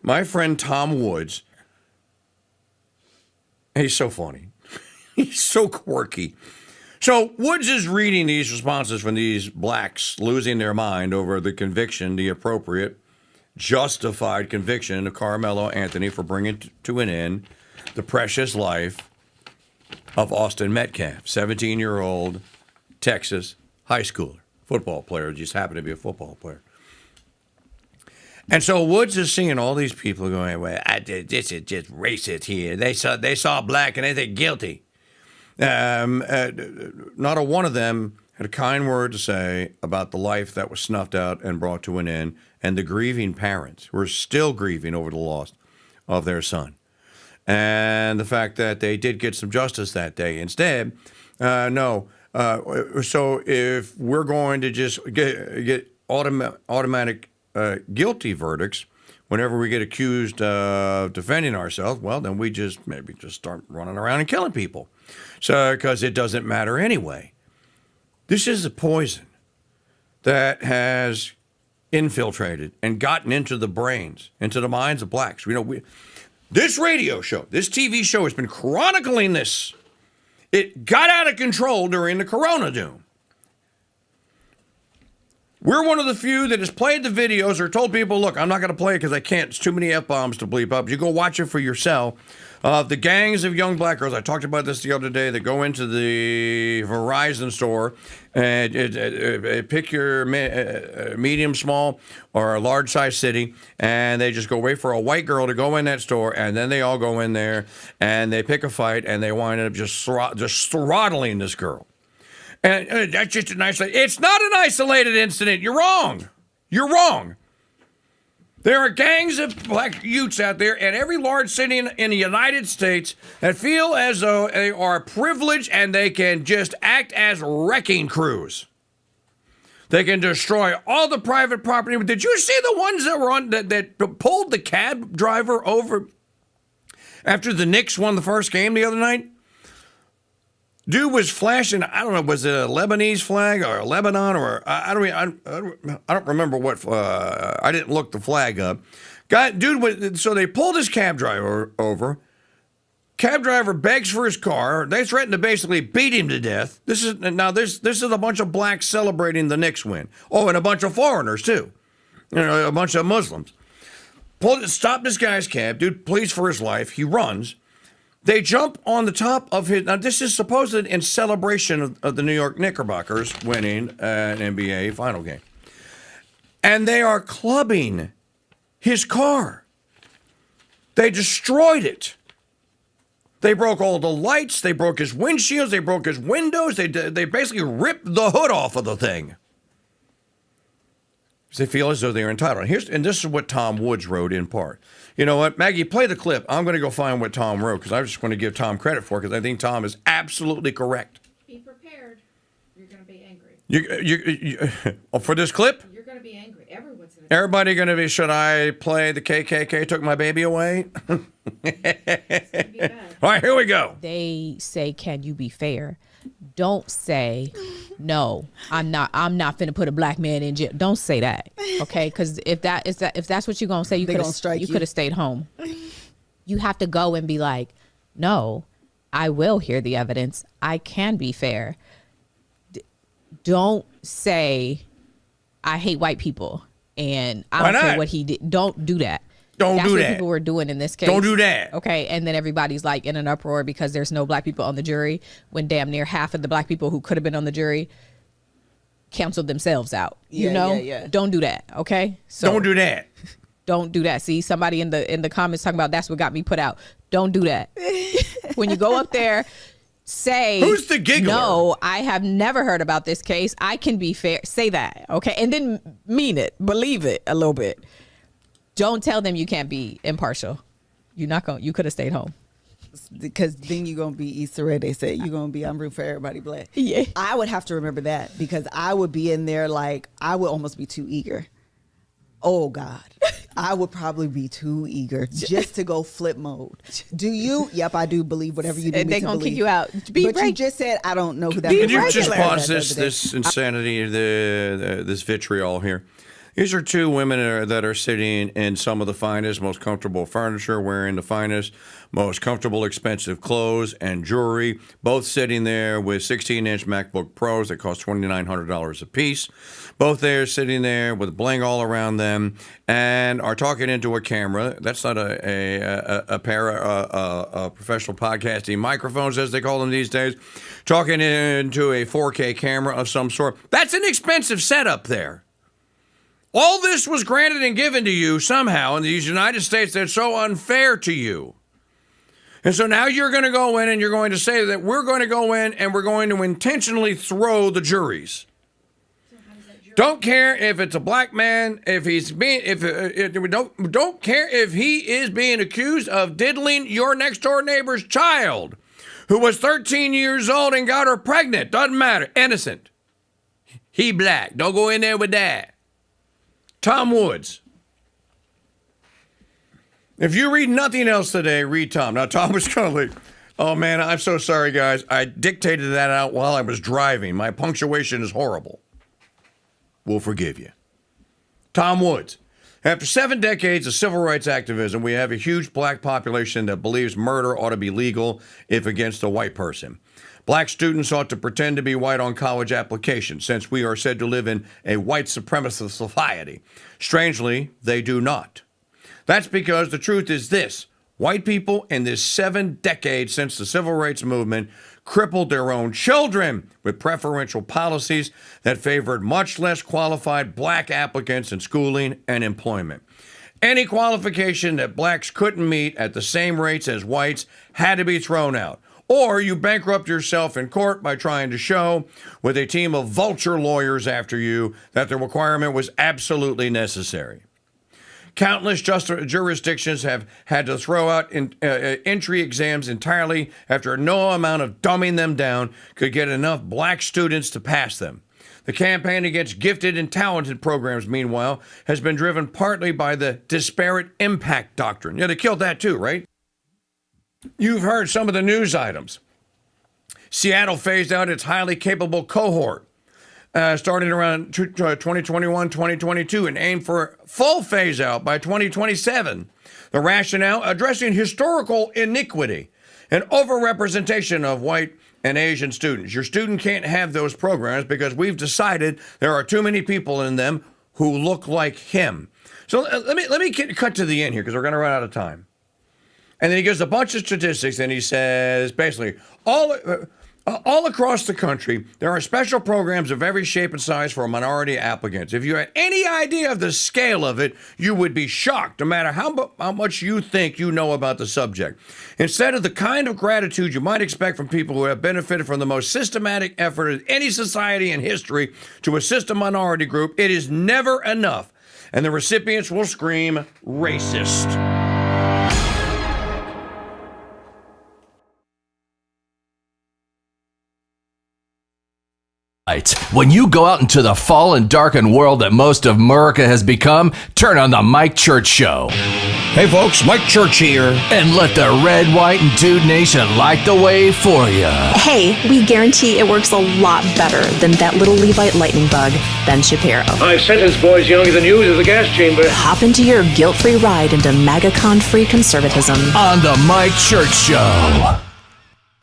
My friend Tom Woods, he's so funny. He's so quirky. So Woods is reading these responses from these blacks losing their mind over the conviction, the appropriate, justified conviction of Carmelo Anthony for bringing to an end the precious life of Austin Metcalf, 17-year-old Texas high schooler, football player, just happened to be a football player. And so Woods is seeing all these people going, well, this is just racist here. They saw black and they think guilty. Not a one of them had a kind word to say about the life that was snuffed out and brought to an end, and the grieving parents who are still grieving over the loss of their son. And the fact that they did get some justice that day. Instead, no. So if we're going to just get automatic guilty verdicts whenever we get accused of defending ourselves, well, then we maybe start running around and killing people. So, because it doesn't matter anyway. This is a poison that has infiltrated and gotten into the brains, into the minds of blacks. This radio show, this TV show has been chronicling this. It got out of control during the Corona doom. We're one of the few that has played the videos or told people, look, I'm not going to play it because I can't. It's too many F-bombs to bleep up. You go watch it for yourself. The gangs of young black girls, I talked about this the other day, that go into the Verizon store and pick your medium, small, or a large size city, and they just go wait for a white girl to go in that store, and then they all go in there, and they pick a fight, and they wind up just throttling this girl. And that's just an isolated. It's not an isolated incident. You're wrong. You're wrong. There are gangs of black youths out there in every large city in the United States that feel as though they are privileged and they can just act as wrecking crews. They can destroy all the private property. Did you see the ones that were on that pulled the cab driver over after the Knicks won the first game the other night? Dude was flashing, I don't know, was it a Lebanese flag or a Lebanon or I don't remember what. I didn't look the flag up. So they pulled his cab driver over. Cab driver begs for his car. They threaten to basically beat him to death. This is a bunch of blacks celebrating the Knicks win. Oh, and a bunch of foreigners too. A bunch of Muslims. Stop this guy's cab. Dude pleads for his life. He runs. They jump on the top of his. Now, this is supposed in celebration of the New York Knickerbockers winning an NBA final game. And they are clubbing his car. They destroyed it. They broke all the lights. They broke his windshields. They broke his windows. They basically ripped the hood off of the thing. They feel as though they're entitled. And this is what Tom Woods wrote in part. You know what, Maggie, play the clip. I'm going to go find what Tom wrote because I just want to give Tom credit for it because I think Tom is absolutely correct. Be prepared. You're going to be angry. For this clip? You're going to be angry. Everybody going to be, should I play the KKK took my baby away? All right, here we go. They say, can you be fair? Don't say, no, I'm not finna put a black man in jail. Don't say that, okay? Because if that's what you're gonna say, you could have stayed home. You have to go and be like, no, I will hear the evidence. I can be fair. Don't say, I hate white people and I don't care what he did. Don't do that. That's what people were doing in this case. Don't do that. Okay, and then everybody's like in an uproar because there's no black people on the jury when damn near half of the black people who could have been on the jury canceled themselves out. Yeah. Don't do that, okay? So don't do that. Don't do that. See, somebody in the comments talking about that's what got me put out. Don't do that. When you go up there, say, who's the giggler? No, I have never heard about this case. I can be fair. Say that, okay? And then mean it. Believe it a little bit. Don't tell them you can't be impartial. You could have stayed home. Because then you're going to be Easter egg. They say you're going to be, I'm rooting for everybody black. Yeah. I would have to remember that because I would be in there like, I would almost be too eager. Oh, God. I would probably be too eager just to go flip mode. Do you? Yep, I do believe whatever you do. And they're going to kick you out. You just said, I don't know who that is. Can you just pause this insanity, this vitriol here? These are two women that are sitting in some of the finest, most comfortable furniture, wearing the finest, most comfortable, expensive clothes and jewelry, both sitting there with 16-inch MacBook Pros that cost $2,900 a piece. Both there sitting there with bling all around them and are talking into a camera. That's not a pair of professional podcasting microphones, as they call them these days. Talking into a 4K camera of some sort. That's an expensive setup there. All this was granted and given to you somehow in these United States that's so unfair to you. And so now you're going to go in and you're going to say that we're going to go in and we're going to intentionally throw the juries. Don't care if it's a black man, if he's being, don't care if he is being accused of diddling your next door neighbor's child, who was 13 years old and got her pregnant. Doesn't matter. Innocent. He black. Don't go in there with that. Tom Woods. If you read nothing else today, read Tom. Now, Tom was going to leave. Oh, man, I'm so sorry, guys. I dictated that out while I was driving. My punctuation is horrible. We'll forgive you. Tom Woods. After 7 decades of civil rights activism, we have a huge black population that believes murder ought to be legal if against a white person. Black students ought to pretend to be white on college applications, since we are said to live in a white supremacist society. Strangely, they do not. That's because the truth is this. White people in this 7 decades since the civil rights movement crippled their own children with preferential policies that favored much less qualified black applicants in schooling and employment. Any qualification that blacks couldn't meet at the same rates as whites had to be thrown out. Or you bankrupt yourself in court by trying to show, with a team of vulture lawyers after you, that the requirement was absolutely necessary. Countless jurisdictions have had to throw out entry exams entirely after no amount of dumbing them down could get enough black students to pass them. The campaign against gifted and talented programs, meanwhile, has been driven partly by the disparate impact doctrine. Yeah, they killed that too, right? You've heard some of the news items. Seattle phased out its highly capable cohort starting around 2021, 2022, and aimed for full phase out by 2027. The rationale, addressing historical iniquity and overrepresentation of white and Asian students. Your student can't have those programs because we've decided there are too many people in them who look like him. So let me cut to the end here because we're going to run out of time. And then he gives a bunch of statistics, and he says, basically, all across the country, there are special programs of every shape and size for minority applicants. If you had any idea of the scale of it, you would be shocked, no matter how much you think you know about the subject. Instead of the kind of gratitude you might expect from people who have benefited from the most systematic effort of any society in history to assist a minority group, it is never enough. And the recipients will scream, racist. When you go out into the fallen, darkened world that most of America has become, turn on the Mike Church Show. Hey folks, Mike Church here. And let the red, white, and Dude Nation light the way for you. Hey, we guarantee it works a lot better than that little Levite lightning bug, Ben Shapiro. I've sentenced boys younger than you to the gas chamber. Hop into your guilt-free ride into MAGA-con-free conservatism. On the Mike Church Show.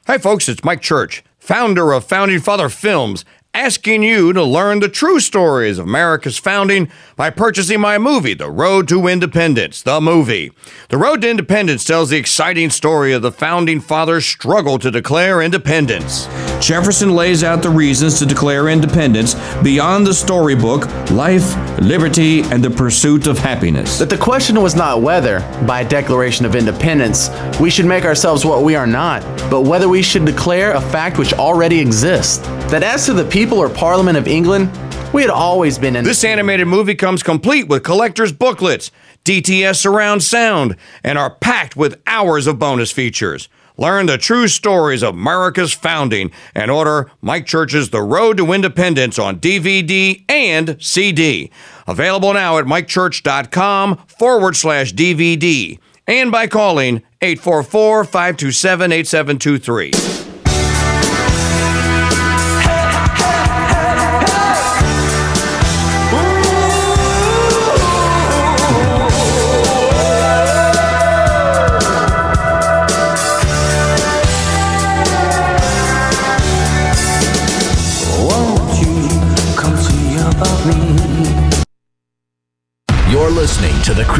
Hi folks, it's Mike Church, founder of Founding Father Films, asking you to learn the true stories of America's founding by purchasing my movie, The Road to Independence, the movie. The Road to Independence tells the exciting story of the Founding Fathers' struggle to declare independence. Jefferson lays out the reasons to declare independence beyond the storybook, life, liberty, and the pursuit of happiness. That the question was not whether, by a declaration of independence, we should make ourselves what we are not, but whether we should declare a fact which already exists. That as to the people or Parliament of England, we had always been in... This animated movie comes complete with collector's booklets, DTS surround sound, and are packed with hours of bonus features. Learn the true stories of America's founding and order Mike Church's The Road to Independence on DVD and CD. Available now at mikechurch.com/DVD and by calling 844-527-8723.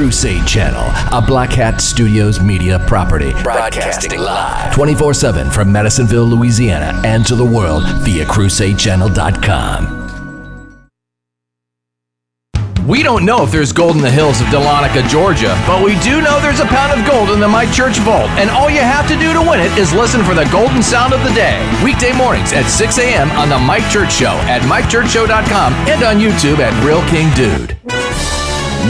Crusade Channel, a Black Hat Studios media property. Broadcasting live 24/7 from Madisonville, Louisiana, and to the world via CrusadeChannel.com. We don't know if there's gold in the hills of Dahlonega, Georgia, but we do know there's a pound of gold in the Mike Church Vault, and all you have to do to win it is listen for the golden sound of the day. Weekday mornings at 6 a.m. on The Mike Church Show at MikeChurchShow.com and on YouTube at Real King Dude.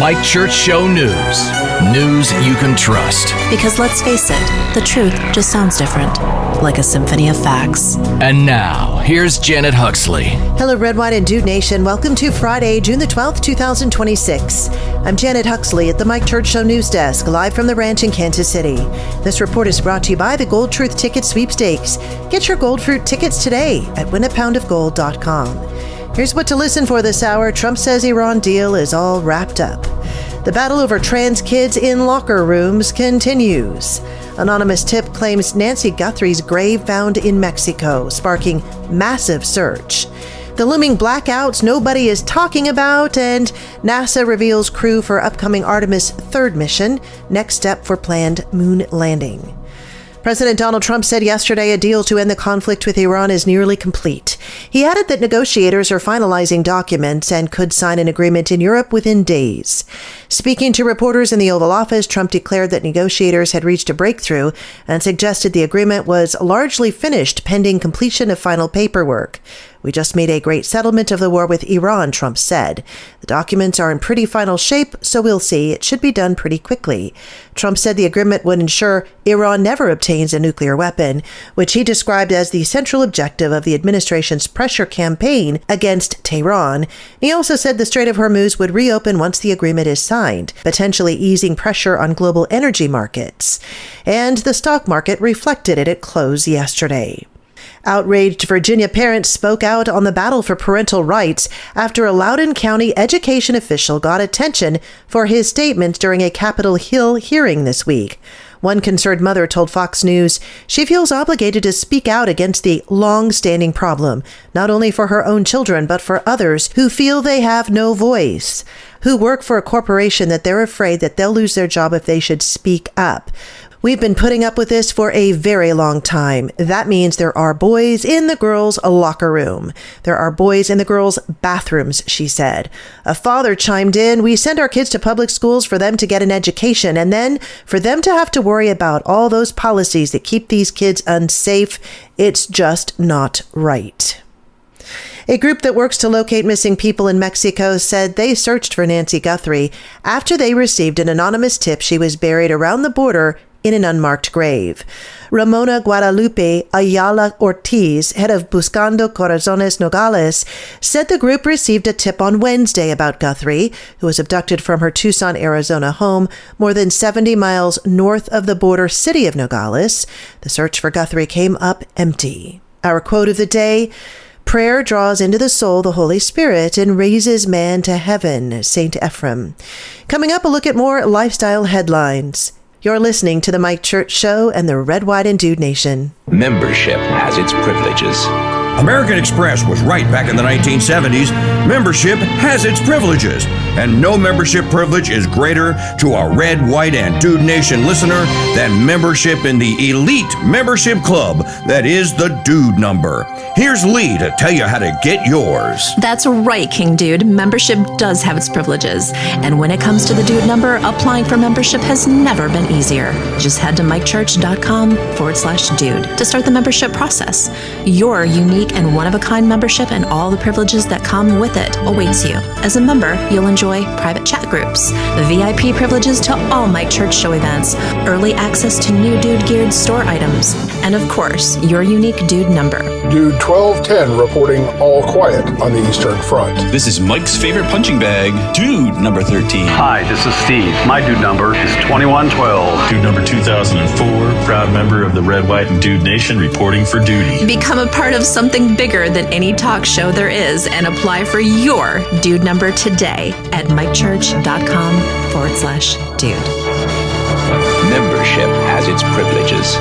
Mike Church Show News. News you can trust. Because let's face it, the truth just sounds different. Like a symphony of facts. And now, here's Janet Huxley. Hello, Red, White, and Dude Nation. Welcome to Friday, June the 12th, 2026. I'm Janet Huxley at the Mike Church Show News Desk, live from the ranch in Kansas City. This report is brought to you by the Gold Truth Ticket Sweepstakes. Get your Gold Fruit tickets today at winapoundofgold.com. Here's what to listen for this hour. Trump says Iran deal is all wrapped up. The battle over trans kids in locker rooms continues. Anonymous tip claims Nancy Guthrie's grave found in Mexico, sparking massive search. The looming blackouts nobody is talking about, and NASA reveals crew for upcoming Artemis 3rd mission, next step for planned moon landing. President Donald Trump said yesterday a deal to end the conflict with Iran is nearly complete. He added that negotiators are finalizing documents and could sign an agreement in Europe within days. Speaking to reporters in the Oval Office, Trump declared that negotiators had reached a breakthrough and suggested the agreement was largely finished pending completion of final paperwork. We just made a great settlement of the war with Iran, Trump said. The documents are in pretty final shape, so we'll see. It should be done pretty quickly. Trump said the agreement would ensure Iran never obtains a nuclear weapon, which he described as the central objective of the administration's pressure campaign against Tehran. He also said the Strait of Hormuz would reopen once the agreement is signed, potentially easing pressure on global energy markets. And the stock market reflected it at close yesterday. Outraged Virginia parents spoke out on the battle for parental rights after a Loudoun County education official got attention for his statements during a Capitol Hill hearing this week. One concerned mother told Fox News she feels obligated to speak out against the long-standing problem, not only for her own children, but for others who feel they have no voice, who work for a corporation that they're afraid that they'll lose their job if they should speak up. We've been putting up with this for a very long time. That means there are boys in the girls' locker room. There are boys in the girls' bathrooms, she said. A father chimed in, we send our kids to public schools for them to get an education, and then for them to have to worry about all those policies that keep these kids unsafe. It's just not right. A group that works to locate missing people in Mexico said they searched for Nancy Guthrie after they received an anonymous tip she was buried around the border in an unmarked grave. Ramona Guadalupe Ayala Ortiz, head of Buscando Corazones Nogales, said the group received a tip on Wednesday about Guthrie, who was abducted from her Tucson, Arizona home more than 70 miles north of the border city of Nogales. The search for Guthrie came up empty. Our quote of the day, prayer draws into the soul the Holy Spirit and raises man to heaven, St. Ephrem. Coming up, a look at more lifestyle headlines. You're listening to The Mike Church Show and the Red, White, and Dude Nation. Membership has its privileges. American Express was right back in the 1970s. Membership has its privileges, and no membership privilege is greater to a Red, White, and Dude Nation listener than membership in the elite membership club that is the Dude Number. Here's Lee to tell you how to get yours. That's right, King Dude. Membership does have its privileges. And when it comes to the Dude Number, applying for membership has never been easier. Just head to MikeChurch.com/dude to start the membership process. Your unique and one-of-a-kind membership and all the privileges that come with it awaits you. As a member, you'll enjoy private chat groups, VIP privileges to all Mike Church Show events, early access to new Dude-geared store items, and of course, your unique Dude Number. Dude 1210 reporting all quiet on the Eastern Front. This is Mike's favorite punching bag, Dude number 13. Hi, this is Steve. My Dude number is 2112. Dude number 2004, proud member of the Red, White, and Dude Nation reporting for duty. Become a part of something bigger than any talk show there is and apply for your Dude Number today at MikeChurch.com/dude. Membership has its privileges.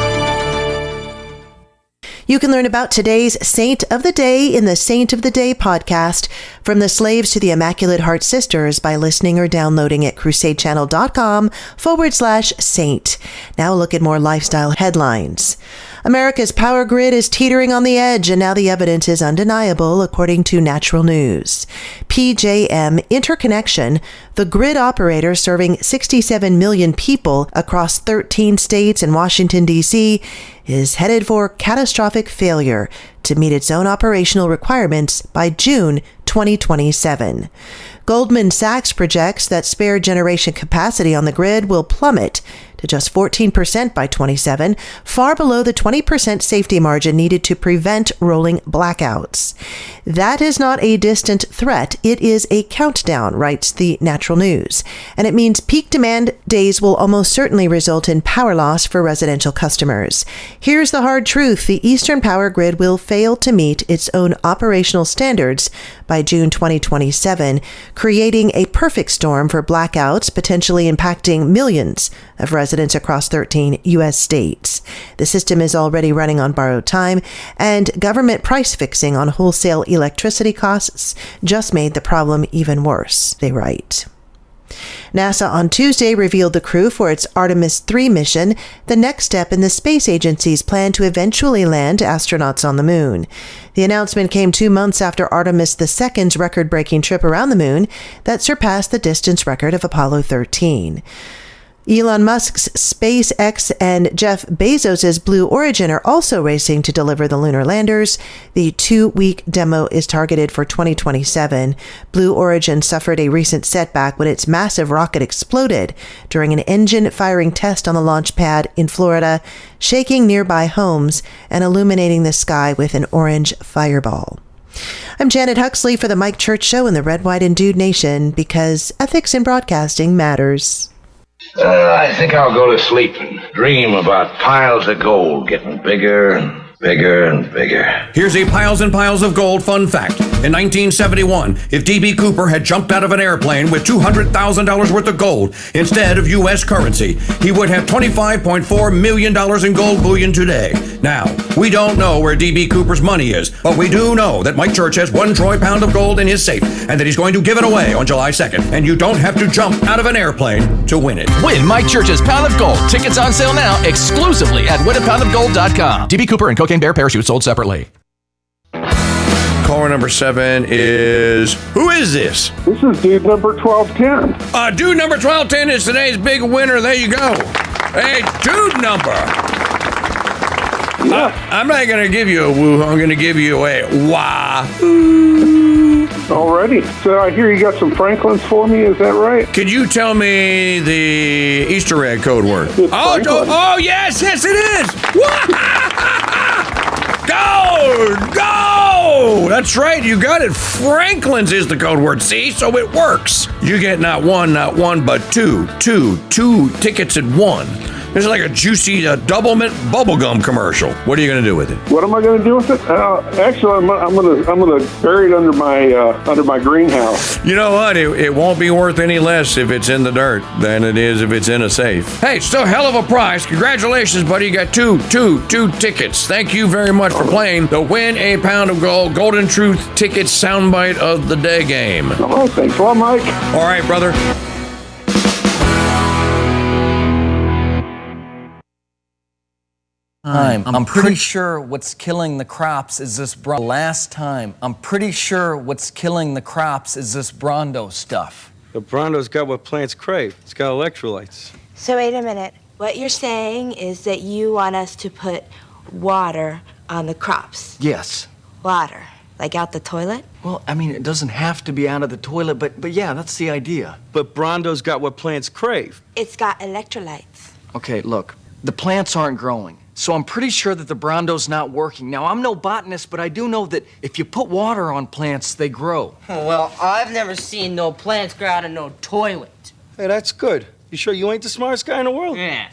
You can learn about today's Saint of the Day in the Saint of the Day podcast, From the Slaves to the Immaculate Heart Sisters, by listening or downloading at crusadechannel.com/saint. Now look at more lifestyle headlines. America's power grid is teetering on the edge, and now the evidence is undeniable, according to Natural News. PJM Interconnection, the grid operator serving 67 million people across 13 states and Washington, D.C., is headed for catastrophic failure to meet its own operational requirements by June 2027. Goldman Sachs projects that spare generation capacity on the grid will plummet to just 14% by 27, far below the 20% safety margin needed to prevent rolling blackouts. That is not a distant threat. It is a countdown, writes the Natural News. And it means peak demand days will almost certainly result in power loss for residential customers. Here's the hard truth. The Eastern Power Grid will fail to meet its own operational standards by June 2027, creating a perfect storm for blackouts, potentially impacting millions of residents across 13 U.S. states. The system is already running on borrowed time, and government price fixing on wholesale electricity costs just made the problem even worse, they write. NASA on Tuesday revealed the crew for its Artemis 3 mission, the next step in the space agency's plan to eventually land astronauts on the moon. The announcement came 2 months after Artemis II's record-breaking trip around the moon that surpassed the distance record of Apollo 13. Elon Musk's SpaceX and Jeff Bezos' Blue Origin are also racing to deliver the lunar landers. The 2-week demo is targeted for 2027. Blue Origin suffered a recent setback when its massive rocket exploded during an engine firing test on the launch pad in Florida, shaking nearby homes and illuminating the sky with an orange fireball. I'm Janet Huxley for the Mike Church Show in the Red, White, and Dude Nation, because ethics in broadcasting matters. I think I'll go to sleep and dream about piles of gold getting bigger and bigger and bigger. Here's a piles and piles of gold fun fact. In 1971, if D.B. Cooper had jumped out of an airplane with $200,000 worth of gold instead of U.S. currency, he would have $25.4 million in gold bullion today. Now, we don't know where D.B. Cooper's money is, but we do know that Mike Church has 1 troy pound of gold in his safe, and that he's going to give it away on July 2nd. And you don't have to jump out of an airplane to win it. Win Mike Church's Pound of Gold. Tickets on sale now exclusively at winapoundofgold.com. D.B. Cooper and Cocaine Bear parachute sold separately. Caller number 7 is... Who is this? This is dude number 1210. Dude number 1210 is today's big winner. There you go. Hey, dude number. Yeah. I'm not going to give you a woo. I'm going to give you a wah. Alrighty. So I hear you got some Franklins for me. Is that right? Could you tell me the Easter egg code word? Oh, yes, it is. Go! That's right, you got it. Franklin's is the code word. See, so it works. You get not one, but two tickets at one. This is like a juicy double mint bubblegum commercial. What are you going to do with it? What am I going to do with it? Actually, I'm gonna bury it under my greenhouse. You know what? It won't be worth any less if it's in the dirt than it is if it's in a safe. Hey, it's still a hell of a prize. Congratulations, buddy. You got two tickets. Thank you very much for playing the Win a Pound of Gold Golden Truth Tickets Soundbite of the Day game. Oh, thanks a lot, Mike. All right, brother. I'm pretty sure what's killing the crops is this last time. I'm pretty sure what's killing the crops is this Brondo stuff. The Brondo's got what plants crave. It's got electrolytes. So wait a minute. What you're saying is that you want us to put water on the crops? Yes. Water? Like out the toilet? Well, I mean, it doesn't have to be out of the toilet, but yeah, that's the idea. But Brondo's got what plants crave. It's got electrolytes. Okay, look, the plants aren't growing. So I'm pretty sure that the Brondo's not working. Now, I'm no botanist, but I do know that if you put water on plants, they grow. Well, I've never seen no plants grow out of no toilet. Hey, that's good. You sure you ain't the smartest guy in the world? Yeah.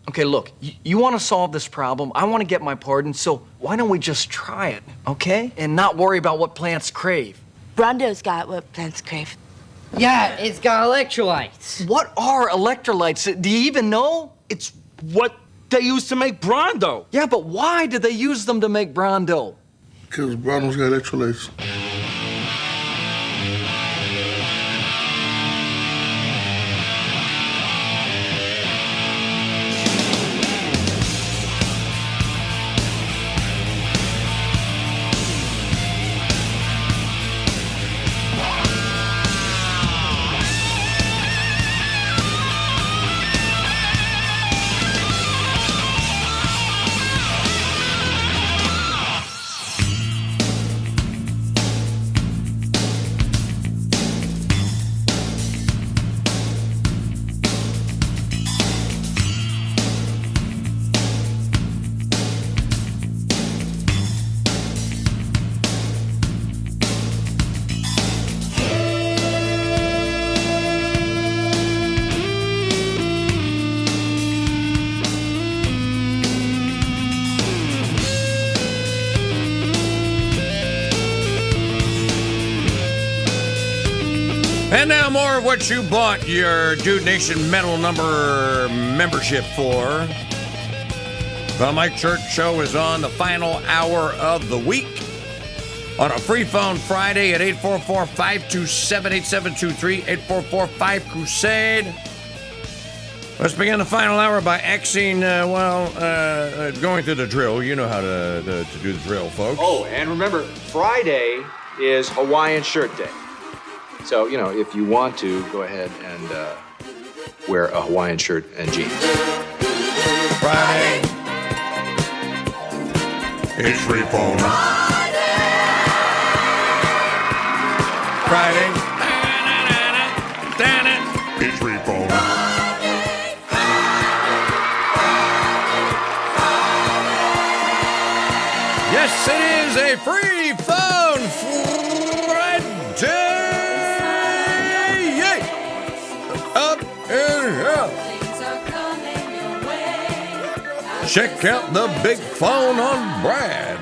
Okay, look, you want to solve this problem. I want to get my pardon, so why don't we just try it, okay? And not worry about what plants crave. Brondo's got what plants crave. Yeah, it's got electrolytes. What are electrolytes? Do you even know? It's what they used to make Brondo. Yeah, but why did they use them to make Brondo? Because Brondo's got electrolytes. And now more of what you bought your Dude Nation Metal Number membership for. The Mike Church Show is on the final hour of the week. On a free phone Friday at 844-527-8723, 844-5-Crusade. Let's begin the final hour by Xing, going through the drill. You know how to do the drill, folks. Oh, and remember, Friday is Hawaiian Shirt Day. So, you know, if you want to, go ahead and wear a Hawaiian shirt and jeans. Friday. It's free phone. Friday. It's free phone. Yes, it is a free phone Friday. Up and up. Check out the big phone on Brad.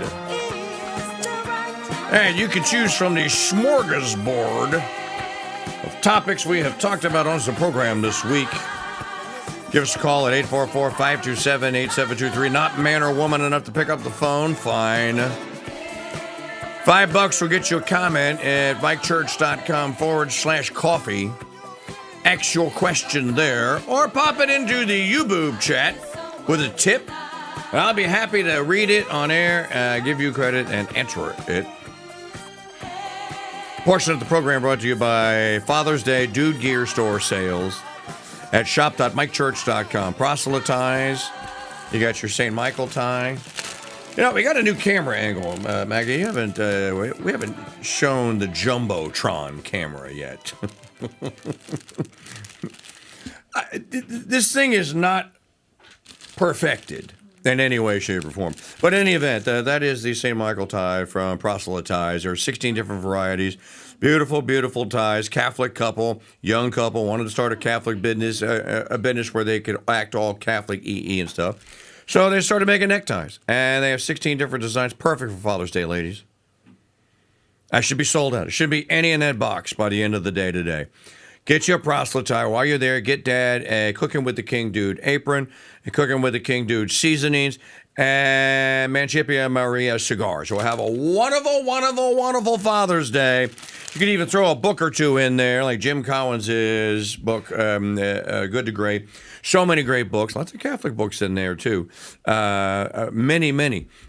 And you can choose from the smorgasbord of topics we have talked about on the program this week. Give us a call at 844-527-8723. Not man or woman enough to pick up the phone? Fine. $5 will get you a comment at mikechurch.com/coffee. X your question there, or pop it into the YouTube chat with a tip. And I'll be happy to read it on air, give you credit, and answer it. Portion of the program brought to you by Father's Day Dude Gear Store sales at shop.mikechurch.com. Proselytize. You got your St. Michael tie. You know, we got a new camera angle, Maggie. We haven't shown the Jumbotron camera yet. This thing is not perfected in any way, shape, or form. But in any event, that is the St. Michael tie from Proselytize. There are 16 different varieties. Beautiful, beautiful ties. Catholic couple, young couple, wanted to start a Catholic business, a business where they could act all Catholic EE and stuff. So they started making neckties. And they have 16 different designs. Perfect for Father's Day, ladies. I should be sold out. It should be any in that box by the end of the day today. Get you a proselyte. While you're there, get Dad a Cooking with the KingDude apron, a Cooking with the KingDude seasonings, and Manchipia Maria cigars. We'll have a wonderful, wonderful, wonderful Father's Day. You could even throw a book or two in there, like Jim Collins' book, Good to Great. So many great books. Lots of Catholic books in there, too. Many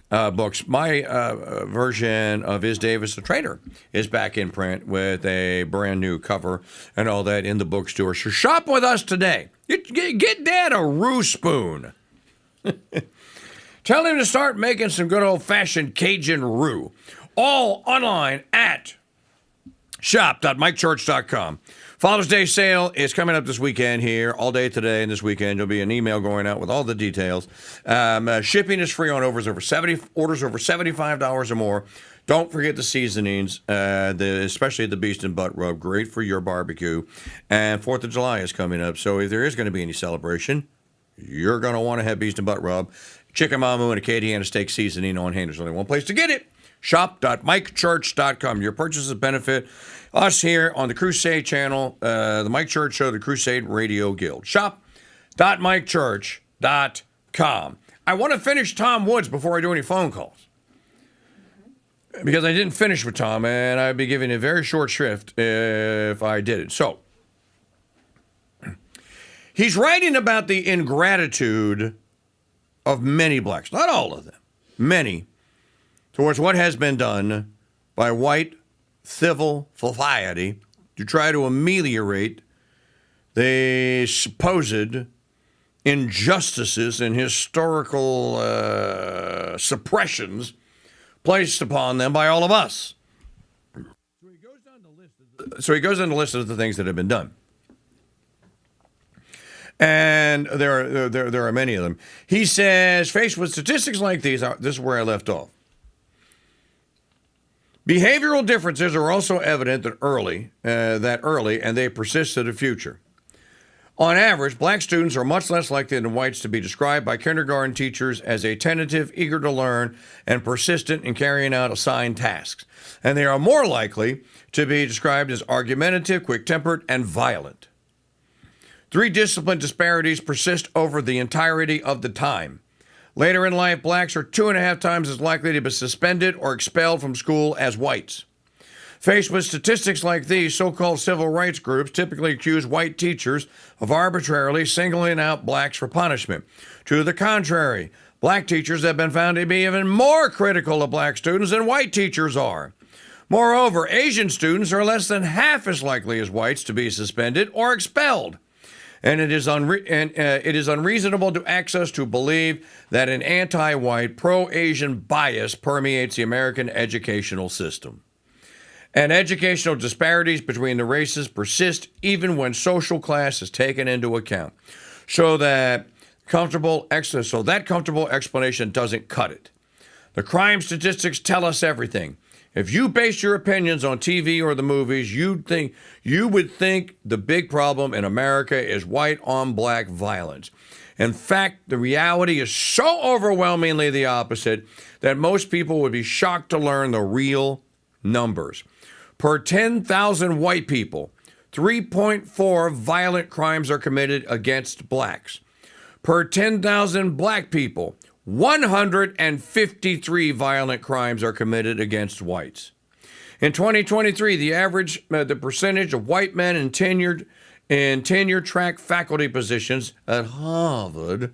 books. My version of Is Davis a Traitor is back in print with a brand new cover and all that in the bookstore. So shop with us today. Get Dad a roux spoon. Tell him to start making some good old-fashioned Cajun roux. All online at shop.mikechurch.com. Father's Day sale is coming up this weekend here, all day today and this weekend. There'll be an email going out with all the details. Shipping is free on orders over $75 or more. Don't forget the seasonings, especially the Beast and Butt Rub. Great for your barbecue. And 4th of July is coming up, so if there is going to be any celebration, you're going to want to have Beast and Butt Rub, Chicken Mamu, and a Acadiana steak seasoning on hand. There's only one place to get it. Shop.mikechurch.com. Your purchases benefit us here on the Crusade channel, the Mike Church Show, the Crusade Radio Guild. Shop.mikechurch.com. calm. I want to finish Tom Woods before I do any phone calls, because I didn't finish with Tom, and I'd be giving a very short shrift if I did it. So, he's writing about the ingratitude of many blacks, not all of them, many, towards what has been done by white civil society to try to ameliorate the supposed injustices and historical suppressions placed upon them by all of us. So he goes down the list of the things that have been done. And there are many of them. He says, faced with statistics like these, this is where I left off. Behavioral differences are also evident that early, and they persist to the future. On average, black students are much less likely than whites to be described by kindergarten teachers as attentive, eager to learn, and persistent in carrying out assigned tasks. And they are more likely to be described as argumentative, quick-tempered, and violent. 3 discipline disparities persist over the entirety of the time. Later in life, blacks are 2.5 times as likely to be suspended or expelled from school as whites. Faced with statistics like these, so-called civil rights groups typically accuse white teachers of arbitrarily singling out blacks for punishment. To the contrary, black teachers have been found to be even more critical of black students than white teachers are. Moreover, Asian students are less than half as likely as whites to be suspended or expelled. And it is unreasonable to ask us to believe that an anti-white, pro-Asian bias permeates the American educational system. And educational disparities between the races persist even when social class is taken into account. So that comfortable explanation doesn't cut it. The crime statistics tell us everything. If you base your opinions on TV or the movies, you would think the big problem in America is white on black violence. In fact, the reality is so overwhelmingly the opposite that most people would be shocked to learn the real numbers. Per 10,000 white people, 3.4 violent crimes are committed against blacks. Per 10,000 black people, 153 violent crimes are committed against whites. In 2023, the percentage of white men in tenured track faculty positions at Harvard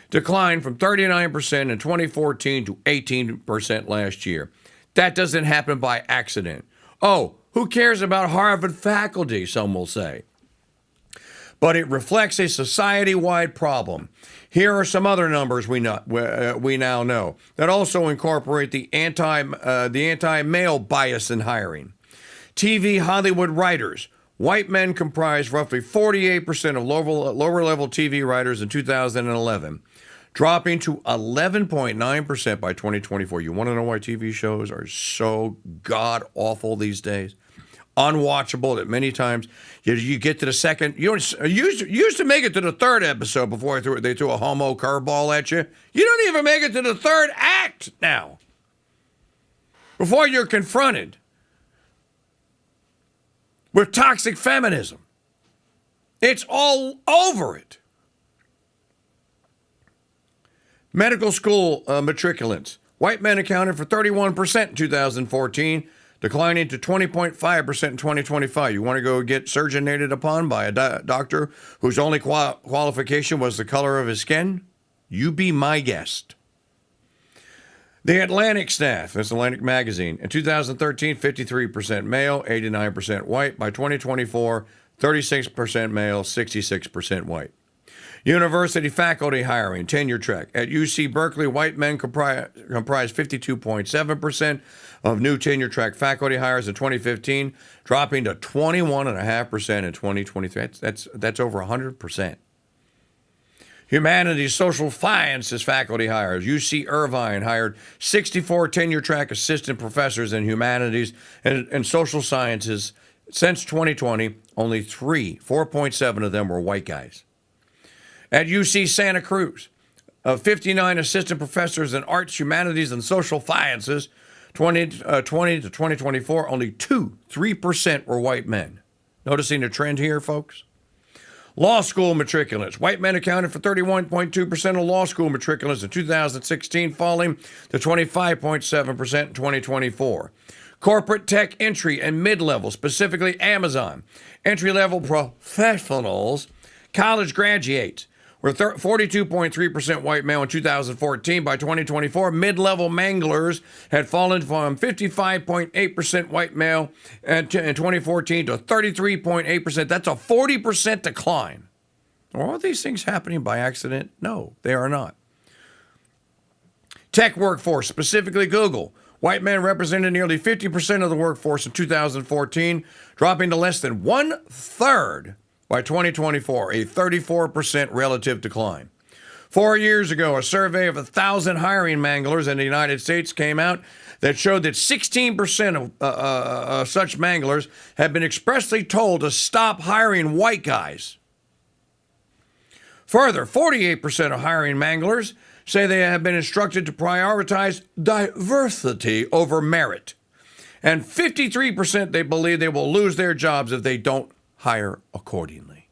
declined from 39% in 2014 to 18% last year. That doesn't happen by accident. Oh, who cares about Harvard faculty, some will say. But it reflects a society-wide problem. Here are some other numbers we now know that also incorporate the anti-male bias in hiring. TV Hollywood writers. White men comprised roughly 48% of lower-level TV writers in 2011, dropping to 11.9% by 2024. You want to know why TV shows are so god-awful these days? Unwatchable that many times you get to the second. You used to make it to the third episode before they threw a homo curveball at you. You don't even make it to the third act now before you're confronted with toxic feminism. It's all over it. Medical school matriculants. White men accounted for 31% in 2014, declining to 20.5% in 2025. You want to go get surgeonated upon by a doctor whose only qualification was the color of his skin? You be my guest. The Atlantic staff, that's Atlantic Magazine. In 2013, 53% male, 89% white. By 2024, 36% male, 66% white. University faculty hiring, tenure track. At UC Berkeley, white men comprise 52.7% of new tenure track faculty hires in 2015, dropping to 21.5% in 2023. That's over 100%. Humanities, social sciences faculty hires. UC Irvine hired 64 tenure track assistant professors in humanities and social sciences. Since 2020, only 4.7 of them were white guys. At UC Santa Cruz, of 59 assistant professors in arts, humanities, and social sciences, 2020 to 2024, only 3% were white men. Noticing a trend here, folks? Law school matriculants. White men accounted for 31.2% of law school matriculants in 2016, falling to 25.7% in 2024. Corporate tech entry and mid-level, specifically Amazon. Entry-level professionals, college graduates, were 42.3% white male in 2014. By 2024, mid-level manglers had fallen from 55.8% white male in 2014 to 33.8%. That's a 40% decline. Are all these things happening by accident? No, they are not. Tech workforce, specifically Google. White men represented nearly 50% of the workforce in 2014, dropping to less than 1/3 by 2024, a 34% relative decline. 4 years ago, a survey of 1,000 hiring manglers in the United States came out that showed that 16% of such manglers had been expressly told to stop hiring white guys. Further, 48% of hiring manglers say they have been instructed to prioritize diversity over merit. And 53% they believe they will lose their jobs if they don't hire accordingly.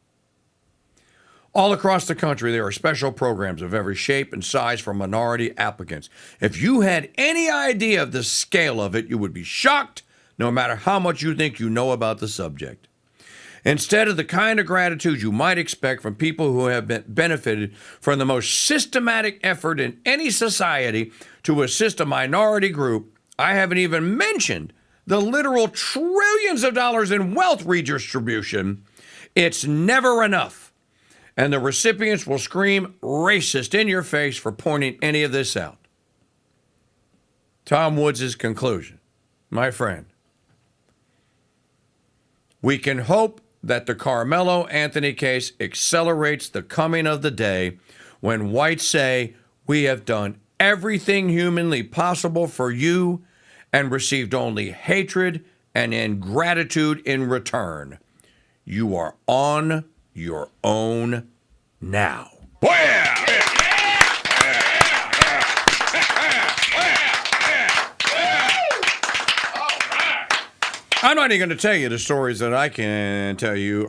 All across the country, there are special programs of every shape and size for minority applicants. If you had any idea of the scale of it, you would be shocked, no matter how much you think you know about the subject. Instead of the kind of gratitude you might expect from people who have benefited from the most systematic effort in any society to assist a minority group, I haven't even mentioned the literal trillions of dollars in wealth redistribution. It's never enough. And the recipients will scream racist in your face for pointing any of this out. Tom Woods' conclusion. My friend, we can hope that the Carmelo Anthony case accelerates the coming of the day when whites say, we have done everything humanly possible for you and received only hatred and ingratitude in return. You are on your own now. I'm not even going to tell you the stories that I can tell you,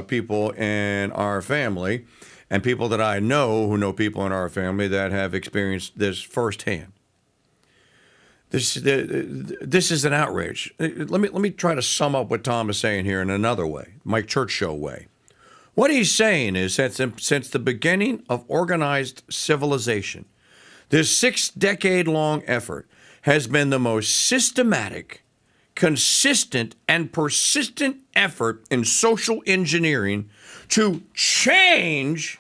people in our family and people that I know who know people in our family that have experienced this firsthand. This is an outrage. Let me try to sum up what Tom is saying here in another way, Mike Church Show way. What he's saying is that since the beginning of organized civilization, this 6-decade-long effort has been the most systematic, consistent, and persistent effort in social engineering to change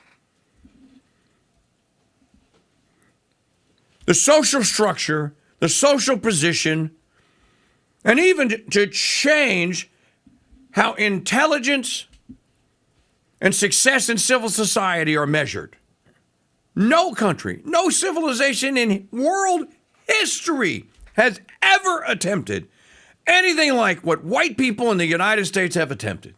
the social structure, the social position, and even to change how intelligence and success in civil society are measured. No country, no civilization in world history has ever attempted anything like what white people in the United States have attempted.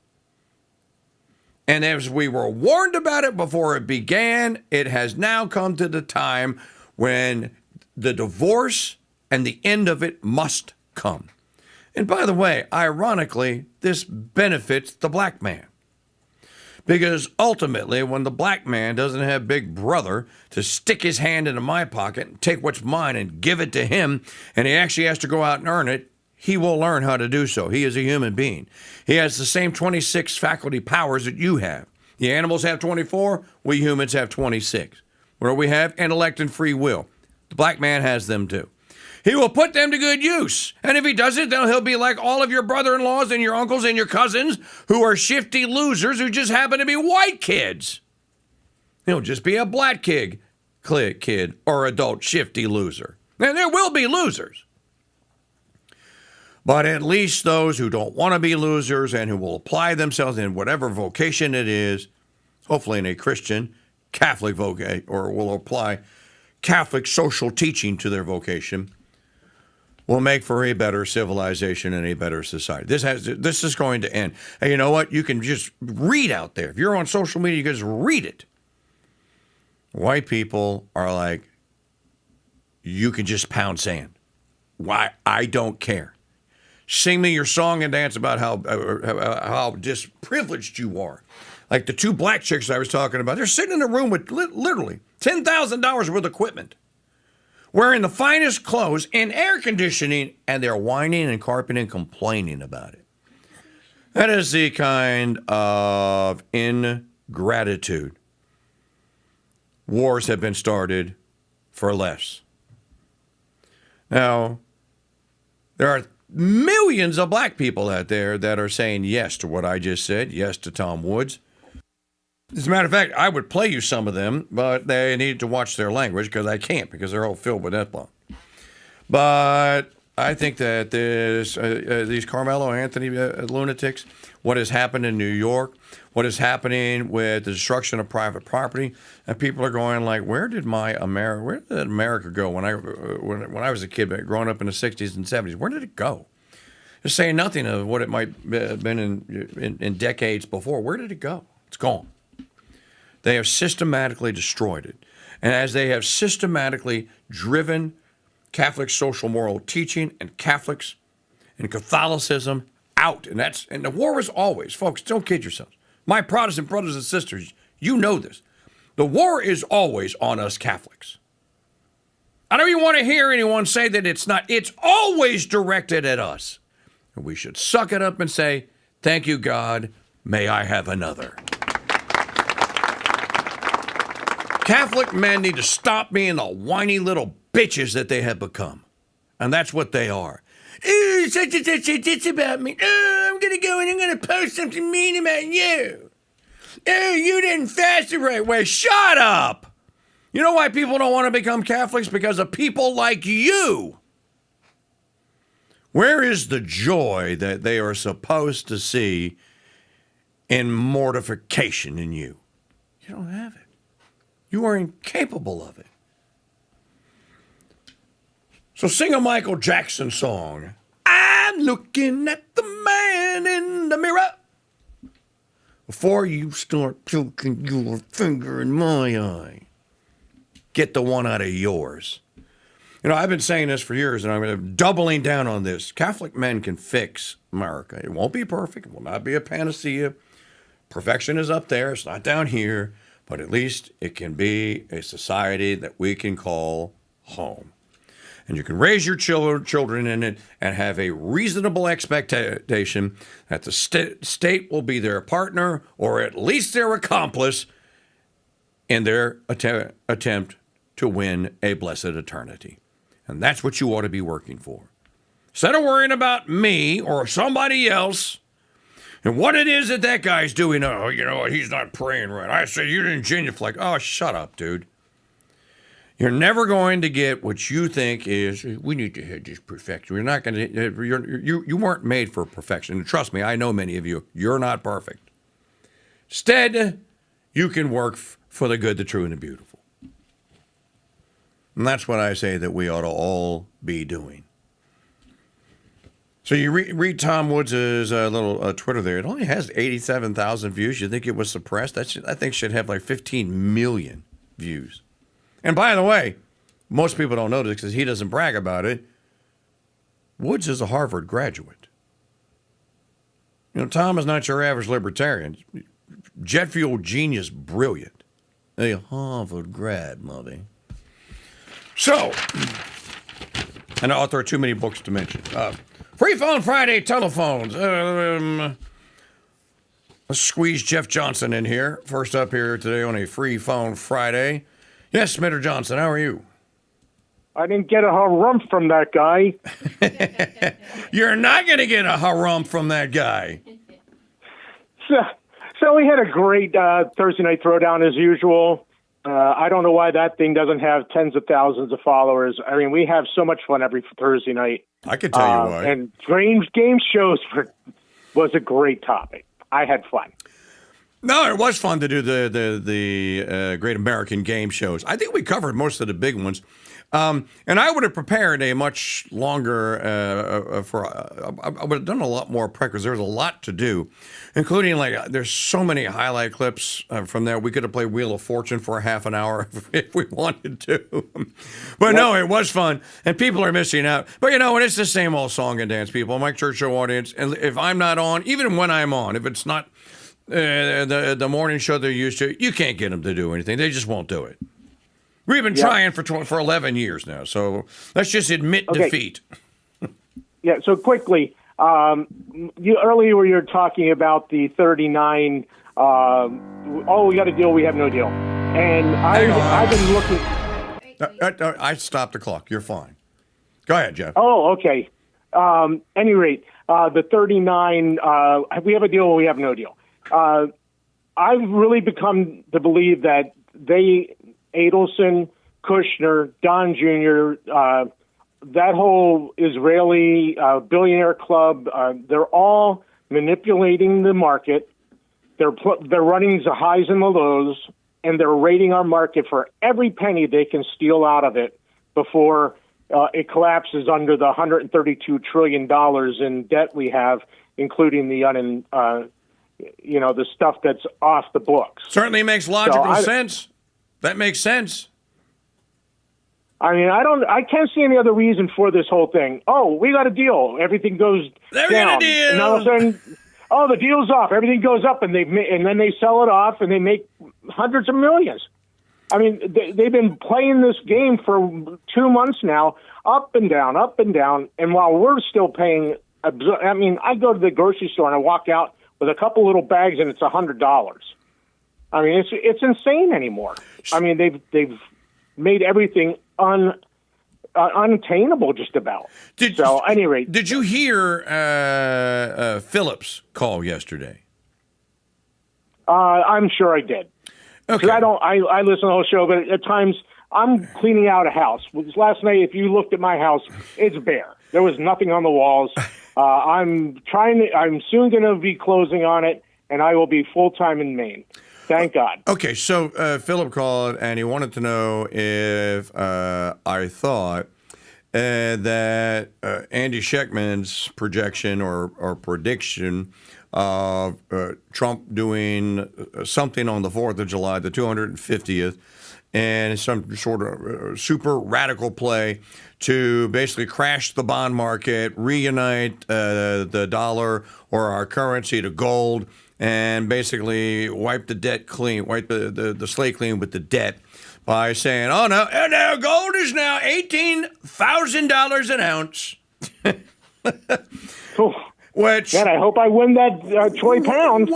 And as we were warned about it before it began, it has now come to the time when the divorce and the end of it must come. And by the way, ironically, this benefits the black man. Because ultimately, when the black man doesn't have Big Brother to stick his hand into my pocket and take what's mine and give it to him, and he actually has to go out and earn it, he will learn how to do so. He is a human being. He has the same 26 faculty powers that you have. The animals have 24. We humans have 26. Where we have intellect and free will. The black man has them too. He will put them to good use. And if he doesn't, then he'll be like all of your brother-in-laws and your uncles and your cousins who are shifty losers who just happen to be white kids. He'll just be a black kid or adult shifty loser. And there will be losers. But at least those who don't want to be losers and who will apply themselves in whatever vocation it is, hopefully in a Christian, Catholic vocation, or will apply Catholic social teaching to their vocation, will make for a better civilization and a better society. This is going to end. And you know what? You can just read out there. If you're on social media, you can just read it. White people are like, you can just pound sand. Why? I don't care. Sing me your song and dance about how just privileged you are. Like the two black chicks I was talking about, they're sitting in a room with literally $10,000 worth of equipment, wearing the finest clothes and air conditioning, and they're whining and carping and complaining about it. That is the kind of ingratitude. Wars have been started for less. Now, there are millions of black people out there that are saying yes to what I just said, yes to Tom Woods. As a matter of fact, I would play you some of them, but they need to watch their language because I can't, because they're all filled with F-bomb. But I think that these Carmelo Anthony lunatics, what has happened in New York, what is happening with the destruction of private property, and people are going like, where did America go when I was a kid, growing up in the 60s and 70s? Where did it go? They're saying nothing of what it might have been in decades before. Where did it go? It's gone. They have systematically destroyed it. And as they have systematically driven Catholic social moral teaching and Catholics and Catholicism out, and the war is always, folks, don't kid yourselves. My Protestant brothers and sisters, you know this. The war is always on us Catholics. I don't even want to hear anyone say that it's not. It's always directed at us. And we should suck it up and say, thank you, God. May I have another. Catholic men need to stop being the whiny little bitches that they have become. And that's what they are. Ooh, such and such, it's about me. Oh, I'm going to go and I'm going to post something mean about you. Oh, you didn't fast the right way. Shut up. You know why people don't want to become Catholics? Because of people like you. Where is the joy that they are supposed to see in mortification in you? You don't have it. You are incapable of it. So sing a Michael Jackson song. I'm looking at the man in the mirror. Before you start poking your finger in my eye, get the one out of yours. You know, I've been saying this for years, and I'm doubling down on this. Catholic men can fix America. It won't be perfect. It will not be a panacea. Perfection is up there. It's not down here. But at least it can be a society that we can call home. And you can raise your children in it and have a reasonable expectation that the state will be their partner or at least their accomplice in their attempt to win a blessed eternity. And that's what you ought to be working for. Instead of worrying about me or somebody else and what it is that guy's doing. Oh, you know what? He's not praying right. I say you didn't genuflect. Oh, shut up, dude. You're never going to get what you think is, we need to hit this perfection. You're not going to, you weren't made for perfection. And trust me, I know many of you, you're not perfect. Instead, you can work for the good, the true, and the beautiful. And that's what I say that we ought to all be doing. So you read Tom Woods' little Twitter there. It only has 87,000 views. You think it was suppressed? I think should have like 15 million views. And by the way, most people don't know this because he doesn't brag about it. Woods is a Harvard graduate. You know, Tom is not your average libertarian. Jet fuel genius, brilliant. A Harvard grad, mother. So, and author of too many books to mention. Free Phone Friday telephones. Let's squeeze Jeff Johnson in here. First up here today on a Free Phone Friday. Yes, Smitter Johnson, how are you? I didn't get a harumph from that guy. You're not going to get a harumph from that guy. So we had a great Thursday night throwdown as usual. I don't know why that thing doesn't have tens of thousands of followers. I mean, we have so much fun every Thursday night. I can tell you why. And game shows was a great topic. I had fun. No, it was fun to do the Great American Game shows. I think we covered most of the big ones. And I would have prepared a much longer, I would have done a lot more prep because there's a lot to do, including there's so many highlight clips from there. We could have played Wheel of Fortune for a half an hour if we wanted to. But no, it was fun, and people are missing out. But you know what? It's the same old song and dance, people. Mike Church Show audience, and if I'm not on, even when I'm on, if it's not the morning show they're used to, you can't get them to do anything. They just won't do it. We've been trying for 11 years now, so let's just admit defeat. Yeah, so quickly, earlier you were talking about the 39, we got a deal, we have no deal. And I've been looking... I stopped the clock. You're fine. Go ahead, Jeff. Oh, okay. Any rate, the 39, we have a deal, we have no deal. I've really become to believe that Adelson, Kushner, Don Jr., that whole Israeli billionaire club, they're all manipulating the market. They're running the highs and the lows, and they're rating our market for every penny they can steal out of it before it collapses under the $132 trillion in debt we have, including the the stuff that's off the books. Certainly makes logical sense. That makes sense. I mean, I can't see any other reason for this whole thing. Oh, we got a deal. Everything goes down. Got a deal. And all of a sudden, the deal's off. Everything goes up, and then they sell it off, and they make hundreds of millions. I mean, they've been playing this game for 2 months now, up and down. And while we're still paying, I go to the grocery store and I walk out with a couple little bags, and it's $100. I mean, it's insane anymore. I mean, they've made everything unattainable just about. At any rate, did you hear Phillips call yesterday? I'm sure I did. Okay. I listen to the whole show, but at times I'm cleaning out a house. Last night, if you looked at my house, it's bare. There was nothing on the walls. I'm soon going to be closing on it, and I will be full-time in Maine. Thank God. Okay, so Philip called, and he wanted to know if I thought that Andy Schechtman's projection or prediction of Trump doing something on the 4th of July, the 250th, and some sort of super radical play to basically crash the bond market, reunite the dollar or our currency to gold, and basically wipe the debt clean, wipe the slate clean with the debt by saying, oh, no, and now gold is now $18,000 an ounce. Which, man, I hope I win that 20 pounds.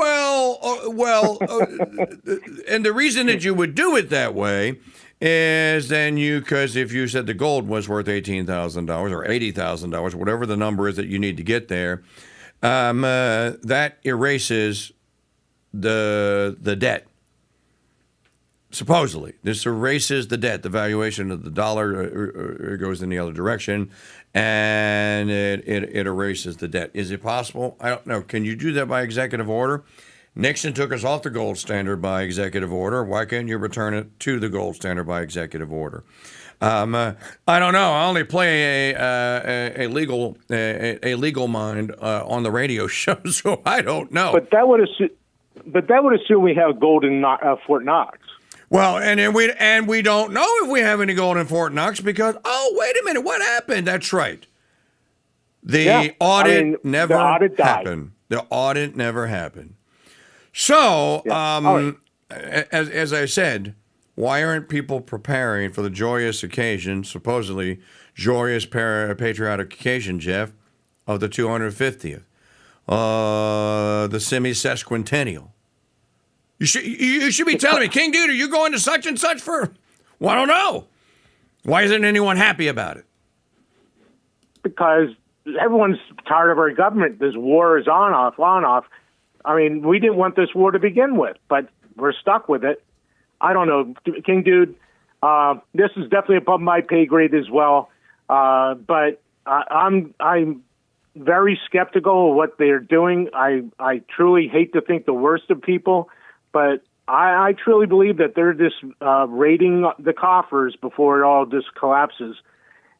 And the reason that you would do it that way is because if you said the gold was worth $18,000 or $80,000, whatever the number is that you need to get there, that erases the debt. Supposedly, this erases the debt. The valuation of the dollar goes in the other direction, and it erases the debt. Is it possible? I don't know. Can you do that by executive order? Nixon took us off the gold standard by executive order. Why can't you return it to the gold standard by executive order? I don't know. I only play a legal mind on the radio show, so I don't know. But that would assume we have gold in Fort Knox. Well, and we don't know if we have any gold in Fort Knox because wait a minute, what happened? That's right. The audit never happened. The audit never happened. So, as I said, why aren't people preparing for the joyous occasion, supposedly joyous patriotic occasion, Jeff, of the 250th, the semi-sesquicentennial? You should be telling me, KingDude, are you going to such and such for? Well, I don't know. Why isn't anyone happy about it? Because everyone's tired of our government. This war is on, off. I mean, we didn't want this war to begin with, but we're stuck with it. I don't know, KingDude. This is definitely above my pay grade as well. But I'm very skeptical of what they're doing. I truly hate to think the worst of people, but I truly believe that they're just raiding the coffers before it all just collapses,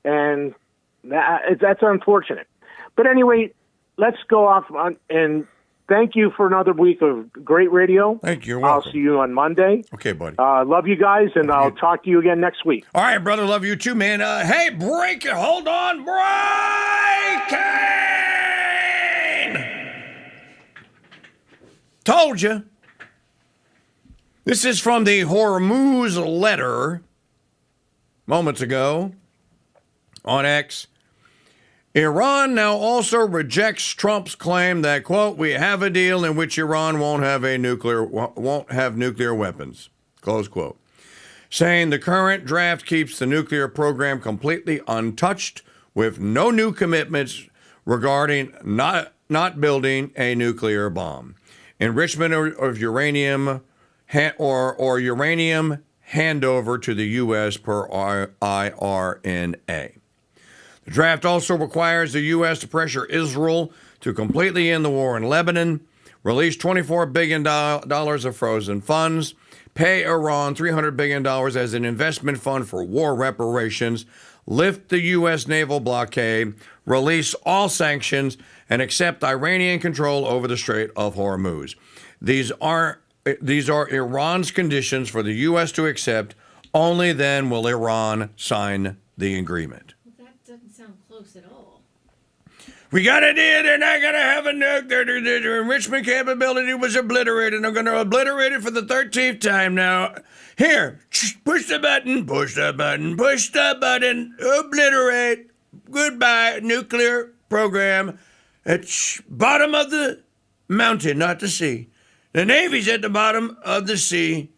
and that's unfortunate. But anyway, let's go off and. Thank you for another week of great radio. Thank you. You're welcome. I'll see you on Monday. Okay, buddy. Love you guys, and I'll talk to you again next week. All right, brother. Love you too, man. Hey, break it. Hold on. Breaking! Told you. This is from the Hormuz letter moments ago on X. Iran now also rejects Trump's claim that, quote, we have a deal in which Iran won't have nuclear weapons, close quote. Saying the current draft keeps the nuclear program completely untouched with no new commitments regarding not building a nuclear bomb. Enrichment of uranium or uranium handover to the U.S. per IRNA. The draft also requires the U.S. to pressure Israel to completely end the war in Lebanon, release $24 billion of frozen funds, pay Iran $300 billion as an investment fund for war reparations, lift the U.S. naval blockade, release all sanctions, and accept Iranian control over the Strait of Hormuz. These are Iran's conditions for the U.S. to accept. Only then will Iran sign the agreement. Well, that doesn't sound close at all. We got a deal. They're not going to have a nuke. Their enrichment capability was obliterated. I'm going to obliterate it for the 13th time now. Here, push the button, push the button, push the button, obliterate. Goodbye, nuclear program. It's bottom of the mountain, not the sea. The Navy's at the bottom of the sea.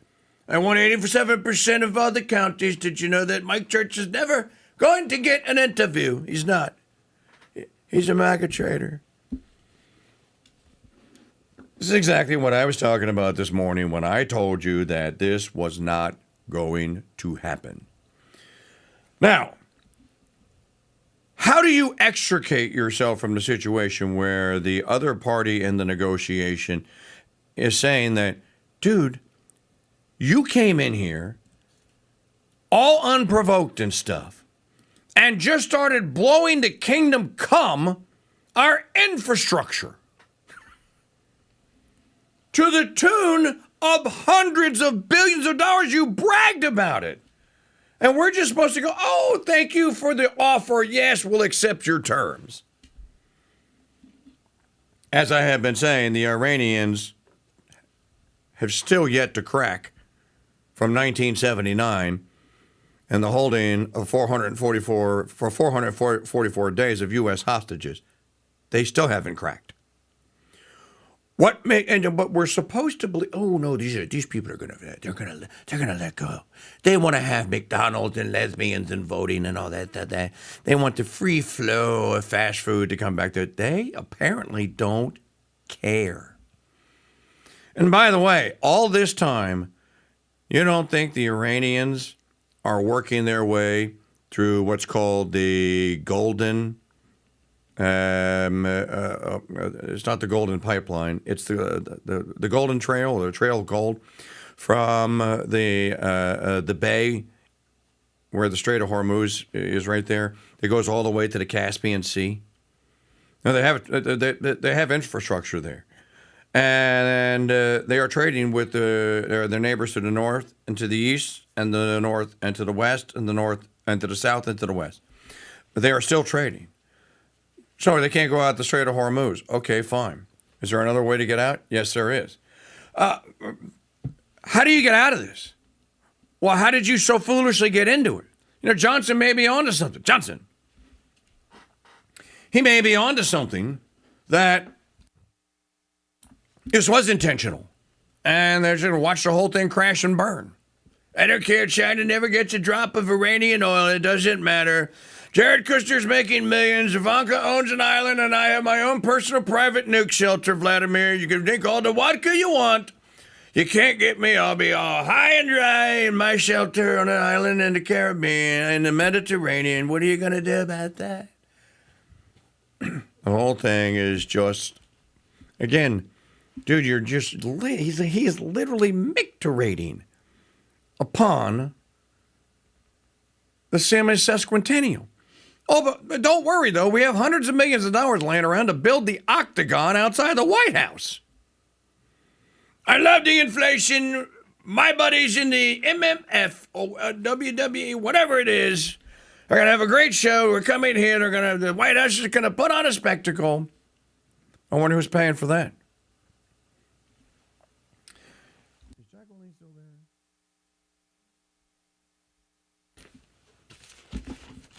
I won 87% of all the counties. Did you know that Mike Church is never going to get an interview? He's not. He's a MAGA traitor. This is exactly what I was talking about this morning when I told you that this was not going to happen. Now, how do you extricate yourself from the situation where the other party in the negotiation is saying that, dude, you came in here all unprovoked and stuff and just started blowing the kingdom come, our infrastructure, to the tune of hundreds of billions of dollars. You bragged about it. And we're just supposed to go, oh, thank you for the offer. Yes, we'll accept your terms. As I have been saying, the Iranians have still yet to crack from 1979 and the holding of 444 days of U.S. hostages. They still haven't cracked. But we're supposed to believe. Oh no, these people are gonna let go. They want to have McDonald's and lesbians and voting and all that. They want the free flow of fast food to come back to it. They apparently don't care. And by the way, all this time, you don't think the Iranians are working their way through what's called the golden. It's not the Golden Pipeline. It's the Golden Trail, or the Trail of Gold, from the bay where the Strait of Hormuz is right there. It goes all the way to the Caspian Sea. Now they have infrastructure there, and they are trading with their neighbors to the north and to the east, and the north and to the west, and the north and to the south and to the west. But they are still trading. So they can't go out the Strait of Hormuz. Okay, fine. Is there another way to get out? Yes, there is. How do you get out of this? Well, how did you so foolishly get into it? You know, Johnson may be onto something. Johnson. He may be onto something that this was intentional. And they're just going to watch the whole thing crash and burn. I don't care. China never gets a drop of Iranian oil. It doesn't matter. Jared Kushner's making millions. Ivanka owns an island, and I have my own personal private nuke shelter, Vladimir. You can drink all the vodka you want. You can't get me. I'll be all high and dry in my shelter on an island in the Caribbean, in the Mediterranean. What are you going to do about that? The whole thing is just, again, dude, you're just, he is literally micturating upon the semi-sesquicentennial. Oh, but don't worry, though. We have hundreds of millions of dollars laying around to build the Octagon outside the White House. I love the inflation. My buddies in the MMF, WWE, whatever it is, are going to have a great show. We're coming here. The White House is going to put on a spectacle. I wonder who's paying for that.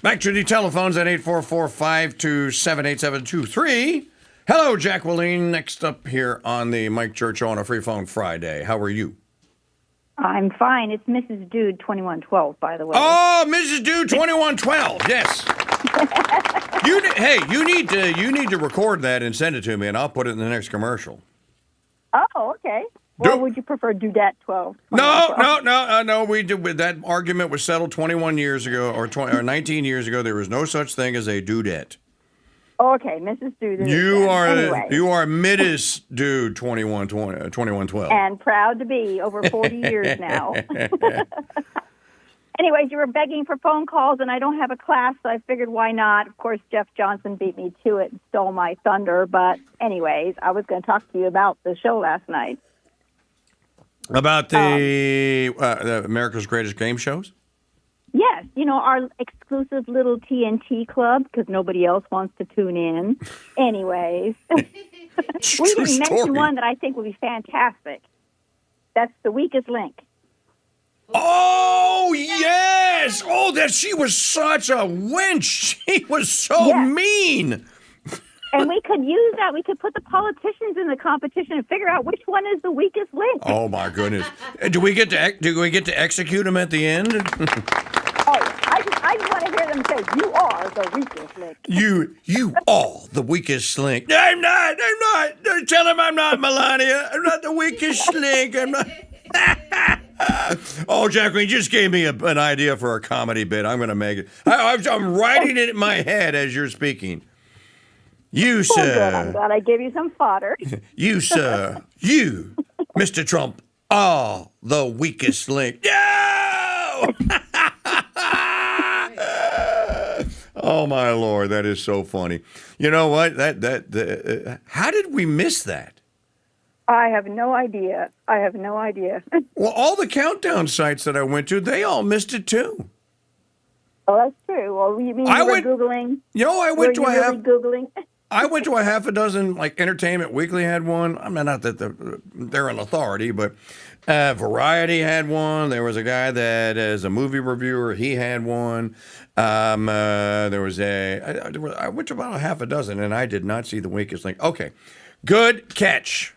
Back to the telephones at 844-527-8723. Hello, Jacqueline. Next up here on the Mike Church on a Free Phone Friday. How are you? I'm fine. It's Mrs. Dude 2112, by the way. Oh, Mrs. Dude 2112. Yes. You need to record that and send it to me, and I'll put it in the next commercial. Oh, okay. Or would you prefer Dudette 12? No. We did. That argument was settled 21 years ago or 19 years ago. There was no such thing as a dudette. Okay, Mrs. Dude. You are anyway. Mrs. Dude 2112. And proud to be over 40 years now. Anyways, you were begging for phone calls, and I don't have a class, so I figured why not. Of course, Jeff Johnson beat me to it and stole my thunder. But anyways, I was going to talk to you about the show last night. About the America's Greatest Game Shows? Yes, our exclusive little TNT club, because nobody else wants to tune in. Anyways, we didn't mention one that I think would be fantastic. That's The Weakest Link. Oh, yes! Oh, she was such a wench. She was so mean. And we could use that. We could put the politicians in the competition and figure out which one is the weakest link. Oh my goodness! Do we get to execute them at the end? I just want to hear them say, "You are the weakest link." You are the weakest link. I'm not. Tell him I'm not, Melania. I'm not the weakest link. I'm not. Oh, Jacqueline, you just gave me an idea for a comedy bit. I'm going to make it. I'm writing it in my head as you're speaking. You, sir. Good. I'm glad I gave you some fodder. You, sir. You, Mr. Trump, are the weakest link. No! Oh, my Lord. That is so funny. You know what? How did we miss that? I have no idea. Well, all the countdown sites that I went to, they all missed it, too. Oh, that's true. Well, you mean you were Googling? I went to Googling? I went to a half a dozen, like Entertainment Weekly had one. I mean, not that they're an authority, but Variety had one. There was a guy that is a movie reviewer. He had one. I went to about a half a dozen, and I did not see The Weakest Link. Okay, good catch.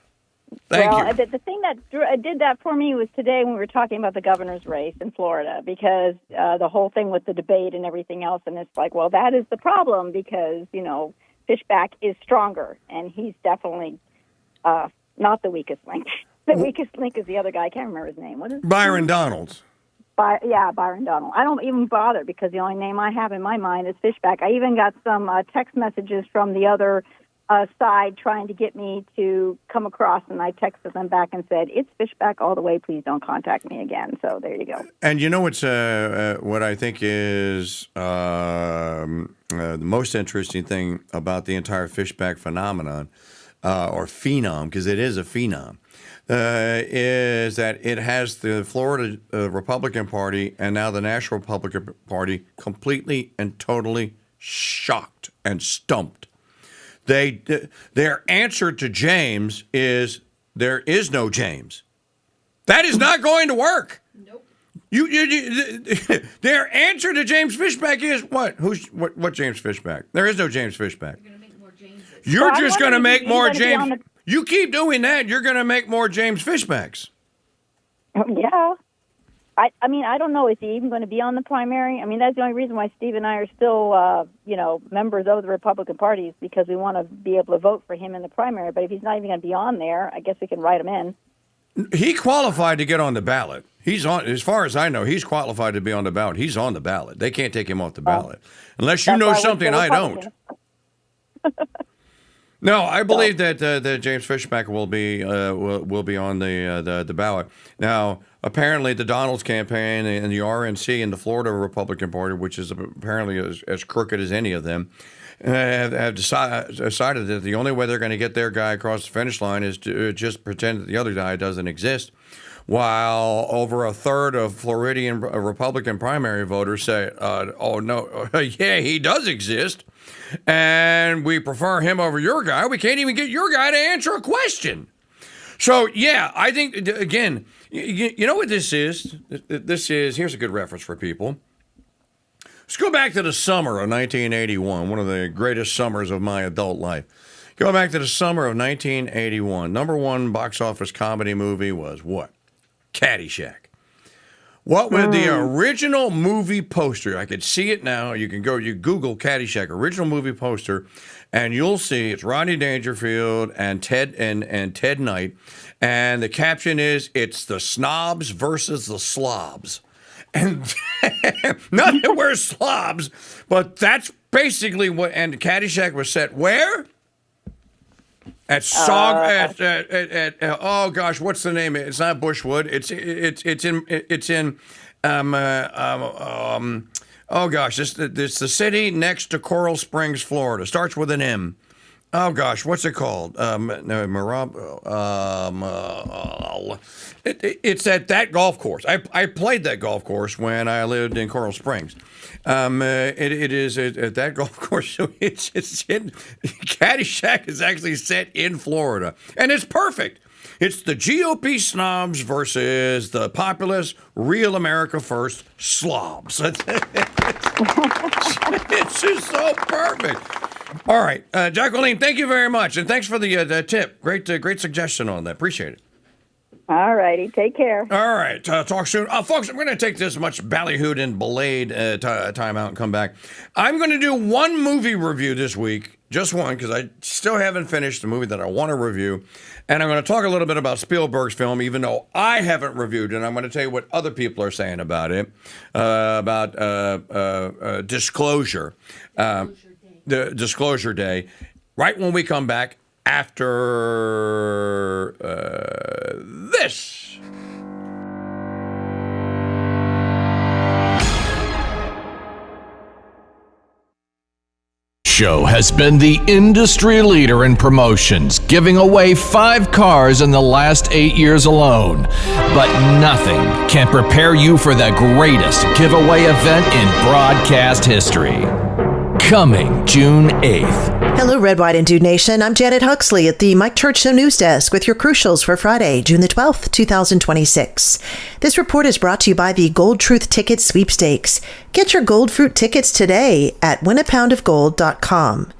Thank you. The thing that did that for me was today when we were talking about the governor's race in Florida, because the whole thing with the debate and everything else, and it's like, well, that is the problem because, Fishback is stronger, and he's definitely not the weakest link. The weakest link is the other guy. I can't remember his name. What is Byron Donalds. Byron Donald. I don't even bother because the only name I have in my mind is Fishback. I even got some text messages from the other side trying to get me to come across, and I texted them back and said, "It's Fishback all the way. Please don't contact me again." So there you go. And it's what I think is the most interesting thing about the entire Fishback phenomenon, or phenom, because it is a phenom, is that it has the Florida Republican Party and now the National Republican Party completely and totally shocked and stumped. Their answer to James is there is no James. That is not going to work. Nope. Their answer to James Fishback is what? What James Fishback? There is no James Fishback. You're just going to make more James. You keep doing that, you're going to make more James Fishbacks. Yeah. I mean, I don't know. Is he even going to be on the primary? I mean, that's the only reason why Steve and I are still, members of the Republican Party is because we want to be able to vote for him in the primary. But if he's not even going to be on there, I guess we can write him in. He qualified to get on the ballot. He's on, as far as I know, he's qualified to be on the ballot. He's on the ballot. They can't take him off the ballot. Unless you know something I don't. No, I believe that James Fishback will be on the ballot. Now, apparently, the Donalds campaign and the RNC and the Florida Republican Party, which is apparently as crooked as any of them, have decided that the only way they're going to get their guy across the finish line is to just pretend that the other guy doesn't exist. While over a third of Floridian Republican primary voters say, "Oh no, yeah, he does exist." And we prefer him over your guy. We can't even get your guy to answer a question. So, yeah, I think, again, you know what this is? This is, here's a good reference for people. Let's go back to the summer of 1981, one of the greatest summers of my adult life. Go back to the summer of 1981. Number one box office comedy movie was what? Caddyshack. What was the original movie poster? I could see it now. You Google Caddyshack original movie poster, and you'll see it's Rodney Dangerfield and Ted Knight, and the caption is, "It's the snobs versus the slobs." And not that we're slobs, but that's basically what. And Caddyshack was set where? At oh gosh, what's the name? It's not Bushwood. It's in oh gosh, it's the city next to Coral Springs, Florida. Starts with an M. Oh gosh, what's it called? It's at that golf course. I played that golf course when I lived in Coral Springs. It is at that golf course. So it's Caddyshack is actually set in Florida, and it's perfect. It's the GOP snobs versus the populist, real America first slobs. It's just so perfect. All right, Jacqueline, thank you very much, and thanks for the tip. Great suggestion on that. Appreciate it. All righty, take care. All right, talk soon. Folks, I'm going to take this much ballyhooed and belayed time out and come back. I'm going to do one movie review this week, just one, because I still haven't finished the movie that I want to review. And I'm going to talk a little bit about Spielberg's film, even though I haven't reviewed it. I'm going to tell you what other people are saying about it, about Disclosure. The Disclosure Day, right when we come back after this. Show has been the industry leader in promotions, giving away 5 cars in the last 8 years alone. But nothing can prepare you for the greatest giveaway event in broadcast history. Coming June 8th. Hello, Red, White, and Dude Nation. I'm Janet Huxley at the Mike Church Show News Desk with your crucials for Friday, June the 12th, 2026. This report is brought to you by the Gold Truth Ticket Sweepstakes. Get your Gold Fruit tickets today at winapoundofgold.com.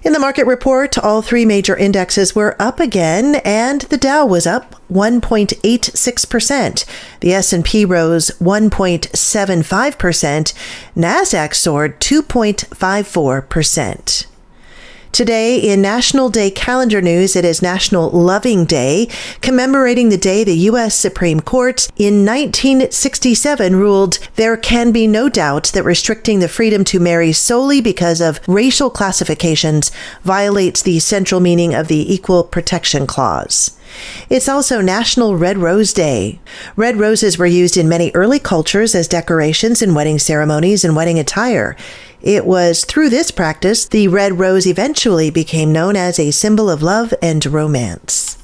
In the market report, all 3 major indexes were up again, and the Dow was up 1.86%. The S&P rose 1.75%. NASDAQ soared 2.54%. Today, in National Day calendar news, it is National Loving Day, commemorating the day the U.S. Supreme Court in 1967 ruled there can be no doubt that restricting the freedom to marry solely because of racial classifications violates the central meaning of the Equal Protection Clause. It's also National Red Rose Day. Red roses were used in many early cultures as decorations in wedding ceremonies and wedding attire. It was through this practice the red rose eventually became known as a symbol of love and romance.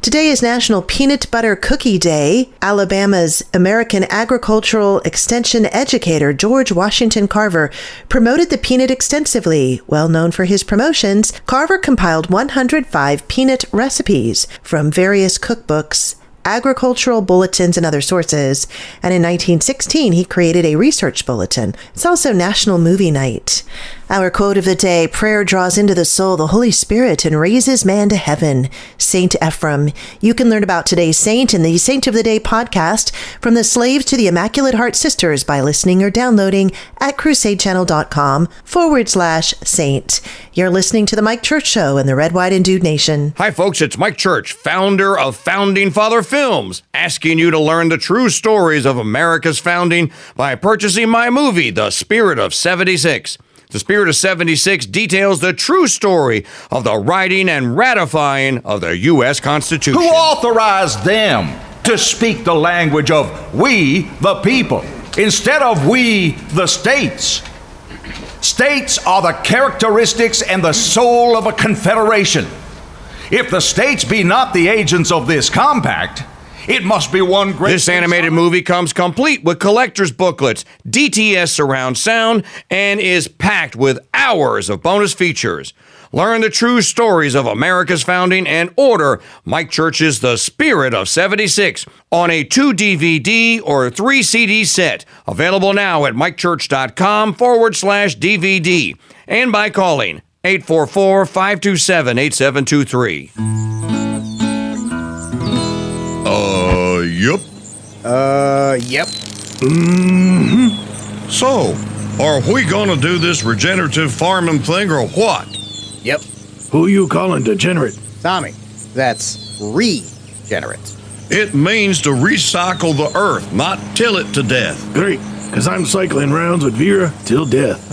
Today is National Peanut Butter Cookie Day. Alabama's American agricultural extension educator George Washington Carver promoted the peanut extensively. Well known for his promotions, Carver compiled 105 peanut recipes from various cookbooks, agricultural bulletins, and other sources. And in 1916, he created a research bulletin. It's also National Movie Night. Our quote of the day: prayer draws into the soul the Holy Spirit and raises man to heaven. Saint Ephrem. You can learn about today's saint in the Saint of the Day podcast, From the Slaves to the Immaculate Heart Sisters, by listening or downloading at crusadechannel.com/saint. You're listening to The Mike Church Show in the Red, White, and Dude Nation. Hi, folks. It's Mike Church, founder of Founding Father Films, asking you to learn the true stories of America's founding by purchasing my movie, The Spirit of 76. The Spirit of 76 details the true story of the writing and ratifying of the U.S. Constitution. Who authorized them to speak the language of we, the people, instead of we, the states? States are the characteristics and the soul of a confederation. If the states be not the agents of this compact, it must be one great... This animated movie comes complete with collector's booklets, DTS surround sound, and is packed with hours of bonus features. Learn the true stories of America's founding and order Mike Church's The Spirit of 76 on a 2-DVD or 3-CD set. Available now at mikechurch.com/DVD and by calling 844-527-8723. Yep. Yep. So, are we gonna do this regenerative farming thing or what? Yep. Who you calling degenerate? Tommy, that's regenerate. It means to recycle the earth, not till it to death. Great, because I'm cycling rounds with Vera till death.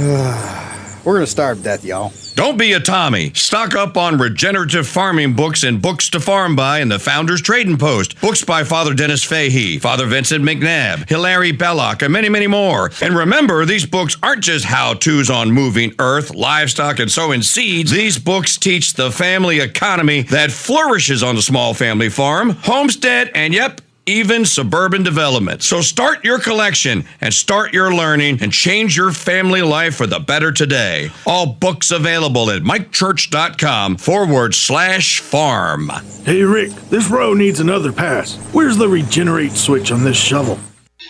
We're gonna starve to death, y'all. Don't be a Tommy. Stock up on regenerative farming books and books to farm by in the Founders Trading Post. Books by Father Dennis Fahey, Father Vincent McNabb, Hilary Belloc, and many, many more. And remember, these books aren't just how-tos on moving earth, livestock, and sowing seeds. These books teach the family economy that flourishes on the small family farm, homestead, and yep, even suburban development. So start your collection and start your learning and change your family life for the better today. All books available at mikechurch.com/farm. Hey, Rick, this row needs another pass. Where's the regenerate switch on this shovel?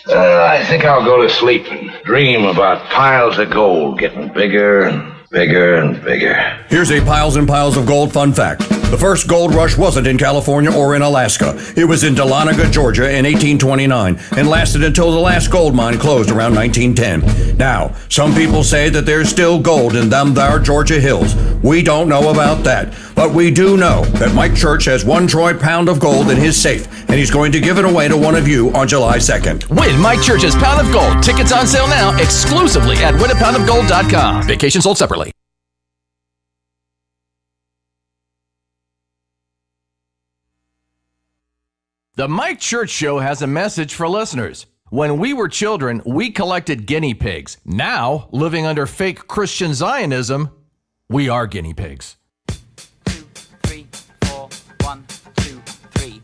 I think I'll go to sleep and dream about piles of gold getting bigger and bigger and bigger. Here's a piles and piles of gold fun fact. The first gold rush wasn't in California or in Alaska. It was in Dahlonega, Georgia in 1829 and lasted until the last gold mine closed around 1910. Now, some people say that there's still gold in them there Georgia hills. We don't know about that, but we do know that Mike Church has 1 troy pound of gold in his safe, and he's going to give it away to one of you on July 2nd. Win Mike Church's Pound of Gold. Tickets on sale now exclusively at winapoundofgold.com. Vacation sold separately. The Mike Church Show has a message for listeners. When we were children, we collected guinea pigs. Now, living under fake Christian Zionism, we are guinea pigs. 2, 3, 4, 1, 2, 3.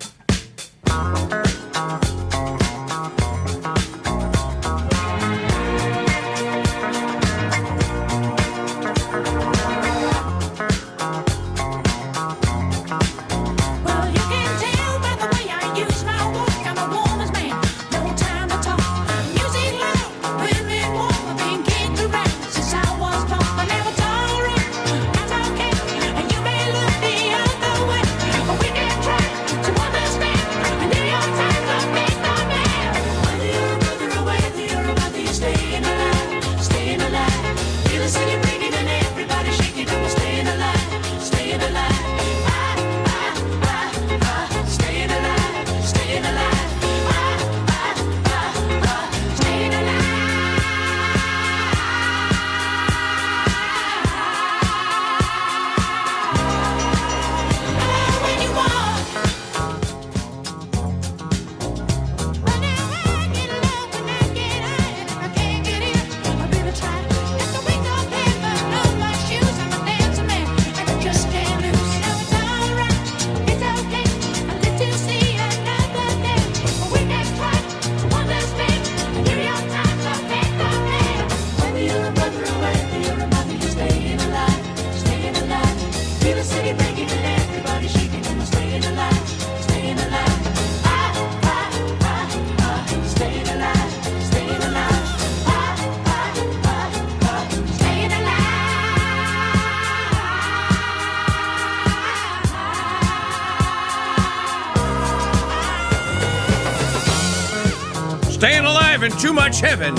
Staying alive in too much heaven.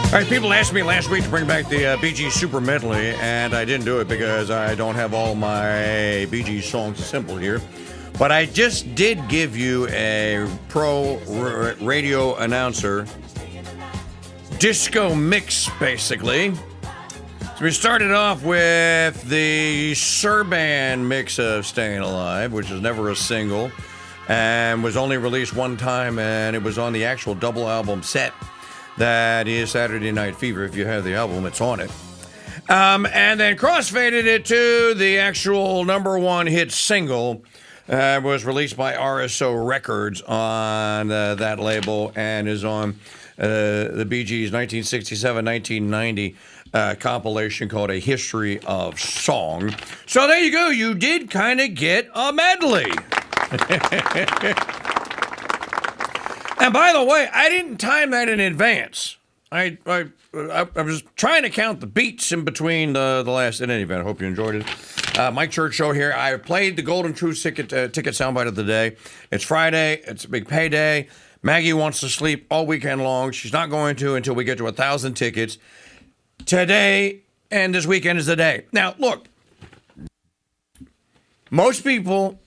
All right, people asked me last week to bring back the Bee Gees Super Medley, and I didn't do it because I don't have all my Bee Gees songs assembled here. But I just did give you a pro radio announcer disco mix, basically. So we started off with the Serban mix of Staying Alive, which was never a single and was only released one time, and it was on the actual double album set that is Saturday Night Fever. If you have the album, it's on it. And then crossfaded it to the actual number one hit single. Was released by RSO Records on that label and is on the Bee Gees' 1967-1990 compilation called A History of Song. So there you go. You did kind of get a medley. And by the way, I didn't time that in advance. I was trying to count the beats in between the last. In any event, I hope you enjoyed it. Mike Church Show here. I played the Golden Truth ticket soundbite of the day. It's Friday. It's a big payday. Maggie wants to sleep all weekend long. She's not going to until we get to 1,000 tickets. Today and this weekend is the day. Now, look. Most people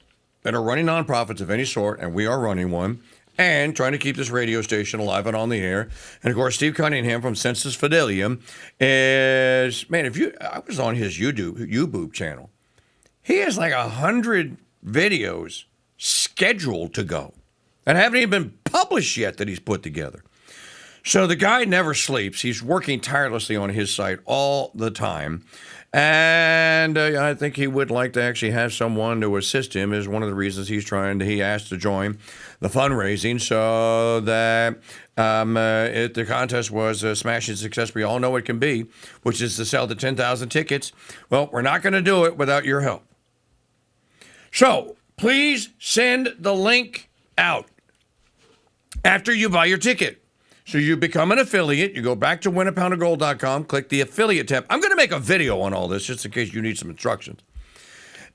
that are running nonprofits of any sort, and we are running one, and trying to keep this radio station alive and on the air. And, of course, Steve Cunningham from Sensus Fidelium is, man, I was on his YouTube channel. He has like 100 videos scheduled to go that haven't even been published yet that he's put together. So the guy never sleeps. He's working tirelessly on his site all the time. And I think he would like to actually have someone to assist him is one of the reasons he asked to join the fundraising so that the contest was a smashing success we all know it can be, which is to sell the 10,000 tickets. Well, we're not going to do it without your help. So please send the link out after you buy your ticket. So you become an affiliate. You go back to winapoundofgold.com, click the affiliate tab. I'm going to make a video on all this just in case you need some instructions.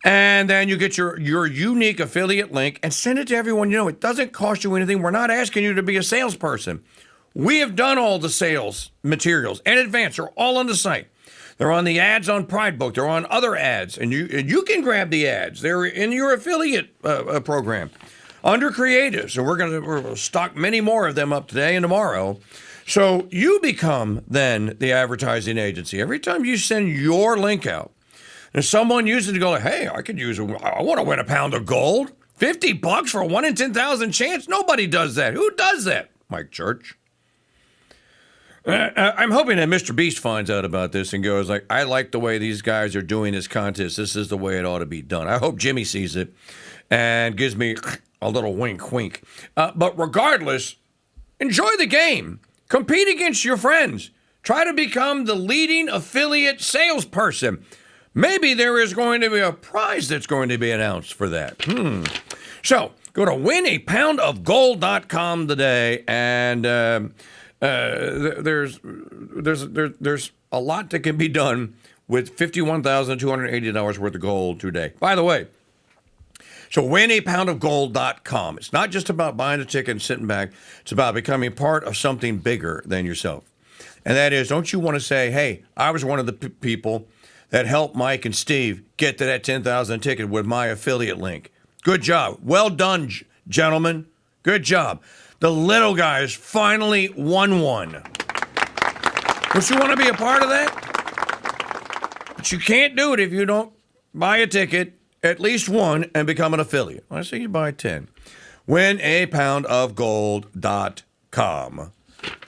And then you get your unique affiliate link and send it to everyone you know. It doesn't cost you anything. We're not asking you to be a salesperson. We have done all the sales materials in advance. They're all on the site. They're on the ads on Pride Book. They're on other ads. And you can grab the ads. They're in your affiliate program. Under creatives, and we're going to stock many more of them up today and tomorrow. So you become then the advertising agency. Every time you send your link out, and someone uses it to go, hey, I want to win a pound of gold. $50 for a 1 in 10,000 chance? Nobody does that. Who does that? Mike Church. I'm hoping that Mr. Beast finds out about this and goes like, I like the way these guys are doing this contest. This is the way it ought to be done. I hope Jimmy sees it and gives me a little wink, wink. But regardless, enjoy the game. Compete against your friends. Try to become the leading affiliate salesperson. Maybe there is going to be a prize that's going to be announced for that. So go to winapoundofgold.com today, and there's a lot that can be done with $51,280 worth of gold today. By the way, so winapoundofgold.com. It's not just about buying a ticket and sitting back. It's about becoming part of something bigger than yourself. And that is, don't you want to say, hey, I was one of the people that helped Mike and Steve get to that 10,000 ticket with my affiliate link. Good job. Well done, gentlemen. Good job. The little guys finally won one. Don't you want to be a part of that? But you can't do it if you don't buy a ticket, at least one, and become an affiliate. I say you buy 10. winapoundofgold.com.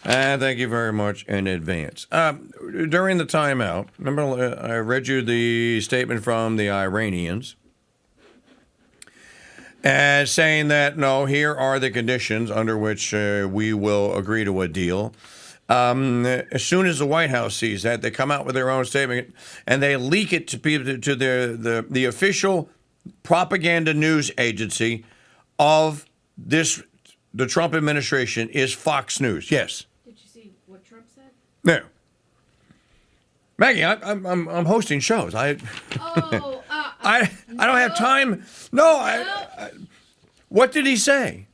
And thank you very much in advance. During the timeout, remember I read you the statement from the Iranians and saying that, no, here are the conditions under which we will agree to a deal. As soon as the White House sees that, they come out with their own statement and they leak it to people, to the official propaganda news agency of the Trump administration is Fox News. Yes. Did you see what Trump said? No. Maggie, I'm hosting shows. I don't have time. No, what did he say?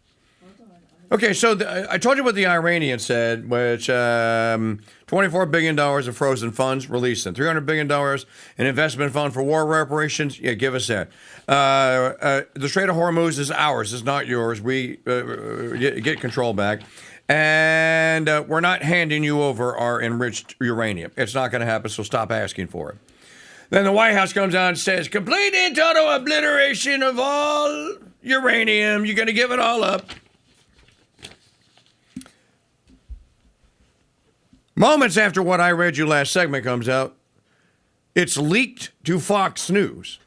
Okay, so I told you what the Iranians said, which $24 billion of frozen funds released, and $300 billion in investment fund for war reparations. Yeah, give us that. The Strait of Hormuz is ours. It's not yours. We get control back. And we're not handing you over our enriched uranium. It's not going to happen, so stop asking for it. Then the White House comes out and says, complete and total obliteration of all uranium. You're going to give it all up. Moments after what I read you last segment comes out, it's leaked to Fox News.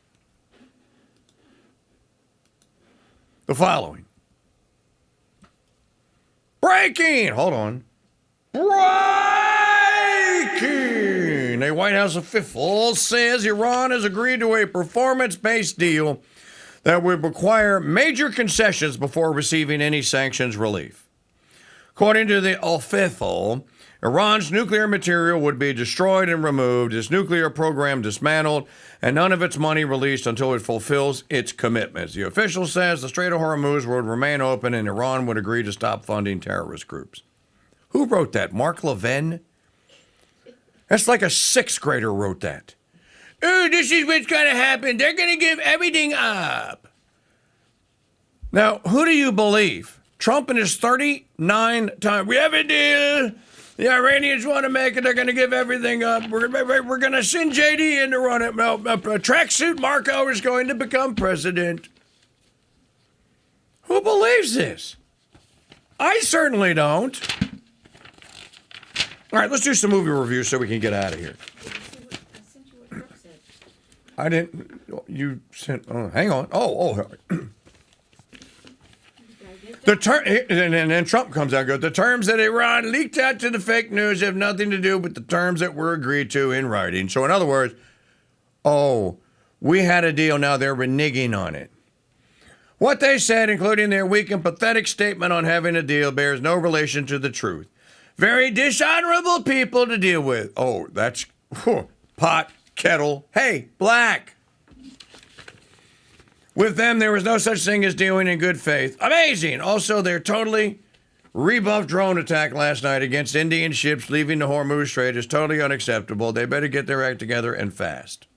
The following. Breaking! Hold on. Breaking! A White House official says Iran has agreed to a performance-based deal that would require major concessions before receiving any sanctions relief. According to the official, Iran's nuclear material would be destroyed and removed, its nuclear program dismantled, and none of its money released until it fulfills its commitments. The official says the Strait of Hormuz would remain open and Iran would agree to stop funding terrorist groups. Who wrote that? Mark Levin? That's like a sixth grader wrote that. Oh, this is what's going to happen. They're going to give everything up. Now, who do you believe? Trump and his 39 times. We have a deal. The Iranians want to make it. They're going to give everything up. We're going to send JD in to run it. No, tracksuit Marco is going to become president. Who believes this? I certainly don't. All right, let's do some movie reviews so we can get out of here. I didn't. You sent. Oh, hang on. Oh. The term, and then Trump comes out and goes, the terms that Iran leaked out to the fake news have nothing to do with the terms that were agreed to in writing. So in other words, we had a deal, now they're reneging on it. What they said, including their weak and pathetic statement on having a deal, bears no relation to the truth. Very dishonorable people to deal with. Oh, that's pot, kettle, hey, black. With them, there was no such thing as dealing in good faith. Amazing. Also, their totally rebuffed drone attack last night against Indian ships leaving the Hormuz Strait is totally unacceptable. They better get their act together and fast.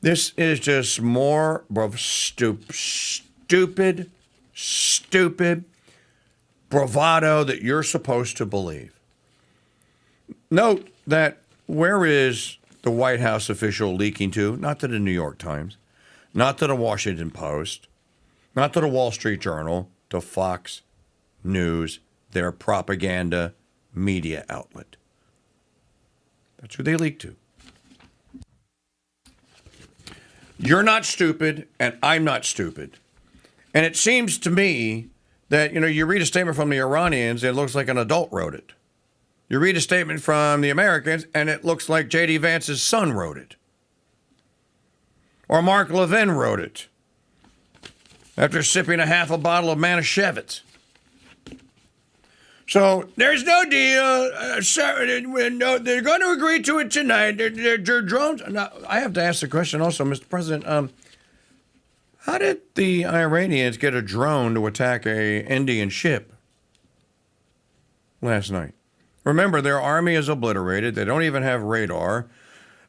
This is just more of stupid bravado that you're supposed to believe. Note that where is the White House official leaking to? Not to the New York Times. Not to the Washington Post, not to the Wall Street Journal, to Fox News, their propaganda media outlet. That's who they leak to. You're not stupid, and I'm not stupid. And it seems to me that, you read a statement from the Iranians, and it looks like an adult wrote it. You read a statement from the Americans, and it looks like J.D. Vance's son wrote it. Or Mark Levin wrote it after sipping a half a bottle of Manischewitz. So there's no deal. No, they're going to agree to it tonight. They're drones. Now, I have to ask the question also, Mr. President. How did the Iranians get a drone to attack a Indian ship last night? Remember, their army is obliterated. They don't even have radar.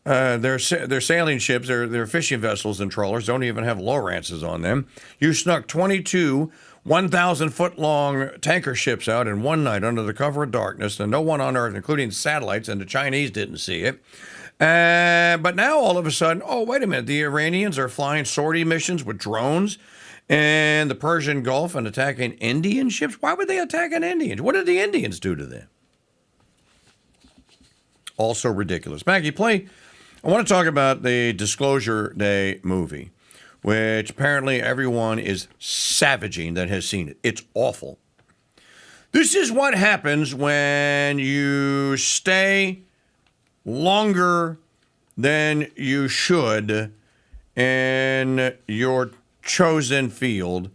Their sailing ships, their fishing vessels and trawlers don't even have Lowrances on them. You snuck 22 1,000-foot-long tanker ships out in one night under the cover of darkness, and no one on Earth, including satellites, and the Chinese didn't see it. But now all of a sudden, wait a minute, the Iranians are flying sortie missions with drones in the Persian Gulf and attacking Indian ships? Why would they attack an Indian? What did the Indians do to them? Also ridiculous. Maggie, I want to talk about the Disclosure Day movie, which apparently everyone is savaging that has seen it. It's awful. This is what happens when you stay longer than you should in your chosen field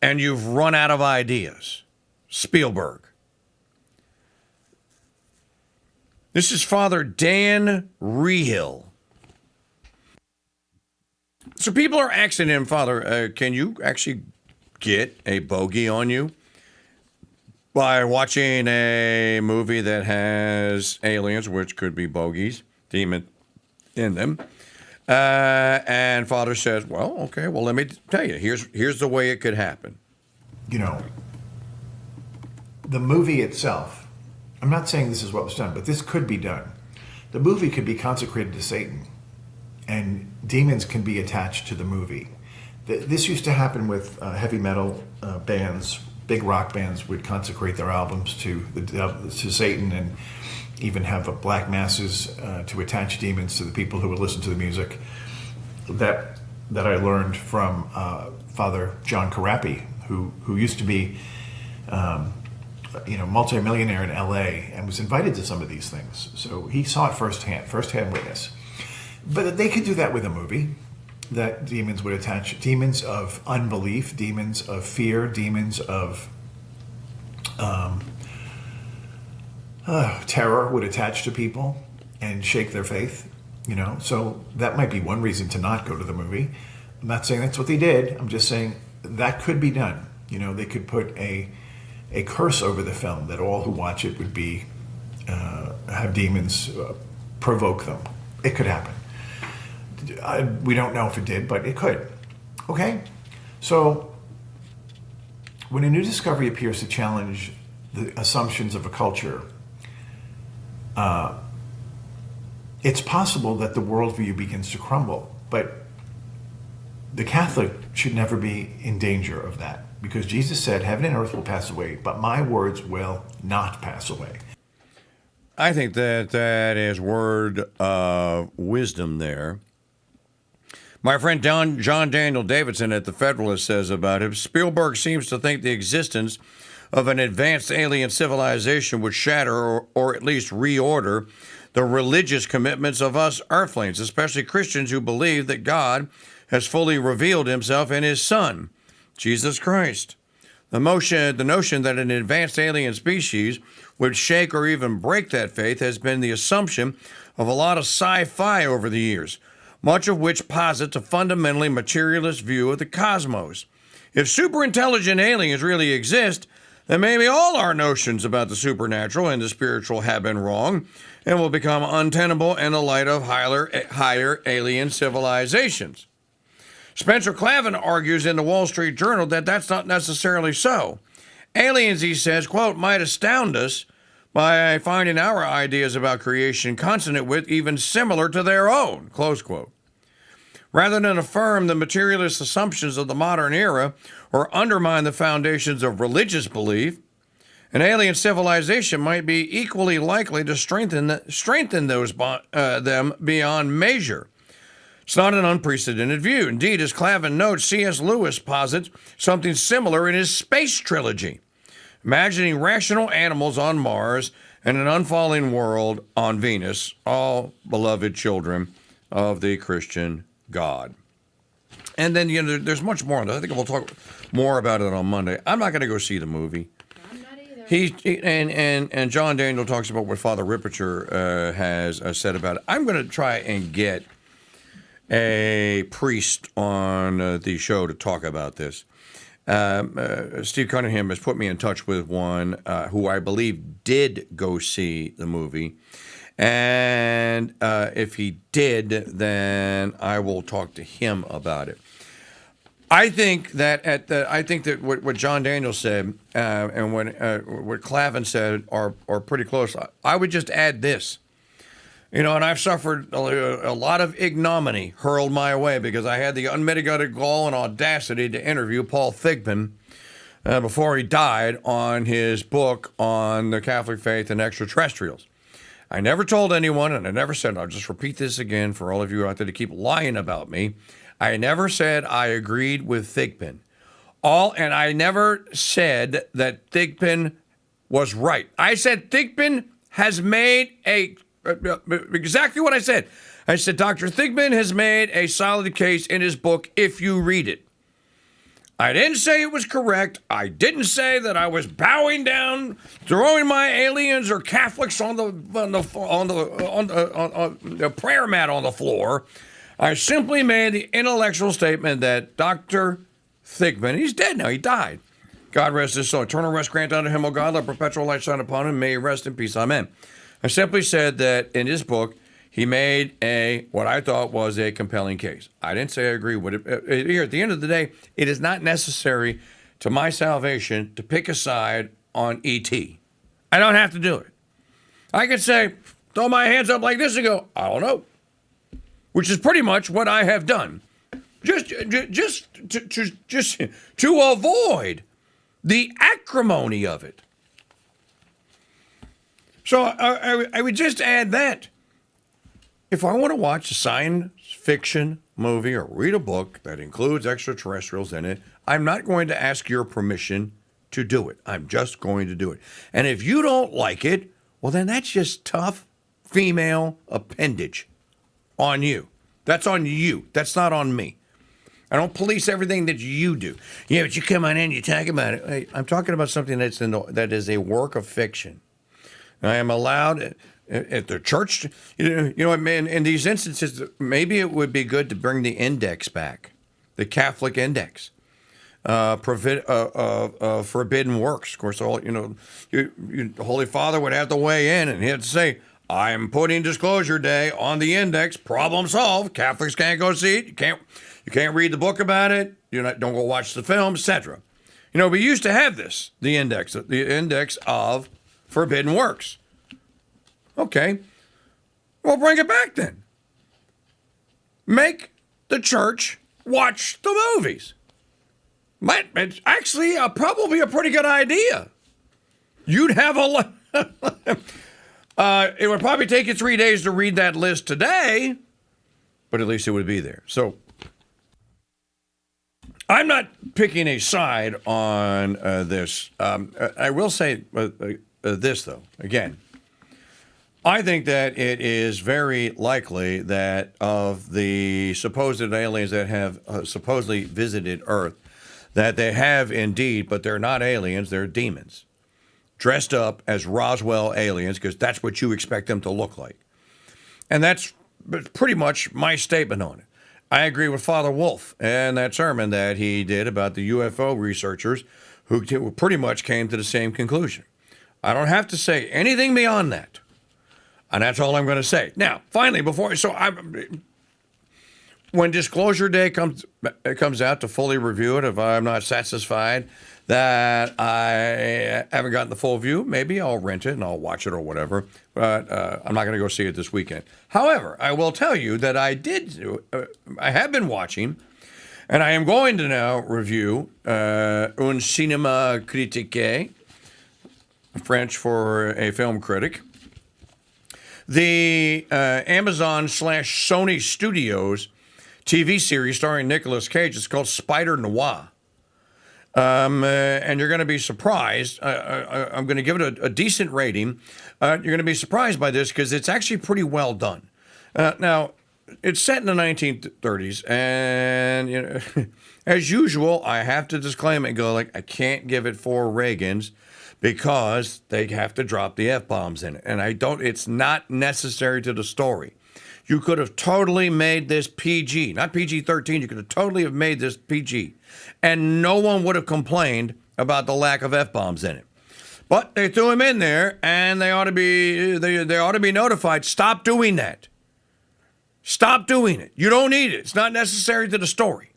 and you've run out of ideas. Spielberg. This is Father Dan Rehill. So people are asking him, Father, can you actually get a bogey on you by watching a movie that has aliens, which could be bogeys, demon in them. And Father says, well, okay, well, let me tell you, here's the way it could happen. You know, the movie itself, I'm not saying this is what was done, but this could be done. The movie could be consecrated to Satan, and demons can be attached to the movie. This used to happen with heavy metal bands. Big rock bands would consecrate their albums to Satan, and even have black masses to attach demons to the people who would listen to the music. That I learned from Father John Carapi, who used to be, multimillionaire in L.A. and was invited to some of these things. So he saw it firsthand witness. But they could do that with a movie. That demons would attach, demons of unbelief, demons of fear, demons of terror would attach to people and shake their faith, So that might be one reason to not go to the movie. I'm not saying that's what they did. I'm just saying that could be done. They could put a curse over the film that all who watch it would be have demons provoke them. It could happen. We don't know if it did, but it could. Okay? So, when a new discovery appears to challenge the assumptions of a culture, it's possible that the worldview begins to crumble. But the Catholic should never be in danger of that, because Jesus said, heaven and earth will pass away, but my words will not pass away. I think that is word of wisdom there. My friend John Daniel Davidson at The Federalist says about him, Spielberg seems to think the existence of an advanced alien civilization would shatter or at least reorder the religious commitments of us earthlings, especially Christians who believe that God has fully revealed himself in his Son, Jesus Christ. The notion that an advanced alien species would shake or even break that faith has been the assumption of a lot of sci-fi over the years, much of which posits a fundamentally materialist view of the cosmos. If superintelligent aliens really exist, then maybe all our notions about the supernatural and the spiritual have been wrong and will become untenable in the light of higher alien civilizations. Spencer Clavin argues in the Wall Street Journal that that's not necessarily so. Aliens, he says, quote, might astound us by finding our ideas about creation consonant with, even similar to their own, close quote. Rather than affirm the materialist assumptions of the modern era or undermine the foundations of religious belief, an alien civilization might be equally likely to strengthen them beyond measure. It's not an unprecedented view. Indeed, as Clavin notes, C.S. Lewis posits something similar in his Space Trilogy, imagining rational animals on Mars and an unfalling world on Venus, all beloved children of the Christian God. And then, there's much more on that. I think we'll talk more about it on Monday. I'm not going to go see the movie. I'm not either. And John Daniel talks about what Father Ripperture has said about it. I'm going to try and get a priest on the show to talk about this. Steve Cunningham has put me in touch with one who I believe did go see the movie. And if he did, then I will talk to him about it. I think that what John Daniel said and what Clavin said are pretty close. I would just add this. And I've suffered a lot of ignominy hurled my way because I had the unmitigated gall and audacity to interview Paul Thigpen before he died on his book on the Catholic faith and extraterrestrials. I never told anyone, and I never said, I'll just repeat this again for all of you out there to keep lying about me. I never said I agreed with Thigpen. And I never said that Thigpen was right. I said Thigpen has made exactly what I said. I said Dr. Thigpen has made a solid case in his book if you read it. I didn't say it was correct. I didn't say that I was bowing down, throwing my aliens or Catholics on the prayer mat on the floor. I simply made the intellectual statement that Dr. Thigpen. He's dead now. He died. God rest his soul. Eternal rest grant unto him, O God. Let perpetual light shine upon him. May he rest in peace. Amen. I simply said that in his book, he made what I thought was a compelling case. I didn't say I agree with it. Here, at the end of the day, it is not necessary to my salvation to pick a side on E.T. I don't have to do it. I could say, throw my hands up like this and go, I don't know. Which is pretty much what I have done. Just to avoid the acrimony of it. So I would just add that. If I want to watch a science fiction movie or read a book that includes extraterrestrials in it, I'm not going to ask your permission to do it. I'm just going to do it. And if you don't like it, well, then that's just tough female appendage on you. That's on you. That's not on me. I don't police everything that you do. Yeah, but you come on in, you talk about it. Hey, I'm talking about something that is a work of fiction. I am allowed at the church. You know, man. In these instances, maybe it would be good to bring the index back, the Catholic index, forbidden works. Of course, the Holy Father would have to weigh in, and he had to say, "I am putting Disclosure Day on the index. Problem solved. Catholics can't go see it. You can't read the book about it. Don't go watch the film, etc." We used to have this, the index of forbidden works. Okay, well, bring it back then. Make the church watch the movies. It's actually probably a pretty good idea. You'd have it would probably take you 3 days to read that list today, but at least it would be there. So I'm not picking a side on this. I will say this, though. Again, I think that it is very likely that of the supposed aliens that have supposedly visited Earth, that they have indeed, but they're not aliens, they're demons. Dressed up as Roswell aliens, because that's what you expect them to look like. And that's pretty much my statement on it. I agree with Father Wolf and that sermon that he did about the UFO researchers who pretty much came to the same conclusion. I don't have to say anything beyond that. And that's all I'm going to say. Now, finally, when Disclosure Day comes out to fully review it, if I'm not satisfied that I haven't gotten the full view, maybe I'll rent it and I'll watch it or whatever. But I'm not going to go see it this weekend. However, I will tell you that I have been watching, and I am going to now review Un Cinéma Critique, French for a film critic, the Amazon/Sony Studios TV series starring Nicolas Cage. It's called Spider Noir. And you're going to be surprised. I'm going to give it a decent rating. You're going to be surprised by this because it's actually pretty well done. Now, it's set in the 1930s, and as usual, I have to disclaim it and go I can't give it 4 Reagans because they have to drop the F-bombs in it, and it's not necessary to the story. You could have totally made this PG, not PG-13. You could have totally have made this PG, and no one would have complained about the lack of F-bombs in it. But they threw them in there, and they ought to be notified. Stop doing that. Stop doing it. You don't need it. It's not necessary to the story.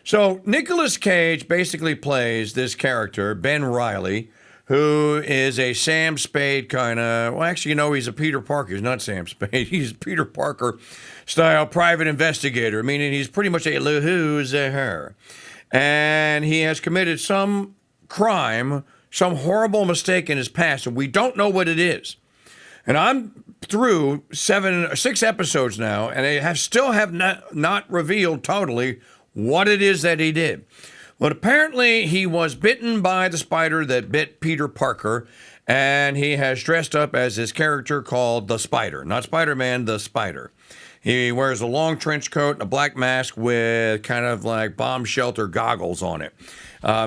So Nicolas Cage basically plays this character, Ben Reilly, who is a Sam Spade kind of, he's a Peter Parker. He's not Sam Spade. He's Peter Parker style private investigator, meaning he's pretty much a who's her. And he has committed some crime, some horrible mistake in his past, and we don't know what it is. And I'm through 6 episodes now, and they still have not revealed totally what it is that he did. But apparently he was bitten by the spider that bit Peter Parker, and he has dressed up as his character called the Spider. Not Spider-Man, the Spider. He wears a long trench coat and a black mask with kind of like bomb shelter goggles on it.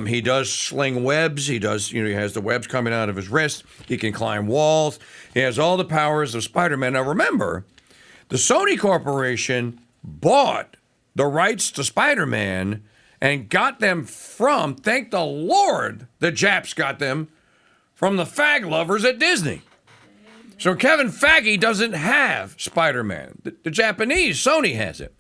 He does sling webs. He has the webs coming out of his wrist. He can climb walls. He has all the powers of Spider-Man. Now remember, the Sony Corporation bought the rights to Spider-Man and got them from, thank the Lord, the Japs got them from the fag lovers at Disney. So Kevin Feige doesn't have Spider-Man. The Japanese, Sony has it.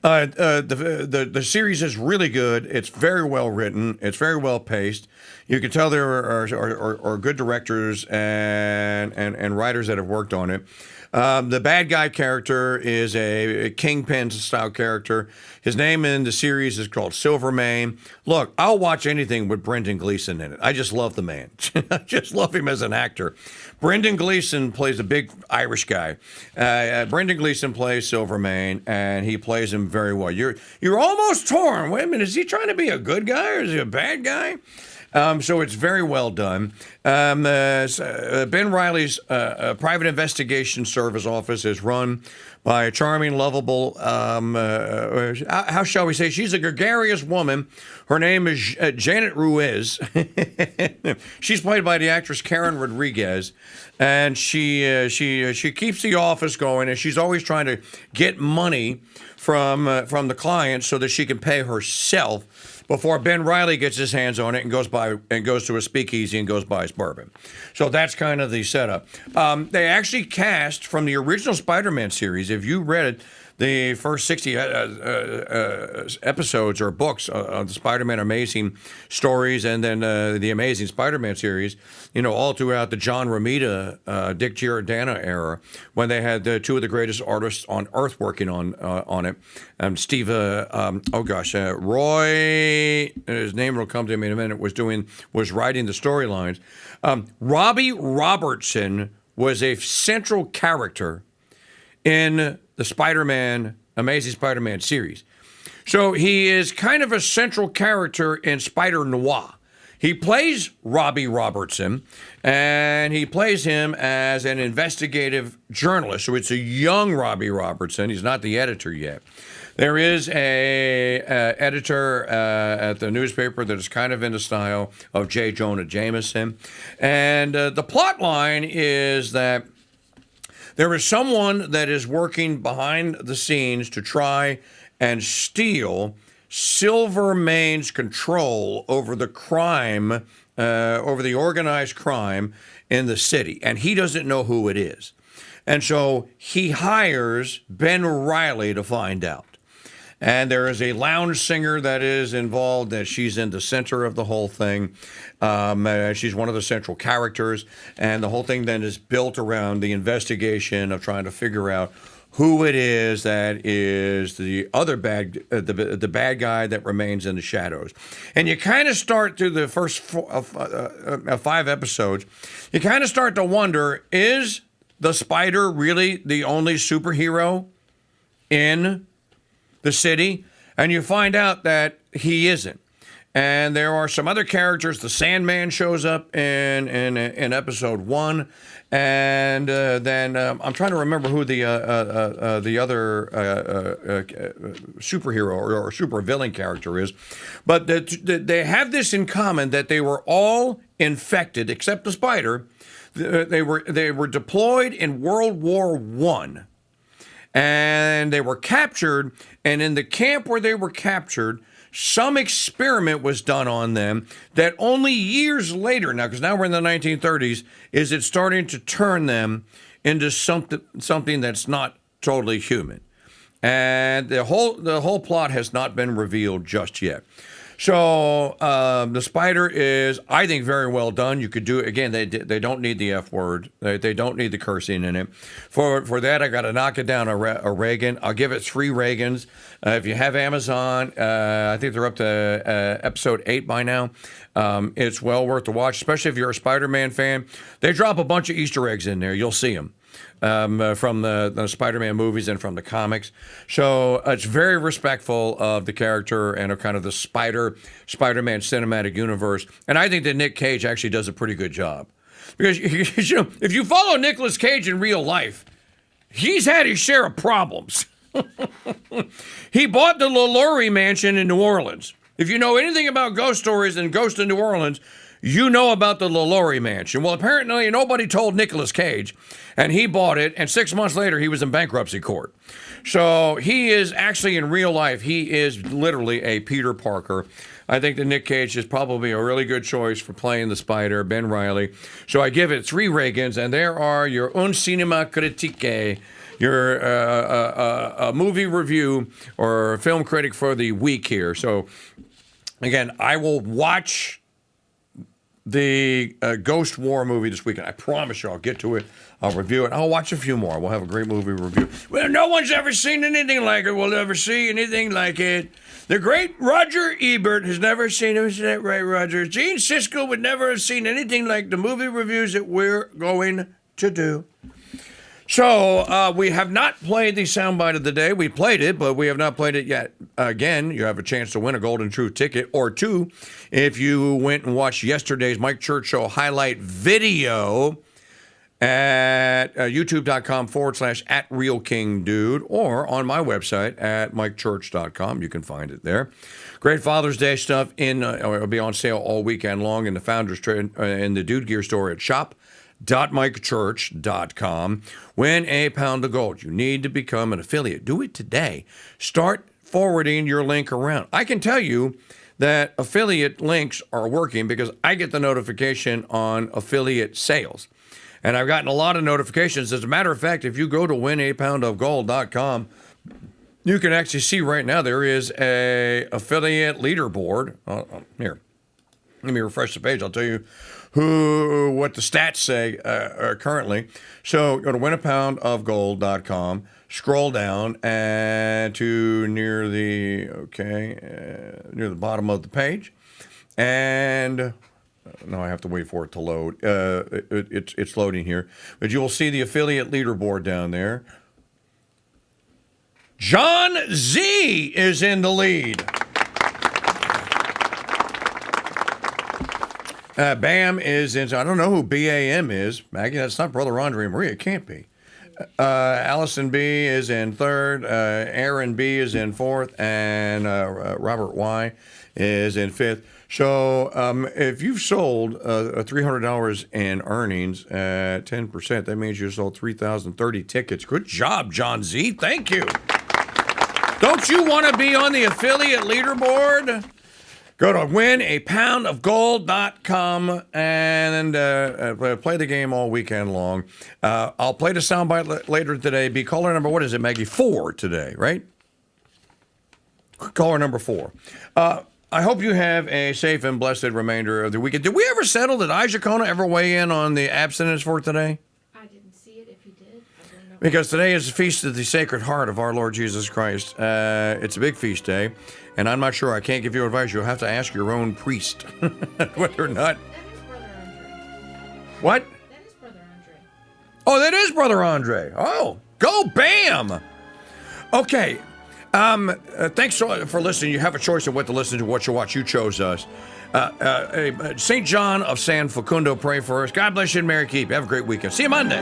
The series is really good. It's very well written. It's very well paced. You can tell there are good directors and writers that have worked on it. The bad guy character is a Kingpin style character. His name in the series is called Silvermane. Look, I'll watch anything with Brendan Gleeson in it. I just love the man. I just love him as an actor. Brendan Gleeson plays a big Irish guy. Brendan Gleeson plays Silvermane, and he plays him very well. You're almost torn. Wait a minute, is he trying to be a good guy or is he a bad guy? So it's very well done. Ben Reilly's private investigation service office is run by a charming, lovable, how shall we say, she's a gregarious woman. Her name is Janet Ruiz. She's played by the actress Karen Rodriguez. And she keeps the office going, and she's always trying to get money from the clients so that she can pay herself before Ben Reilly gets his hands on it and goes to a speakeasy and goes buys bourbon. So that's kind of the setup. They actually cast from the original Spider-Man series. If you read it, the first 60 episodes or books of the Spider-Man Amazing stories, and then the Amazing Spider-Man series, all throughout the John Romita, Dick Giordano era, when they had two of the greatest artists on Earth working on it. Steve, Roy, his name will come to me in a minute, was writing the storylines. Robbie Robertson was a central character in the Amazing Spider-Man series. So he is kind of a central character in Spider-Noir. He plays Robbie Robertson, and he plays him as an investigative journalist. So it's a young Robbie Robertson. He's not the editor yet. There is a editor at the newspaper that is kind of in the style of J. Jonah Jameson. And the plot line is that there is someone that is working behind the scenes to try and steal Silvermane's control over the crime, over the organized crime in the city. And he doesn't know who it is. And so he hires Ben Reilly to find out. And there is a lounge singer that is involved, that she's in the center of the whole thing. She's one of the central characters. And the whole thing then is built around the investigation of trying to figure out who it is that is the other the bad guy that remains in the shadows. And you kind of start through the first 5 episodes, you kind of start to wonder, is the Spider really the only superhero in the city? And you find out that he isn't. And there are some other characters. The Sandman shows up in episode 1, and then I'm trying to remember who the other superhero or super villain character is. But they have this in common, that they were all infected except the Spider. They were deployed in World War I. And they were captured, and in the camp where they were captured, some experiment was done on them that only years later, now because now we're in the 1930s, is it starting to turn them into something that's not totally human. And the whole plot has not been revealed just yet. So the Spider is, I think, very well done. You could do, again, they don't need the F word. They don't need the cursing in it. For that, I got to knock it down a Reagan. I'll give it 3 Reagans. If you have Amazon, I think they're up to episode 8 by now. It's well worth the watch, especially if you're a Spider-Man fan. They drop a bunch of Easter eggs in there. You'll see them. From the Spider-Man movies and from the comics. So it's very respectful of the character and of kind of the Spider-Man cinematic universe. And I think that Nick Cage actually does a pretty good job. Because, if you follow Nicolas Cage in real life, he's had his share of problems. He bought the LaLaurie mansion in New Orleans. If you know anything about ghost stories and Ghost in New Orleans, you know about the LaLaurie Mansion. Well, apparently nobody told Nicolas Cage, and he bought it, and 6 months later he was in bankruptcy court. So he is actually, in real life, he is literally a Peter Parker. I think that Nick Cage is probably a really good choice for playing the Spider, Ben Reilly. So I give it 3 Reagans, and there are your un cinema critique, your a movie review or film critic for the week here. So again, I will watch the Ghost War movie this weekend. I promise you I'll get to it. I'll review it. I'll watch a few more. We'll have a great movie review. Well, no one's ever seen anything like it. We'll never see anything like it. The great Roger Ebert has never seen it. Isn't that right, Roger? Gene Siskel would never have seen anything like the movie reviews that we're going to do. So we have not played the soundbite of the day. We played it, but we have not played it yet. Again, you have a chance to win a Golden Truth ticket or 2 if you went and watched yesterday's Mike Church Show highlight video at youtube.com/@RealKingDude or on my website at MikeChurch.com. You can find it there. Great Father's Day stuff it'll be on sale all weekend long in the Founders Trade in the Dude Gear store at shop.mikechurch.com. Win a pound of gold. You need to become an affiliate. Do it today. Start forwarding your link around. I can tell you that affiliate links are working because I get the notification on affiliate sales. And I've gotten a lot of notifications. As a matter of fact, if you go to winapoundofgold.com, you can actually see right now there is a affiliate leaderboard. Here, let me refresh the page. I'll tell you what the stats say currently. So go to winapoundofgold.com, scroll down and to near the bottom of the page, and now I have to wait for it to load. It's loading here, but you will see the affiliate leaderboard down there. John Z is in the lead. Bam is in. I don't know who BAM is. Maggie, that's not Brother Andre Marie. It can't be. Allison B is in 3rd. Aaron B is in 4th. And Robert Y is in 5th. So if you've sold $300 in earnings at 10%, that means you sold 3,030 tickets. Good job, John Z. Thank you. Don't you want to be on the affiliate leaderboard? Go to winapoundofgold.com and play the game all weekend long. I'll play the soundbite later today. Be caller number, what is it, Maggie? 4 today, right? Caller number 4. I hope you have a safe and blessed remainder of the weekend. Did we ever settle, did Ijakona ever weigh in on the abstinence for today? I didn't see it. If you did, I don't know. Because today is the Feast of the Sacred Heart of our Lord Jesus Christ. It's a big feast day, and I'm not sure. I can't give you advice. You'll have to ask your own priest whether or not. That is Brother Andre. What? That is Brother Andre. Oh, that is Brother Andre. Oh, go Bam! Okay. Thanks for listening. You have a choice of what to listen to, what you watch. You chose us. St. John of San Facundo, pray for us. God bless you and Mary keep. Have a great weekend. See you Monday.